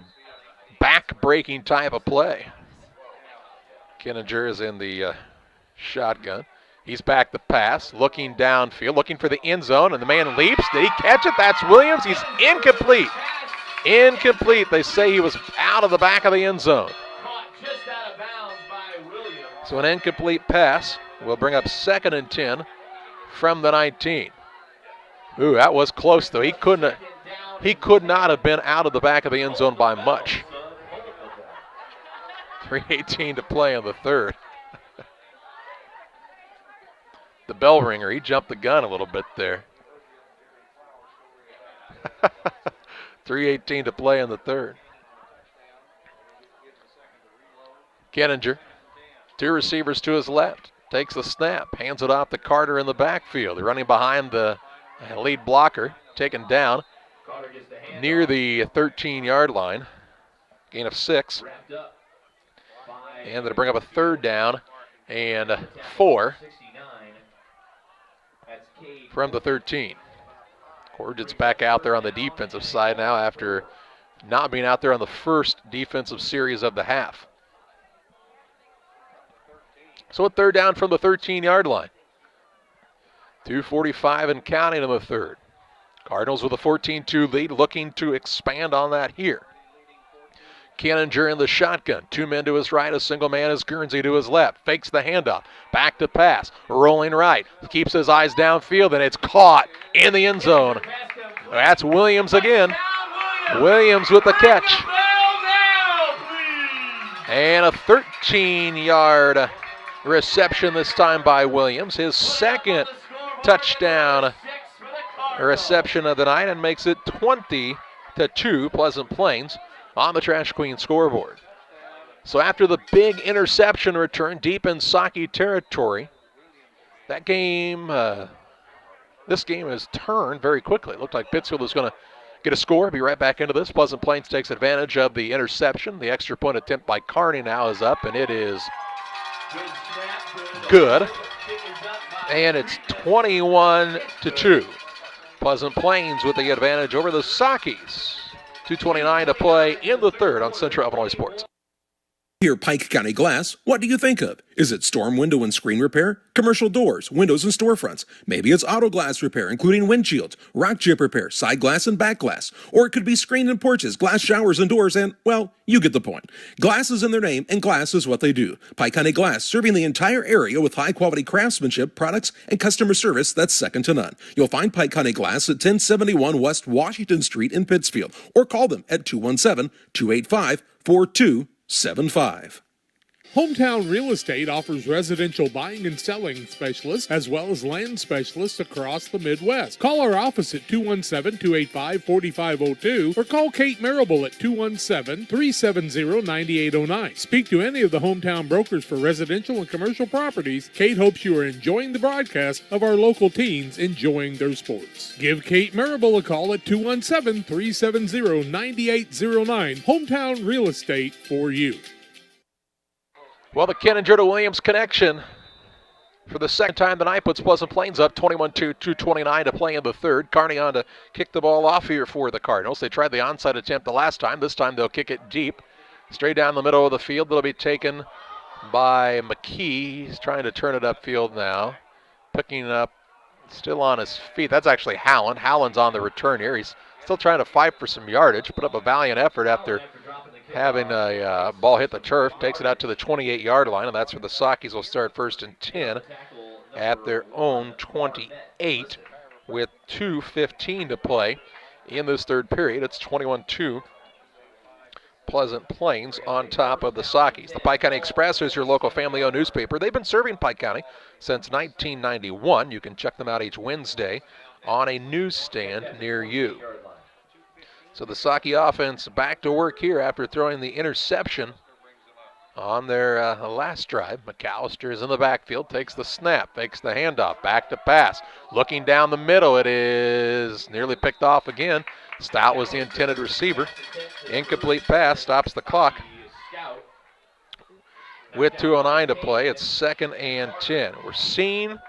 back-breaking type of play. Kenninger is in the shotgun. He's back the pass, looking downfield, looking for the end zone, and the man leaps. Did he catch it? That's Williams. He's incomplete. Incomplete. They say he was out of the back of the end zone. So an incomplete pass will bring up 2nd and 10 from the 19. Ooh, that was close, though. He could not have been out of the back of the end zone by much. 3:18 to play in the 3rd. The bell ringer, he jumped the gun a little bit there. 3:18 to play in the 3rd. Kenninger, 2 receivers to his left, takes the snap, hands it off to Carter in the backfield. They're running behind the lead blocker, taken down near the 13-yard line. Gain of 6. And they'll bring up a 3rd down and 4 from the 13. Corget's back out there on the defensive side now after not being out there on the first defensive series of the half. So a 3rd down from the 13-yard line. 2:45 and counting in the 3rd. Cardinals with a 14-2 lead, looking to expand on that here. Kenninger in the shotgun. 2 men to his right, a single man is Guernsey to his left. Fakes the handoff. Back to pass. Rolling right. Keeps his eyes downfield, and it's caught in the end zone. That's Williams again. Williams with the catch. And a 13-yard reception this time by Williams. His 2nd touchdown reception of the night, and makes it 20-2 Pleasant Plains on the Trash Queen scoreboard. So after the big interception return deep in Saukey territory, that game, this game has turned very quickly. It looked like Pittsfield was going to get a score. Be right back into this. Pleasant Plains takes advantage of the interception. The extra point attempt by Kearney now is up, and it is good. And it's 21-2. Pleasant Plains with the advantage over the Sockies. 2:29 to play in the third on Central Illinois Sports. Here, Pike County Glass, what do you think of? Is it storm window and screen repair, commercial doors, windows and storefronts? Maybe it's auto glass repair, including windshields, rock chip repair, side glass and back glass. Or it could be screen and porches, glass showers and doors, and, well, you get the point. Glass is in their name, and glass is what they do. Pike County Glass, serving the entire area with high-quality craftsmanship, products, and customer service that's second to none. You'll find Pike County Glass at 1071 West Washington Street in Pittsfield, or call them at 217-285-4275. Hometown Real Estate offers residential buying and selling specialists as well as land specialists across the Midwest. Call our office at 217-285-4502 or call Kate Marable at 217-370-9809. Speak to any of the hometown brokers for residential and commercial properties. Kate hopes you are enjoying the broadcast of our local teens enjoying their sports. Give Kate Marable a call at 217-370-9809. Hometown Real Estate for you. Well, the Kenninger to Williams connection for the second time tonight puts Pleasant Plains up 21-2, 2:29 to play in the third. Kearney on to kick the ball off here for the Cardinals. They tried the onside attempt the last time. This time they'll kick it deep. Straight down the middle of the field. It'll be taken by McKee. He's trying to turn it upfield now. Picking up, still on his feet. That's actually Howland. Howland's on the return here. He's still trying to fight for some yardage. Put up a valiant effort after having a ball hit the turf. Takes it out to the 28-yard line, and that's where the Sockies will start first and 10 at their own 28 with 2:15 to play in this third period. It's 21-2. Pleasant Plains on top of the Sockies. The Pike County Express is your local family-owned newspaper. They've been serving Pike County since 1991. You can check them out each Wednesday on a newsstand near you. So the Socky offense back to work here after throwing the interception on their last drive. McAllister is in the backfield, takes the snap, fakes the handoff, back to pass. Looking down the middle, it is nearly picked off again. Stout was the intended receiver. Incomplete pass, stops the clock. With 2:09 to play, it's 2nd and 10. We're seeing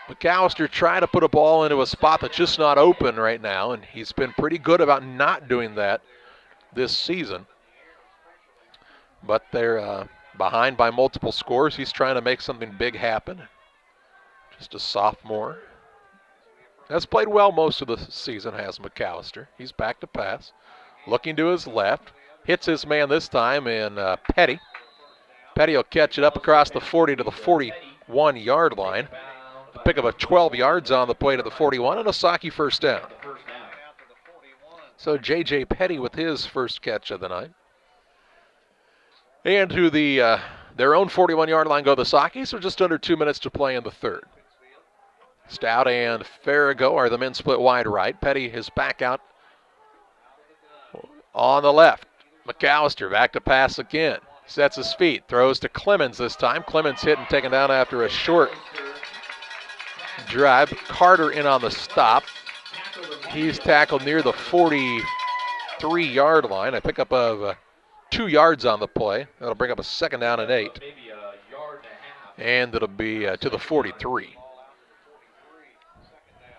McAllister try to put a ball into a spot that's just not open right now, and he's been pretty good about not doing that this season. But they're behind by multiple scores. He's trying to make something big happen. Just a sophomore. Has played well most of the season, has McAllister. He's back to pass. Looking to his left. Hits his man this time in Petty. Petty will catch it up across the 40 to the 41-yard line. A pick up of 12 yards on the play to the 41 and a Socky first down. So J.J. Petty with his first catch of the night. And to their own 41-yard line go the Sockies, so just under 2 minutes to play in the third. Stout and Farrago are the men split wide right. Petty is back out on the left. McAllister back to pass again. Sets his feet, throws to Clemens this time. Clemens hit and taken down after a short drive. Carter in on the stop. He's tackled near the 43-yard line. A pickup of 2 yards on the play. That'll bring up a 2nd down and 8. And it'll be to the 43.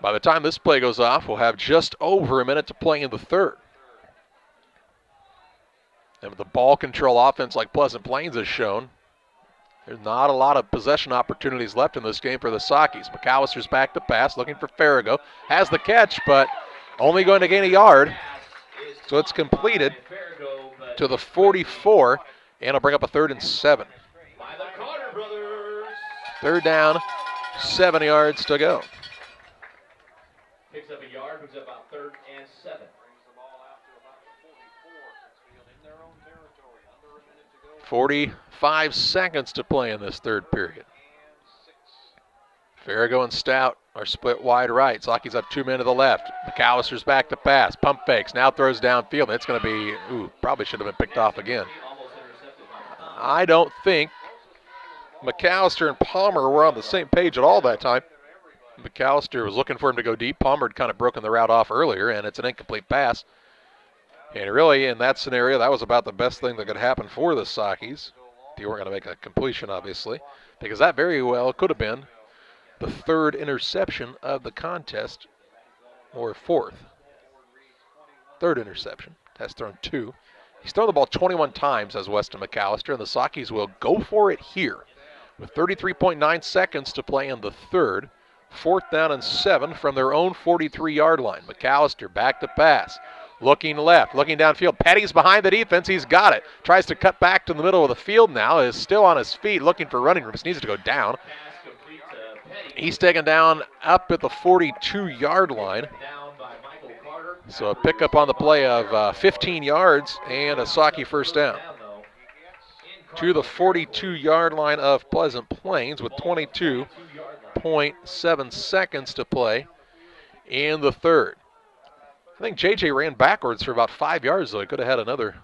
By the time this play goes off, we'll have just over a minute to play in the third. And with the ball control offense like Pleasant Plains has shown, there's not a lot of possession opportunities left in this game for the Sockies. McAllister's back to pass, looking for Farrago. Has the catch, but only going to gain a yard. So it's completed to the 44, and it'll bring up a 3rd and 7. Third down, 7 yards to go. Picks up a yard, moves up about 3rd and 7. 45 seconds to play in this third period. Farrago and Stout are split wide right. Sockies have 2 men to the left. McAllister's back to pass. Pump fakes. Now throws downfield. It's going to be, probably should have been picked off again. I don't think McAllister and Palmer were on the same page at all that time. McAllister was looking for him to go deep. Palmer had kind of broken the route off earlier, and it's an incomplete pass. And really, in that scenario, that was about the best thing that could happen for the Sockies. They weren't going to make a completion, obviously, because that very well could have been the third interception of the contest, or fourth. Third interception. Has thrown 2. He's thrown the ball 21 times as Weston McAllister, and the Sockies will go for it here with 33.9 seconds to play in the third. 4th down and 7 from their own 43-yard line. McAllister back to pass. Looking left, looking downfield. Petty's behind the defense. He's got it. Tries to cut back to the middle of the field now. Is still on his feet looking for running room. Needs to go down. He's taken down up at the 42-yard line. So a pickup on the play of 15 yards and a Socky first down. To the 42-yard line of Pleasant Plains with 22.7 seconds to play in the third. I think JJ ran backwards for about 5 yards, though. He could have had another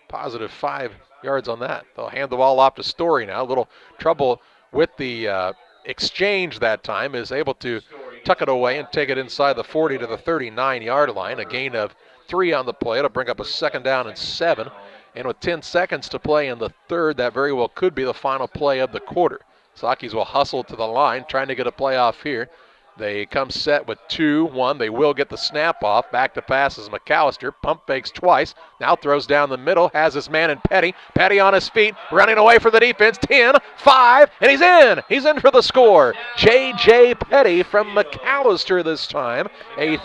positive 5 yards on that. They'll hand the ball off to Story now. A little trouble with the exchange that time. Is able to tuck it away and take it inside the 40 to the 39-yard line. A gain of 3 on the play. It'll bring up a 2nd down and 7. And with 10 seconds to play in the third, that very well could be the final play of the quarter. Sockies will hustle to the line, trying to get a play off here. They come set with 2-1. They will get the snap off. Back to pass is McAllister. Pump fakes twice. Now throws down the middle. Has his man in Petty. Petty on his feet. Running away for the defense. 10, 5, and he's in. He's in for the score. J.J. Petty from McAllister this time. A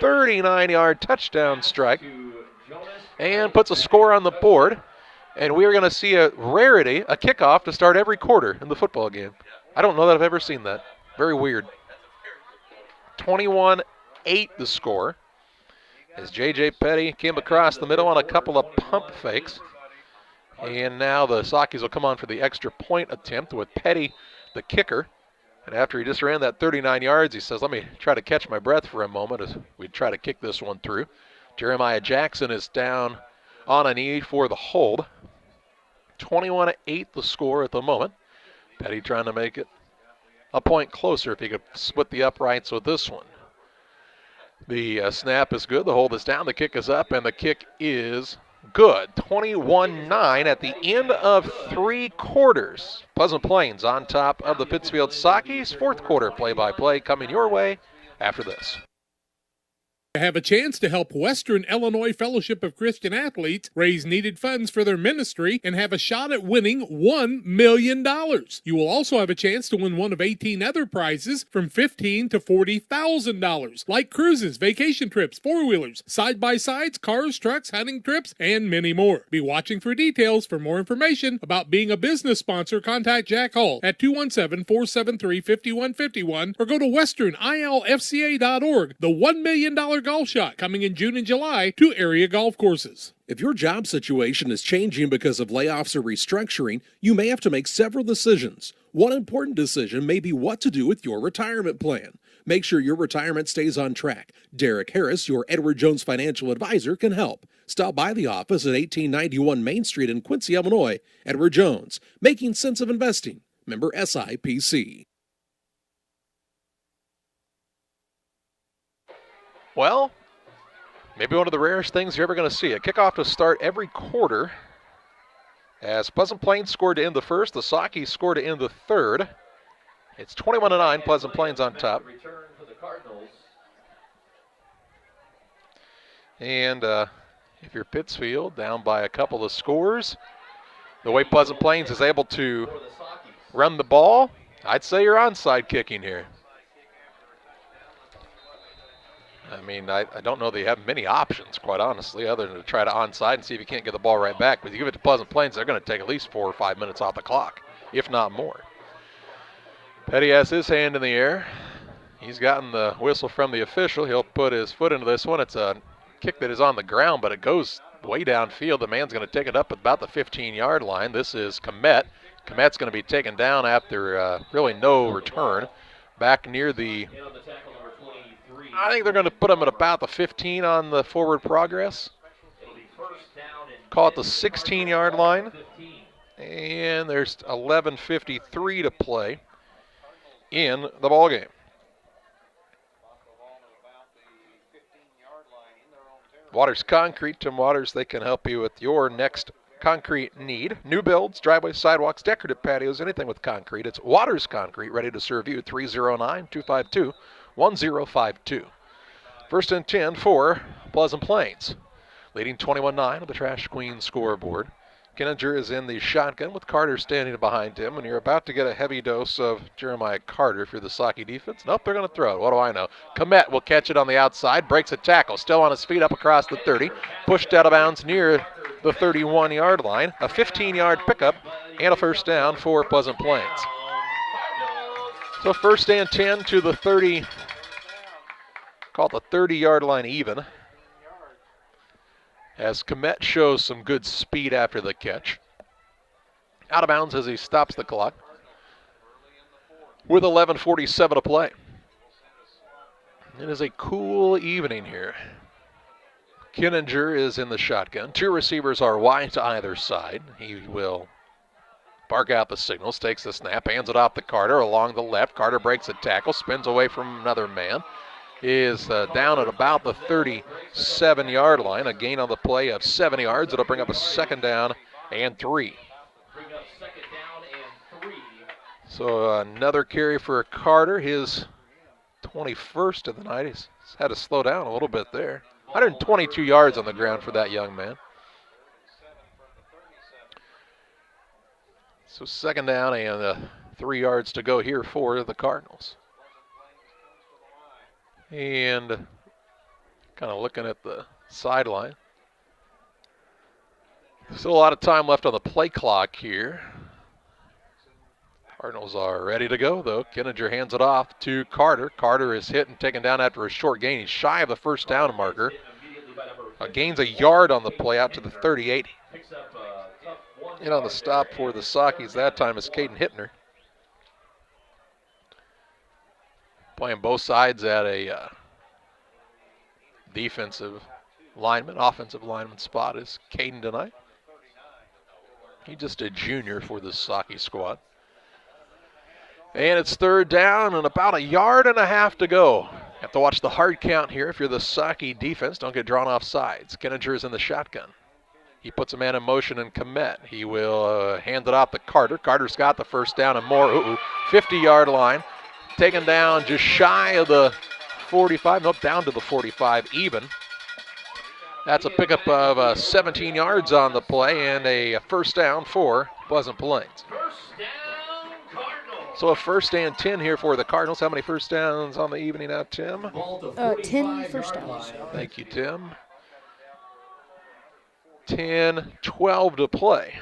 39-yard touchdown strike. And puts a score on the board. And we're going to see a rarity, a kickoff to start every quarter in the football game. I don't know that I've ever seen that. Very weird. 21-8 the score as J.J. Petty came across the middle on a couple of pump fakes. And now the Sockies will come on for the extra point attempt with Petty, the kicker. And after he just ran that 39 yards, he says, let me try to catch my breath for a moment as we try to kick this one through. Jeremiah Jackson is down on a knee for the hold. 21-8 the score at the moment. Petty trying to make it a point closer if he could split the uprights with this one. The snap is good. The hold is down. The kick is up, and the kick is good. 21-9 at the end of 3 quarters. Pleasant Plains on top of the Pittsfield Sockies. 4th quarter play-by-play coming your way after this. Have a chance to help Western Illinois Fellowship of Christian Athletes raise needed funds for their ministry and have a shot at winning $1 million. You will also have a chance to win one of 18 other prizes from $15,000 to $40,000, like cruises, vacation trips, 4-wheelers, side-by-sides, cars, trucks, hunting trips, and many more. Be watching for details. For more information about being a business sponsor, contact Jack Hall at 217-473-5151 or go to westernilfca.org. The $1 million golf shot coming in June and July to area golf courses. If your job situation is changing because of layoffs or restructuring, you may have to make several decisions. One important decision may be what to do with your retirement plan. Make sure your retirement stays on track. Derek Harris, your Edward Jones financial advisor, can help. Stop by the office at 1891 Main Street in Quincy, Illinois. Edward Jones, making sense of investing. Member SIPC. Well, maybe one of the rarest things you're ever going to see. A kickoff to start every quarter. As Pleasant Plains scored to end the first, the Sockies scored to end the third. It's 21-9, Pleasant Plains on top. And if you're Pittsfield, down by a couple of scores, the way Pleasant Plains is able to run the ball, I'd say you're onside kicking here. I mean, I don't know they have many options, quite honestly, other than to try to onside and see if you can't get the ball right back. But you give it to Pleasant Plains, they're going to take at least 4 or 5 minutes off the clock, if not more. Petty has his hand in the air. He's gotten the whistle from the official. He'll put his foot into this one. It's a kick that is on the ground, but it goes way downfield. The man's going to take it up at about the 15-yard line. This is Komet. Komet's going to be taken down after really no return. Back near the... I think they're going to put him at about the 15 on the forward progress. Call it the 16-yard line. And there's 11:53 to play in the ballgame. Waters Concrete, Tim Waters, they can help you with your next concrete need. New builds, driveways, sidewalks, decorative patios, anything with concrete. It's Waters Concrete, ready to serve you. 309-252-1052. First and 10 for Pleasant Plains. Leading 21-9 on the Trash Queen scoreboard. Kinninger is in the shotgun with Carter standing behind him, and you're about to get a heavy dose of Jeremiah Carter if you're the Saukey defense. Nope, they're going to throw it. What do I know? Komet will catch it on the outside, breaks a tackle, still on his feet up across the 30, pushed out of bounds near the 31-yard line. A 15-yard pickup and a first down for Pleasant Plains. So first and 10 to the 30, call it the 30-yard line even, as Komet shows some good speed after the catch. Out of bounds as he stops the clock with 11:47 to play. It is a cool evening here. Kinninger is in the shotgun. Two receivers are wide to either side. He will bark out the signals, takes the snap, hands it off to Carter along the left. Carter breaks a tackle, spins away from another man. Is down at about the 37-yard line. A gain on the play of 7 yards. It'll bring up a second down and 3. So another carry for Carter, his 21st of the night. He's had to slow down a little bit there. 122 yards on the ground for that young man. So second down and 3 yards to go here for the Cardinals. And kind of looking at the sideline. Still a lot of time left on the play clock here. Cardinals are ready to go, though. Kinninger hands it off to Carter. Carter is hit and taken down after a short gain. He's shy of the first down marker. Gains a yard on the play out to the 38. In on the stop for the Saukeys that time is Caden Hittner. Playing both sides at a defensive lineman, offensive lineman spot is Caden tonight. He's just a junior for the Saukey squad. And it's third down and about 1.5 yards to go. Have to watch the hard count here if you're the Saukey defense. Don't get drawn off sides. Kinninger is in the shotgun. He puts a man in motion and Komet. He will hand it off to Carter. Carter's got the first down and more. 50-yard line. Taken down just shy of the 45. Nope, down to the 45 even. That's a pickup of 17 yards on the play and a first down for Pleasant Plains. So a first and 10 here for the Cardinals. How many first downs on the evening now, Tim? 10 first downs. Thank you, Tim. 10-12 to play.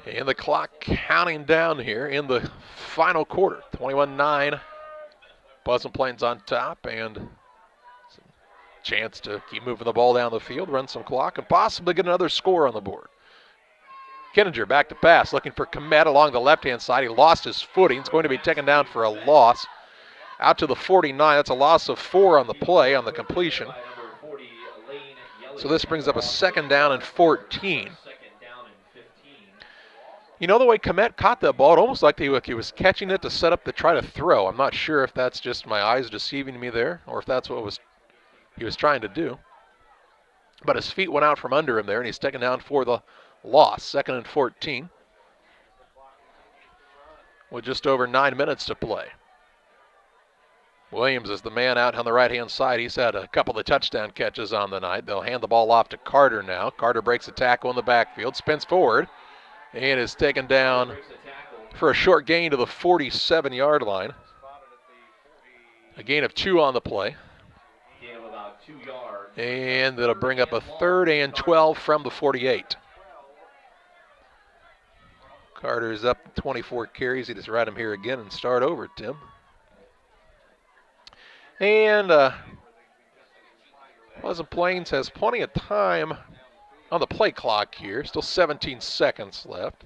And the clock counting down here in the final quarter. 21-9. Pleasant Plains on top, and some chance to keep moving the ball down the field, run some clock, and possibly get another score on the board. Kinninger back to pass, looking for Komet along the left-hand side. He lost his footing. It's going to be taken down for a loss. Out to the 49. That's a loss of 4 on the play, on the completion. So this brings up a second down and 14. You know, the way Komet caught that ball, it almost like he was catching it to set up to try to throw. I'm not sure if that's just my eyes deceiving me there or if that's what he was trying to do. But his feet went out from under him there, and he's taken down for the loss. Second and 14 with just over 9 minutes to play. Williams is the man out on the right-hand side. He's had a couple of touchdown catches on the night. They'll hand the ball off to Carter now. Carter breaks a tackle in the backfield, spins forward, and is taken down for a short gain to the 47-yard line. A gain of 2 on the play. And it'll bring up a 3rd and 12 from the 48. Carter's up 24 carries. He just ride him here again and start over, Tim. And Pleasant Plains has plenty of time on the play clock here. Still 17 seconds left.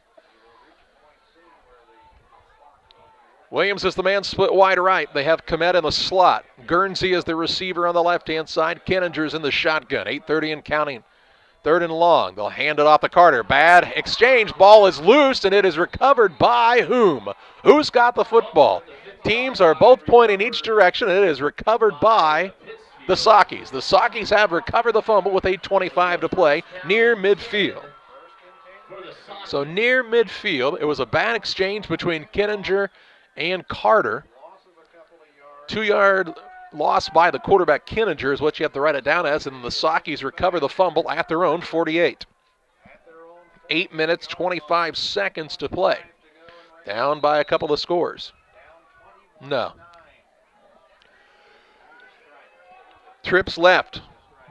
Williams is the man split wide right. They have Komet in the slot. Guernsey is the receiver on the left-hand side. Kinninger's in the shotgun. 8:30 and counting. 3rd and long. They'll hand it off to Carter. Bad exchange. Ball is loose, and it is recovered by whom? Who's got the football? Teams are both pointing each direction, and it is recovered by the Sockies. The Sockies have recovered the fumble with 8:25 to play near midfield. So near midfield, it was a bad exchange between Kinninger and Carter. 2-yard loss by the quarterback Kinninger is what you have to write it down as, and the Sockies recover the fumble at their own 48. 8 minutes, 25 seconds to play. Down by a couple of scores. No. Trips left.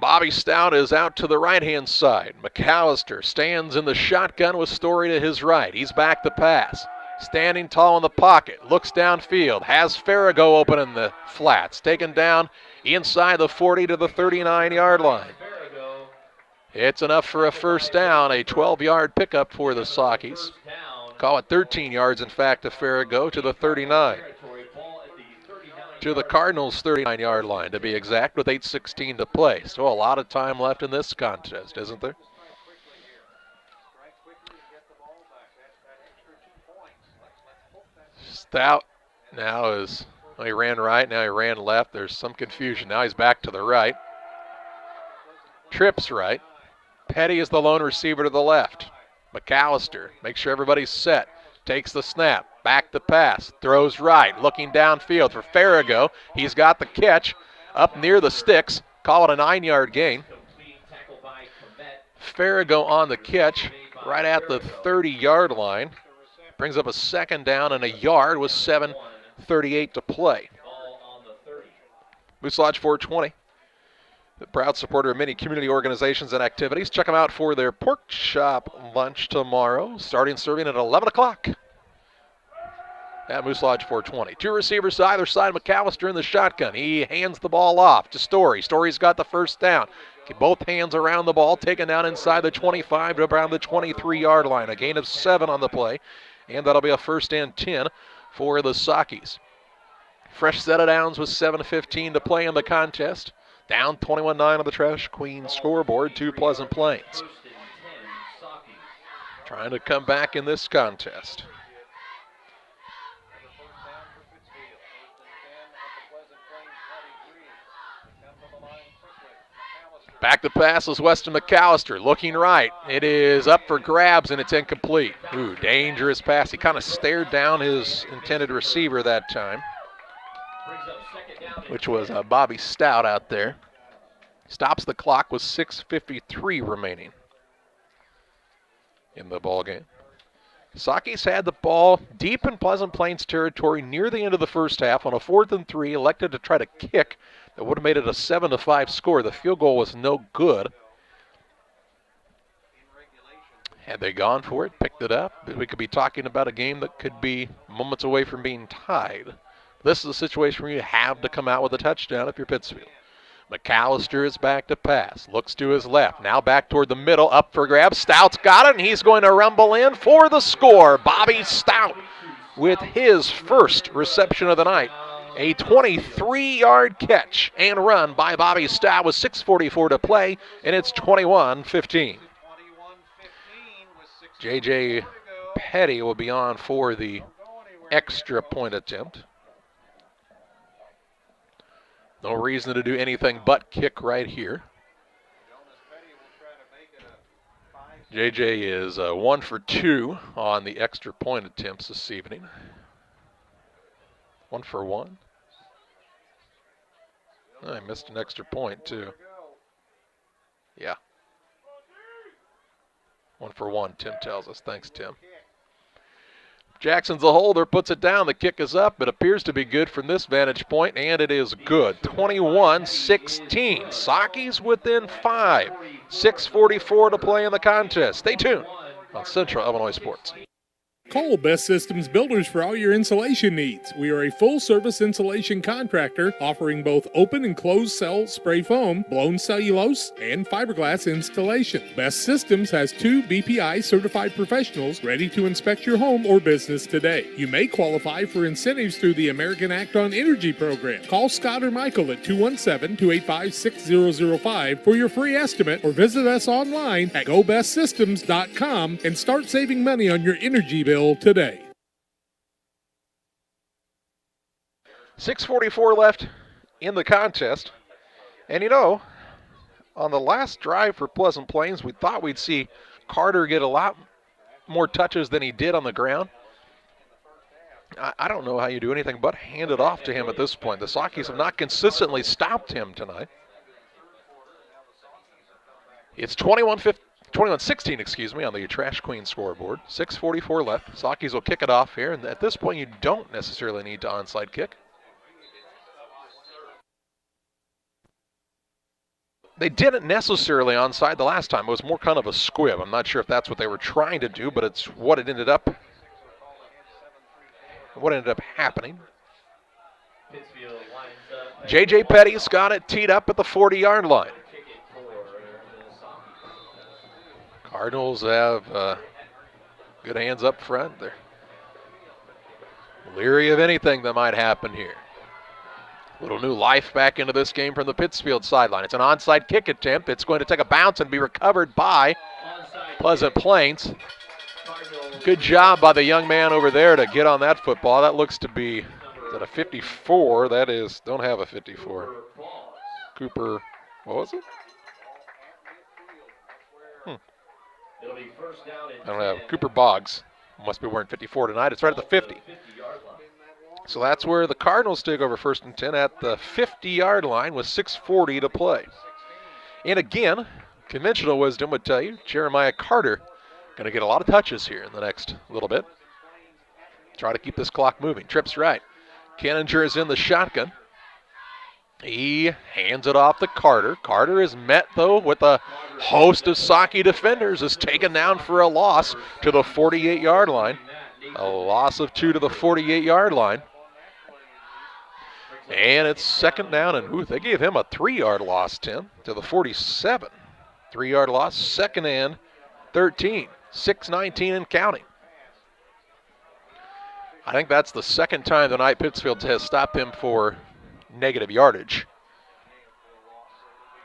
Bobby Stout is out to the right-hand side. McAllister stands in the shotgun with Story to his right. He's back to pass. Standing tall in the pocket. Looks downfield. Has Farrago open in the flats. Taken down inside the 40 to the 39-yard line. It's enough for a first down. A 12-yard pickup for the Sockies. Call it 13 yards, in fact, to Farrago to the 39. To the Cardinals' 39-yard line, to be exact, with 8:16 to play. Still a lot of time left in this contest, isn't there? Stout now is, well, he ran right, now he ran left. There's some confusion. Now he's back to the right. Trips right. Petty is the lone receiver to the left. McAllister makes sure everybody's set. Takes the snap. Back to pass. Throws right. Looking downfield for Farrago. He's got the catch up near the sticks. Call it a 9-yard gain. Farrago on the catch right at the 30-yard line. Brings up a second down and a yard with 7:38 to play. Moose Lodge 420. The proud supporter of many community organizations and activities. Check them out for their pork chop lunch tomorrow, starting serving at 11 o'clock at Moose Lodge 420. Two receivers to either side. McAllister in the shotgun. He hands the ball off to Story. Story's got the first down. Both hands around the ball, taken down inside the 25 to around the 23-yard line. A gain of 7 on the play, and that'll be a first and 10 for the Sockies. Fresh set of downs with 7:15 to play in the contest. Down 21-9 on the Trash Queen scoreboard to Pleasant Plains. Trying to come back in this contest. Back to pass is Weston McAllister, looking right. It is up for grabs, and it's incomplete. Ooh, dangerous pass. He kind of stared down his intended receiver that time, which was Bobby Stout out there. Stops the clock with 6:53 remaining in the ball game. Sockies had the ball deep in Pleasant Plains territory near the end of the first half on a 4th and 3, elected to try to kick. That would have made it a 7-5 score. The field goal was no good. Had they gone for it, picked it up, we could be talking about a game that could be moments away from being tied. This is a situation where you have to come out with a touchdown if you're Pittsfield. McAllister is back to pass. Looks to his left. Now back toward the middle. Up for grabs. Stout's got it, and he's going to rumble in for the score. Bobby Stout with his first reception of the night. A 23-yard catch and run by Bobby Stout with 6:44 to play, and it's 21-15. J.J. Petty will be on for the extra point attempt. No reason to do anything but kick right here. JJ is 1 for 2 on the extra point attempts this evening. 1 for 1. I missed an extra point too. Yeah. 1 for 1, Tim tells us. Thanks, Tim. Jackson's the holder, puts it down. The kick is up. It appears to be good from this vantage point, and it is good. 21-16. Sockies within 5. 6:44 to play in the contest. Stay tuned on Central Illinois Sports. Call Best Systems Builders for all your insulation needs. We are a full-service insulation contractor offering both open and closed cell spray foam, blown cellulose, and fiberglass installation. Best Systems has 2 BPI certified professionals ready to inspect your home or business today. You may qualify for incentives through the American Act on Energy program. Call Scott or Michael at 217-285-6005 for your free estimate, or visit us online at gobestsystems.com and start saving money on your energy bill today. 6:44 left in the contest, And you know, on the last drive for Pleasant Plains, we thought we'd see Carter get a lot more touches than he did on the ground. I don't know how you do anything but hand it off to him at this point. The Sockies have not consistently stopped him tonight. It's 21-16, on the Trash Queen scoreboard. 6:44 left. Sockies will kick it off here, and at this point you don't necessarily need to onside kick. They didn't necessarily onside the last time. It was more kind of a squib. I'm not sure if that's what they were trying to do, but it's what it ended up happening. J.J. Petty's got it teed up at the 40-yard line. Cardinals have good hands up front. They're leery of anything that might happen here. Little new life back into this game from the Pittsfield sideline. It's an onside kick attempt. It's going to take a bounce and be recovered by Pleasant Plains. Good job by the young man over there to get on that football. That looks to be, is that a 54? That is, don't have a 54. Cooper, what was it? I don't have Cooper Boggs. Must be wearing 54 tonight. It's right at the 50. So that's where the Cardinals take over 1st and 10 at the 50-yard line with 6:40 to play. And again, conventional wisdom would tell you Jeremiah Carter going to get a lot of touches here in the next little bit. Try to keep this clock moving. Trips right. Kenninger is in the shotgun. He hands it off to Carter. Carter is met, though, with a host of Socky defenders, is taken down for a loss to the 48-yard line. A loss of 2 to the 48-yard line. And it's 2nd down, and they gave him a 3-yard loss, Tim, to the 47. 3-yard loss, 2nd and 13. 6:19 and counting. I think that's the second time tonight Pittsfield has stopped him for negative yardage.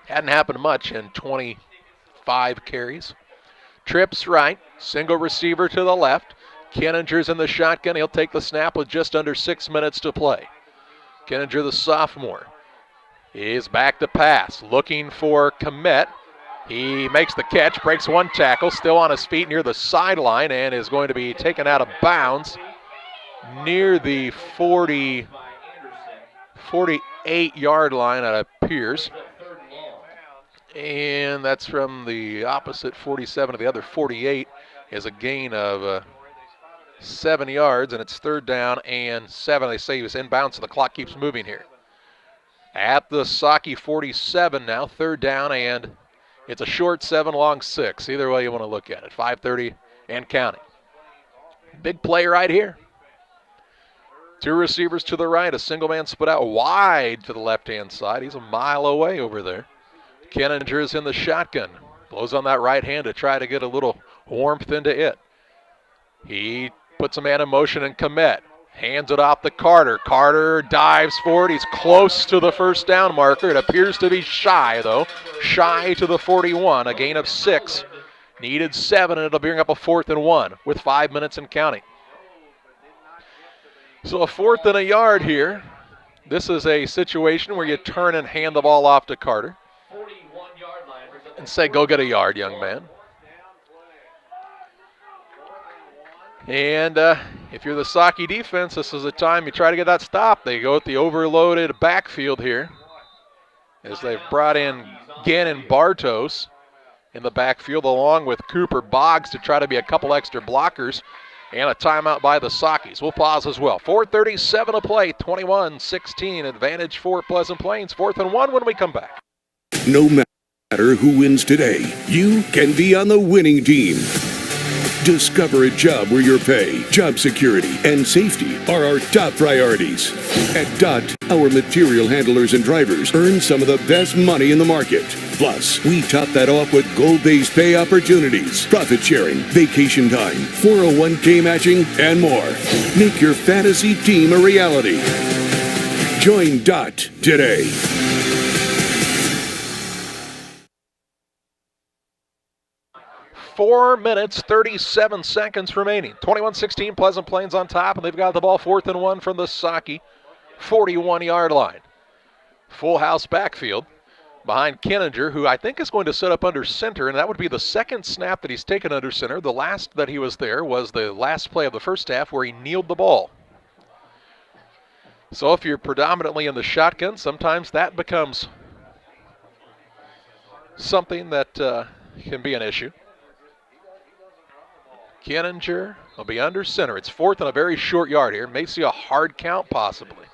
Hadn't happened much in 25 carries. Trips right, single receiver to the left. Kenninger's in the shotgun. He'll take the snap with just under 6 minutes to play. Kenninger, the sophomore, is back to pass, looking for Komet. He makes the catch, breaks one tackle, still on his feet near the sideline, and is going to be taken out of bounds near the 48-yard line, it appears. And that's from the opposite 47 to the other 48 is a gain of 7 yards, and it's 3rd down and 7. They say he was inbounds, so the clock keeps moving here. At the Socky 47 now, 3rd down, and it's a short 7, long 6. Either way you want to look at it. 5:30 and counting. Big play right here. 2 receivers to the right, a single man split out wide to the left-hand side. He's a mile away over there. Kenninger is in the shotgun. Blows on that right hand to try to get a little warmth into it. He puts a man in motion, and Komet hands it off to Carter. Carter dives forward. He's close to the 1st down marker. It appears to be shy, though. Shy to the 41, a gain of 6. Needed 7, and it'll bring up a 4th and 1 with 5 minutes and counting. So a 4th and a yard here. This is a situation where you turn and hand the ball off to Carter and say, go get a yard, young man. And if you're the Socky defense, this is the time you try to get that stop. They go with the overloaded backfield here as they've brought in Ginn and Bartos in the backfield along with Cooper Boggs to try to be a couple extra blockers, and a timeout by the Sockies. We'll pause as well. 4:37 to play, 21-16 advantage for Pleasant Plains. 4th and 1 when we come back. No matter who wins today, you can be on the winning team. Discover a job where your pay, job security, and safety are our top priorities. At DOT, our material handlers and drivers earn some of the best money in the market. Plus, we top that off with goal-based pay opportunities, profit sharing, vacation time, 401k matching, and more. Make your fantasy team a reality. Join DOT today. Four minutes, 37 seconds remaining. 21-16, Pleasant Plains on top, and they've got the ball 4th and 1 from the Socky 41-yard line. Full house backfield. behind Kenninger, who I think is going to set up under center, and that would be the second snap that he's taken under center. The last that he was there was the last play of the first half where he kneeled the ball. So if you're predominantly in the shotgun, sometimes that becomes something that can be an issue. Kenninger will be under center. It's fourth and a very short yard here. May see a hard count possibly.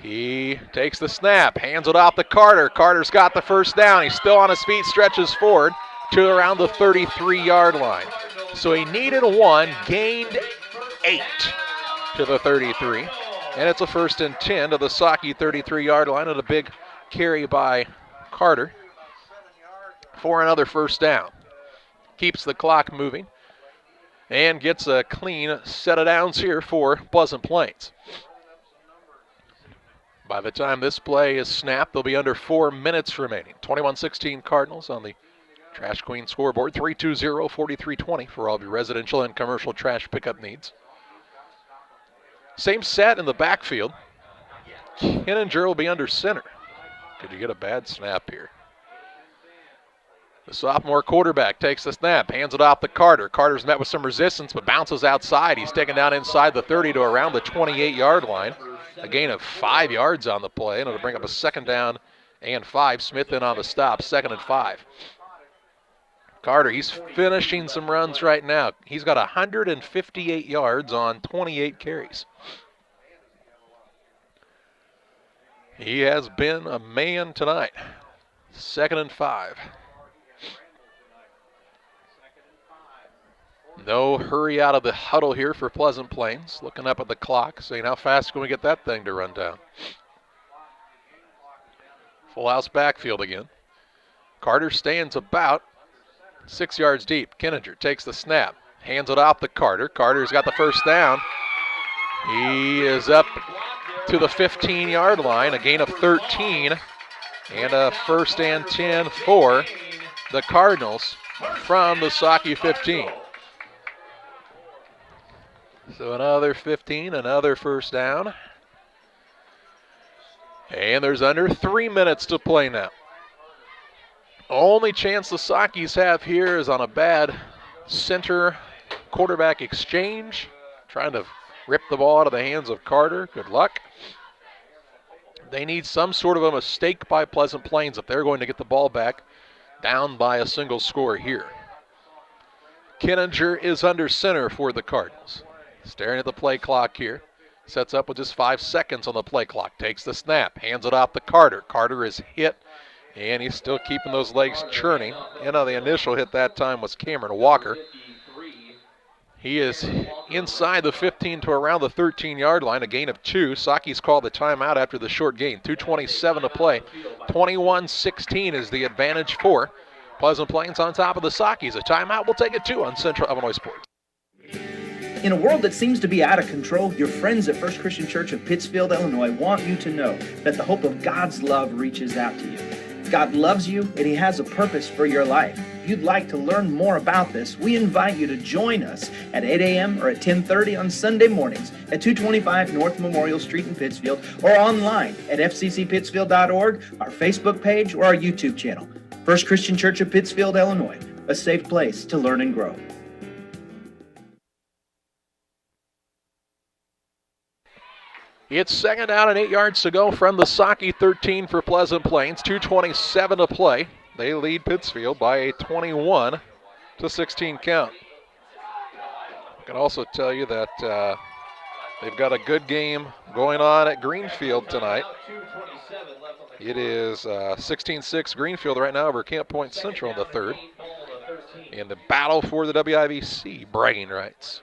He takes the snap, hands it off to Carter. Carter's got the first down. He's still on his feet, stretches forward to around the 33-yard line. So he needed 1, gained 8 to the 33. And it's a 1st and 10 to the Saki 33-yard line, and a big carry by Carter for another first down. Keeps the clock moving and gets a clean set of downs here for Pleasant Plains. By the time this play is snapped, they'll be under 4 minutes remaining. 21-16 Cardinals on the Trash Queen scoreboard. 320-4320 for all of your residential and commercial trash pickup needs. Same set in the backfield. Kenninger will be under center. Could you get a bad snap here? The sophomore quarterback takes the snap, hands it off to Carter. Carter's met with some resistance, but bounces outside. He's taken down inside the 30 to around the 28-yard line. A gain of 5 yards on the play, and it'll bring up a 2nd down and 5. Smith in on the stop, 2nd and 5. Carter, he's finishing some runs right now. He's got 158 yards on 28 carries. He has been a man tonight. 2nd and 5. No hurry out of the huddle here for Pleasant Plains. Looking up at the clock, saying how fast can we get that thing to run down. Full house backfield again. Carter stands about 6 yards deep. Kenninger takes the snap, hands it off to Carter. Carter's got the first down. He is up to the 15-yard line, a gain of 13, and a 1st and 10 for the Cardinals from the Saki 15. So another 15, another first down. And there's under 3 minutes to play now. Only chance the Sakis have here is on a bad center quarterback exchange. Trying to rip the ball out of the hands of Carter. Good luck. They need some sort of a mistake by Pleasant Plains if they're going to get the ball back down by a single score here. Kenninger is under center for the Cardinals. Staring at the play clock here. Sets up with just 5 seconds on the play clock. Takes the snap. Hands it off to Carter. Carter is hit, and he's still keeping those legs churning. And the initial hit that time was Cameron Walker. He is inside the 15 to around the 13-yard line, a gain of 2. Saki's called the timeout after the short gain. 2:27 to play. 21-16 is the advantage for Pleasant Plains on top of the Sakis. A timeout will take it 2 on Central Illinois Sports. In a world that seems to be out of control, your friends at First Christian Church of Pittsfield, Illinois want you to know that the hope of God's love reaches out to you. God loves you, and He has a purpose for your life. If you'd like to learn more about this, we invite you to join us at 8 a.m. or at 10:30 on Sunday mornings at 225 North Memorial Street in Pittsfield, or online at fccpittsfield.org, our Facebook page, or our YouTube channel. First Christian Church of Pittsfield, Illinois, a safe place to learn and grow. It's 2nd down and 8 yards to go from the Saki 13 for Pleasant Plains. 2:27 to play. They lead Pittsfield by a 21-16 count. I can also tell you that they've got a good game going on at Greenfield tonight. It is 16-6 Greenfield right now over Camp Point Central in the 3rd. In the battle for the WIVC bragging rights.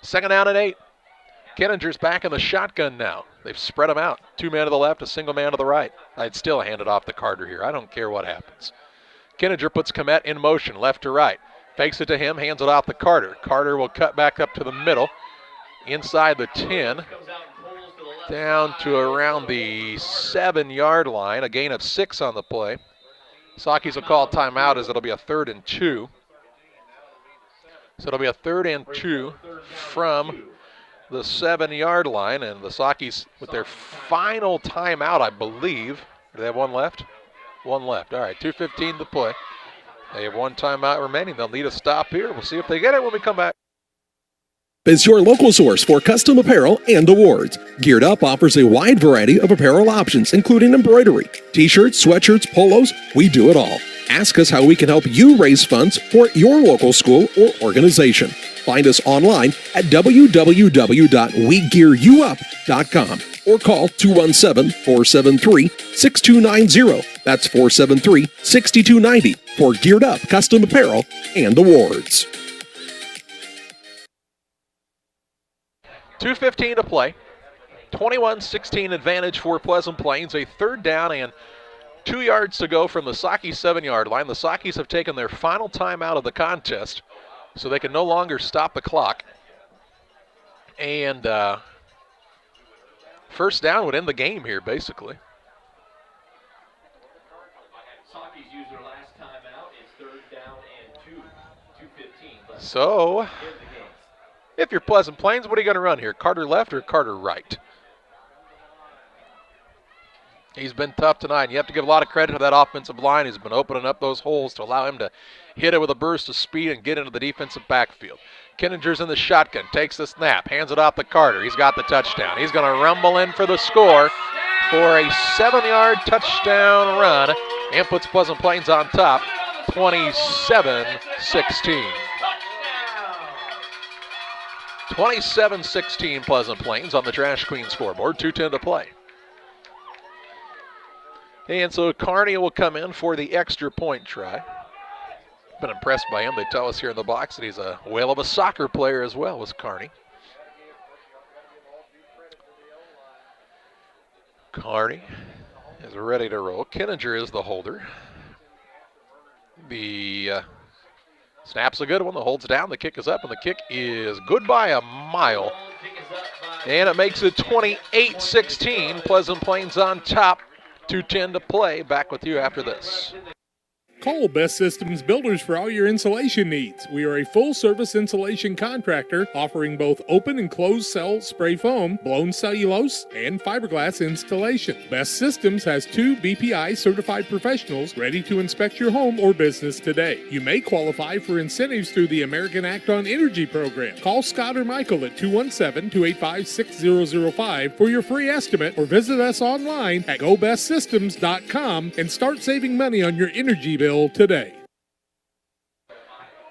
2nd down and 8. Kenninger's back in the shotgun now. They've spread him out. 2 men to the left, a single man to the right. I'd still hand it off to Carter here. I don't care what happens. Kenninger puts Komet in motion, left to right. Fakes it to him, hands it off to Carter. Carter will cut back up to the middle. Inside the 10. Down to around the 7-yard line. A gain of 6 on the play. Sakis will call timeout as it'll be a 3rd and 2. So it'll be a 3rd and 2 from the 7-yard line, and the Sakis with their final timeout, I believe, Do they have one left? One left. All right, 2:15 to play. They have one timeout remaining. They'll need a stop here. We'll see if they get it when we come back. Is your local source for custom apparel and awards. Geared Up offers a wide variety of apparel options, including embroidery, t-shirts, sweatshirts, polos. We do it all. Ask us how we can help you raise funds for your local school or organization. Find us online at www.wegearyouup.com or call 217-473-6290. That's 473-6290 for Geared Up custom apparel and awards. 2:15 to play. 21-16 advantage for Pleasant Plains. A third down and 2 yards to go from the Saki 7-yard line. the Sakis have taken their final time out of the contest, so they can no longer stop the clock. And first down would end the game here, basically. Saki's used their last timeout. It's third down and 2:15. So, if you're Pleasant Plains, what are you going to run here? Carter left or Carter right? He's been tough tonight. You have to give a lot of credit to that offensive line. He's been opening up those holes to allow him to hit it with a burst of speed and get into the defensive backfield. Kinninger's in the shotgun, takes the snap, hands it off to Carter. He's got the touchdown. He's going to rumble in for the score for a 7-yard touchdown run and puts Pleasant Plains on top, 27-16. 27-16 Pleasant Plains on the Trash Queen scoreboard, 2:10 to play. And so Kearney will come in for the extra point try. Been impressed by him. They tell us here in the box that he's a whale of a soccer player as well, was Kearney. Kearney is ready to roll. Kinninger is the holder. The snap's a good one. The hold's down. The kick is up, and the kick is good by a mile. And it makes it 28-16. Pleasant Plains on top. 2:10 to play. Back with you after this. Call Best Systems Builders for all your insulation needs. We are a full-service insulation contractor offering both open and closed cell spray foam, blown cellulose, and fiberglass installation. Best Systems has 2 BPI certified professionals ready to inspect your home or business today. You may qualify for incentives through the American Act on Energy program. Call Scott or Michael at 217-285-6005 for your free estimate, or visit us online at gobestsystems.com and start saving money on your energy bill today.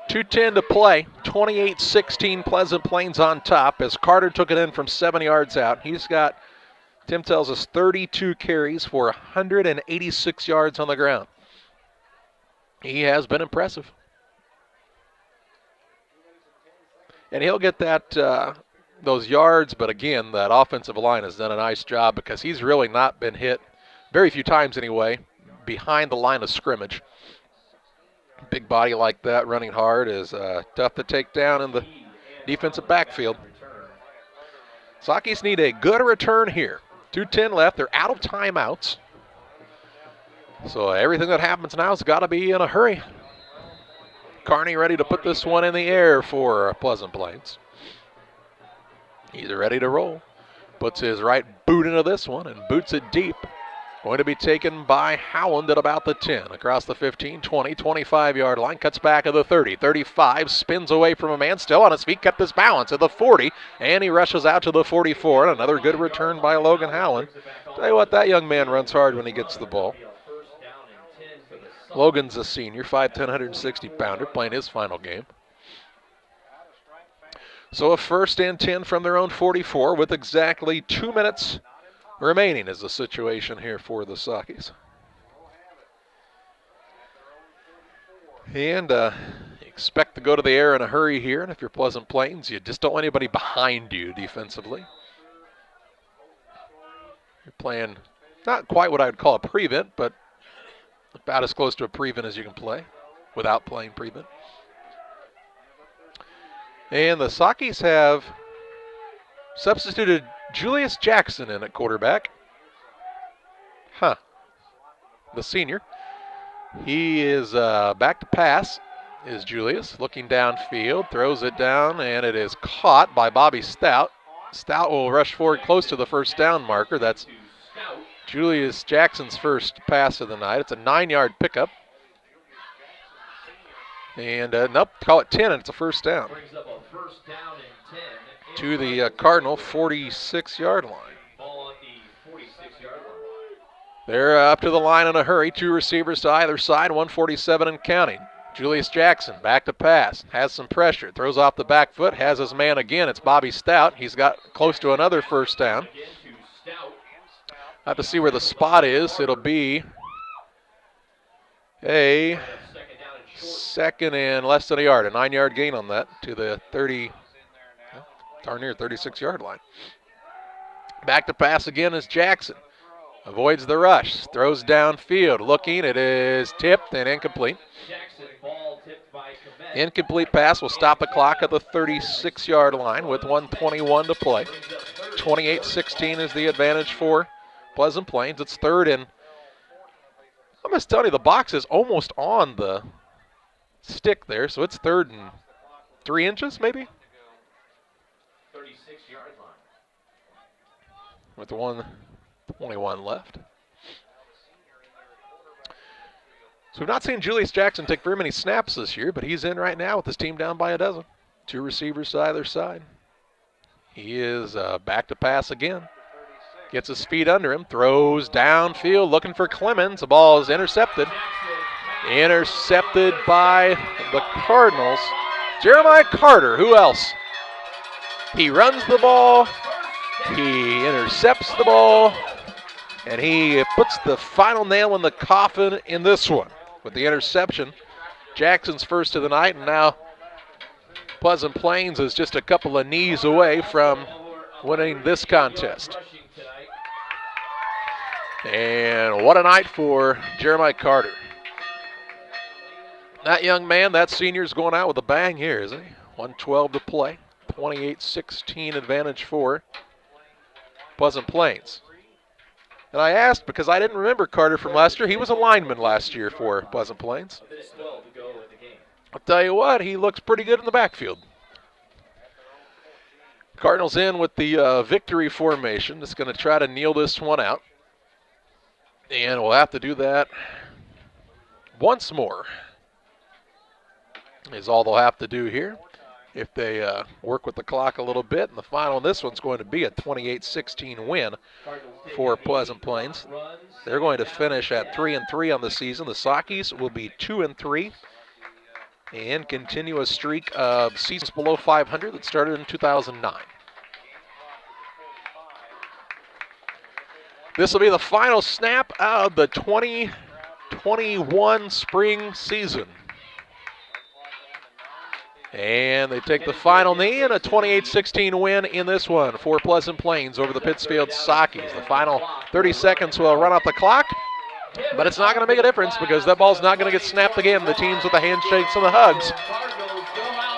2:10 to play. 28-16 Pleasant Plains on top as Carter took it in from 7 yards out. He's got, Tim tells us, 32 carries for 186 yards on the ground. He has been impressive. And he'll get that those yards, but again, that offensive line has done a nice job because he's really not been hit, very few times anyway, behind the line of scrimmage. Big body like that running hard is tough to take down in the defensive backfield. Sakis need a good return here. 2:10 left. They're out of timeouts. So everything that happens now has got to be in a hurry. Kearney ready to put this one in the air for Pleasant Plains. He's ready to roll. Puts his right boot into this one and boots it deep. Going to be taken by Howland at about the 10. Across the 15, 20, 25-yard line. Cuts back at the 30, 35. Spins away from a man. Still on his feet. Kept his balance at the 40. And he rushes out to the 44. And another good return by Logan Howland. Tell you what, that young man runs hard when he gets the ball. Logan's a senior, 5'10", 160-pounder, playing his final game. So a 1st and 10 from their own 44 with exactly 2 minutes remaining is the situation here for the Sakis. And expect to go to the air in a hurry here, and if you're Pleasant Plains, you just don't want anybody behind you defensively. You're playing not quite what I would call a prevent, but about as close to a prevent as you can play without playing prevent. And the Sakis have substituted Julius Jackson in at quarterback. The senior. He is back to pass, is Julius. Looking downfield, throws it down, and it is caught by Bobby Stout. Stout will rush forward close to the first down marker. That's Julius Jackson's first pass of the night. It's a 9-yard pickup. And nope, call it 10, and it's a first down. Brings up a first down and 10. To the Cardinal 46-yard line. Ball at the 46-yard line. They're up to the line in a hurry. 2 receivers to either side, 147 and counting. Julius Jackson back to pass, has some pressure, throws off the back foot, has his man again. It's Bobby Stout. He's got close to another first down. Have to see where the spot is. It'll be a second and less than a yard, a 9-yard gain on that to the 30, darn near 36-yard line. Back to pass again is Jackson. Avoids the rush, throws downfield, looking, it is tipped and incomplete. Incomplete pass will stop the clock at the 36-yard line with 1:21 to play. 28-16 is the advantage for Pleasant Plains. It's third and, I'm going to tell you, the box is almost on the stick there, so it's 3rd and 3 inches maybe? 36-yard line. With 1:21 left. So we've not seen Julius Jackson take very many snaps this year, but he's in right now with his team down by a dozen. 2 receivers to either side. He is back to pass again. Gets his feet under him, throws downfield, looking for Clemens. The ball is intercepted. Intercepted by the Cardinals. Jeremiah Carter, who else? He runs the ball, he intercepts the ball, and he puts the final nail in the coffin in this one with the interception. Jackson's first of the night, and now Pleasant Plains is just a couple of knees away from winning this contest. And what a night for Jeremiah Carter. That young man, that senior's going out with a bang here, isn't he? 1:12 to play. 28-16 advantage for Pleasant Plains. And I asked because I didn't remember Carter from last year. He was a lineman last year for Pleasant Plains. I'll tell you what, he looks pretty good in the backfield. Cardinals in with the victory formation. Just going to try to kneel this one out. And we'll have to do that once more, is all they'll have to do here. If they work with the clock a little bit. And the final on this one's going to be a 28-16 win for Pleasant Plains. They're going to finish at 3-3 on the season. The Sockies will be 2-3 and continue a streak of seasons below 500 that started in 2009. This will be the final snap of the 2021 spring season. And they take the final knee and a 28-16 win in this one for Pleasant Plains over the Pittsfield Sockies. The final 30 seconds will run off the clock, but it's not going to make a difference because that ball's not going to get snapped again. The teams with the handshakes and the hugs.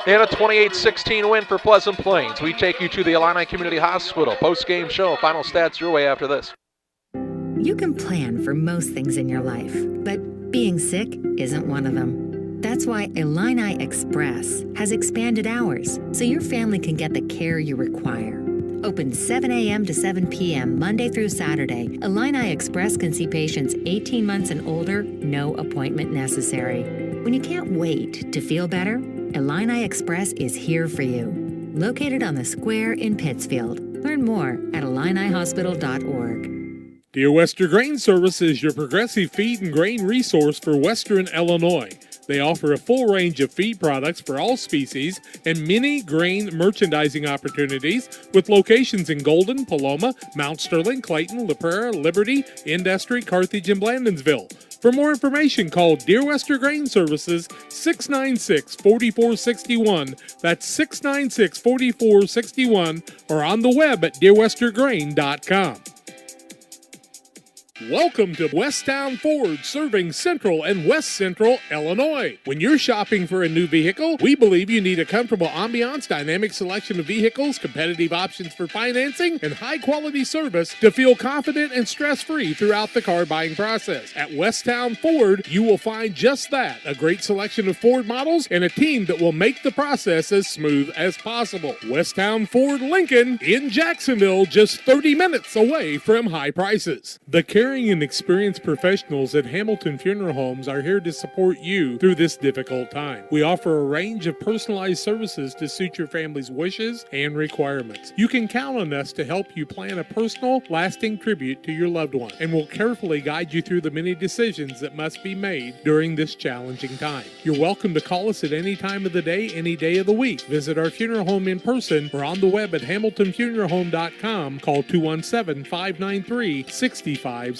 And a 28-16 win for Pleasant Plains. We take you to the Illini Community Hospital post-game show. Final stats your way after this. You can plan for most things in your life, but being sick isn't one of them. That's why Illini Express has expanded hours so your family can get the care you require. Open 7 a.m. to 7 p.m. Monday through Saturday, Illini Express can see patients 18 months and older, no appointment necessary. When you can't wait to feel better, Illini Express is here for you. Located on the square in Pittsfield. Learn more at IlliniHospital.org. Dear Western Grain Service is your progressive feed and grain resource for Western Illinois. They offer a full range of feed products for all species and many grain merchandising opportunities with locations in Golden, Paloma, Mount Sterling, Clayton, La Prairie, Liberty, Industry, Carthage, and Blandonsville. For more information, call Dear Western Grain Services 696-4461. That's 696-4461 or on the web at dearwesterngrain.com. Welcome to Westtown Ford, serving Central and West Central Illinois. When you're shopping for a new vehicle, we believe you need a comfortable ambiance, dynamic selection of vehicles, competitive options for financing, and high-quality service to feel confident and stress-free throughout the car buying process. At Westtown Ford, you will find just that, a great selection of Ford models and a team that will make the process as smooth as possible. Westtown Ford Lincoln in Jacksonville, just 30 minutes away from high prices. The caring and experienced professionals at Hamilton Funeral Homes are here to support you through this difficult time. We offer a range of personalized services to suit your family's wishes and requirements. You can count on us to help you plan a personal, lasting tribute to your loved one, and will carefully guide you through the many decisions that must be made during this challenging time. You're welcome to call us at any time of the day, any day of the week. Visit our funeral home in person or on the web at hamiltonfuneralhome.com. Call 217-593-6517.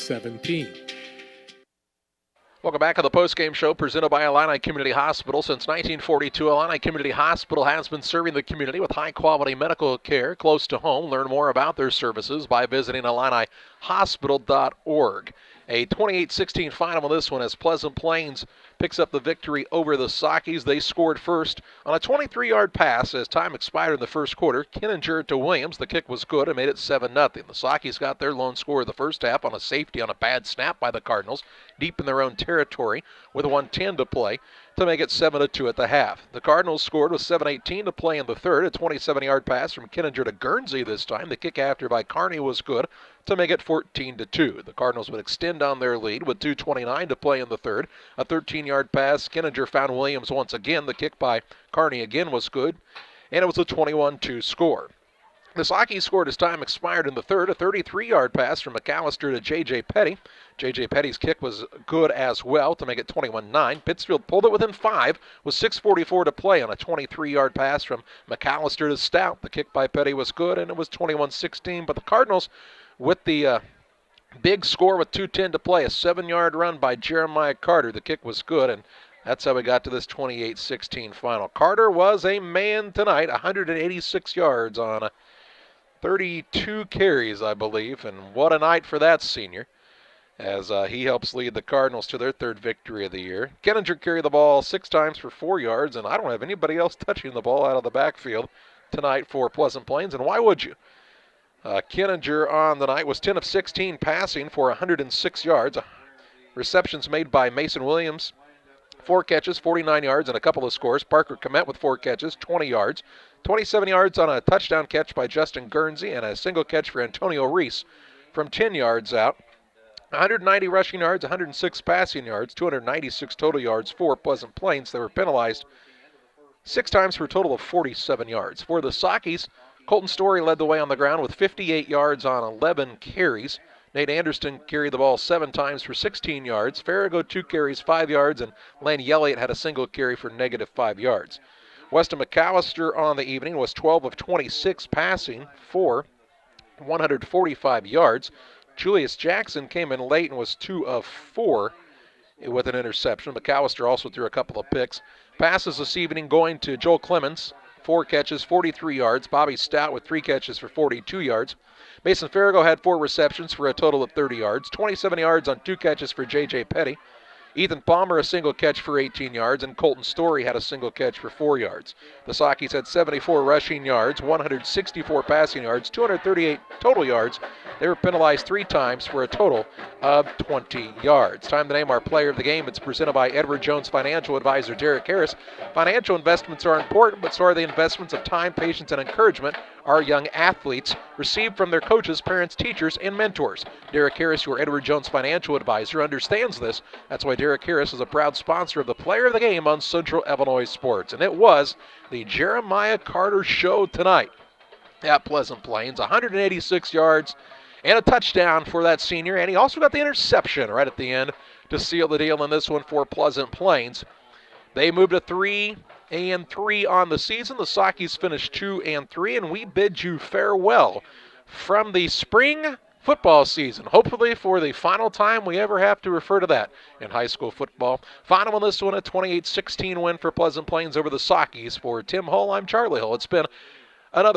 Welcome back to the postgame show presented by Illini Community Hospital. Since 1942, Illini Community Hospital has been serving the community with high-quality medical care close to home. Learn more about their services by visiting IlliniHospital.org. A 28-16 final in this one as Pleasant Plains picks up the victory over the Sockies. They scored first on a 23-yard pass as time expired in the first quarter. Kinninger to Williams. The kick was good and made it 7-0. The Sockies got their lone score of the first half on a safety on a bad snap by the Cardinals deep in their own territory with 1:10 to play to make it 7-2 at the half. The Cardinals scored with 7:18 to play in the third. A 27-yard pass from Kinninger to Guernsey this time. The kick after by Carney was good to make it 14-2. The Cardinals would extend on their lead with 2:29 to play in the third. A 13-yard pass. Kinninger found Williams once again. The kick by Carney again was good, and it was a 21-2 score. The Sockies scored as time expired in the third. A 33-yard pass from McAllister to J.J. Petty. J.J. Petty's kick was good as well to make it 21-9. Pittsfield pulled it within 5 with 6:44 to play on a 23-yard pass from McAllister to Stout. The kick by Petty was good, and it was 21-16. But the Cardinals, with the big score with 2:10 to play, a 7-yard run by Jeremiah Carter. The kick was good, and that's how we got to this 28-16 final. Carter was a man tonight, 186 yards on 32 carries, I believe, and what a night for that senior, as he helps lead the Cardinals to their third victory of the year. Kinninger carried the ball 6 times for 4 yards, and I don't have anybody else touching the ball out of the backfield tonight for Pleasant Plains, and why would you? Kinninger on the night was 10 of 16 passing for 106 yards. Receptions made by Mason Williams, 4 catches, 49 yards, and a couple of scores. Parker Komet with 4 catches, 20 yards. 27 yards on a touchdown catch by Justin Guernsey, and a single catch for Antonio Reese from 10 yards out. 190 rushing yards, 106 passing yards, 296 total yards for Pleasant Plains. They were penalized 6 times for a total of 47 yards. For the Sockies, Colton Story led the way on the ground with 58 yards on 11 carries. Nate Anderson carried the ball 7 times for 16 yards. Farrago 2 carries, 5 yards, and Lanny Elliott had a single carry for -5 yards. Weston McAllister on the evening was 12 of 26 passing for 145 yards. Julius Jackson came in late and was 2 of 4 with an interception. McAllister also threw a couple of picks. Passes this evening going to Joel Clemens, 4 catches, 43 yards. Bobby Stout with 3 catches for 42 yards. Mason Farrago had 4 receptions for a total of 30 yards. 27 yards on 2 catches for J.J. Petty. Ethan Palmer a single catch for 18 yards, and Colton Story had a single catch for 4 yards. The Sockies had 74 rushing yards, 164 passing yards, 238 total yards. They were penalized 3 times for a total of 20 yards. Time to name our player of the game. It's presented by Edward Jones Financial Advisor Derek Harris. Financial investments are important, but so are the investments of time, patience, and encouragement our young athletes receive from their coaches, parents, teachers, and mentors. Derek Harris, your Edward Jones Financial Advisor, understands this. That's why Derek Harris is a proud sponsor of the player of the game on Central Illinois Sports. And it was the Jeremiah Carter show tonight at Pleasant Plains. 186 yards and a touchdown for that senior. And he also got the interception right at the end to seal the deal in this one for Pleasant Plains. They moved to 3-3 on the season. The Sockies finished 2-3, and we bid you farewell from the spring football season, hopefully for the final time we ever have to refer to that in high school football. Final on this one, a 28-16 win for Pleasant Plains over the Sockies. For Tim Hull, I'm Charlie Hull. It's been another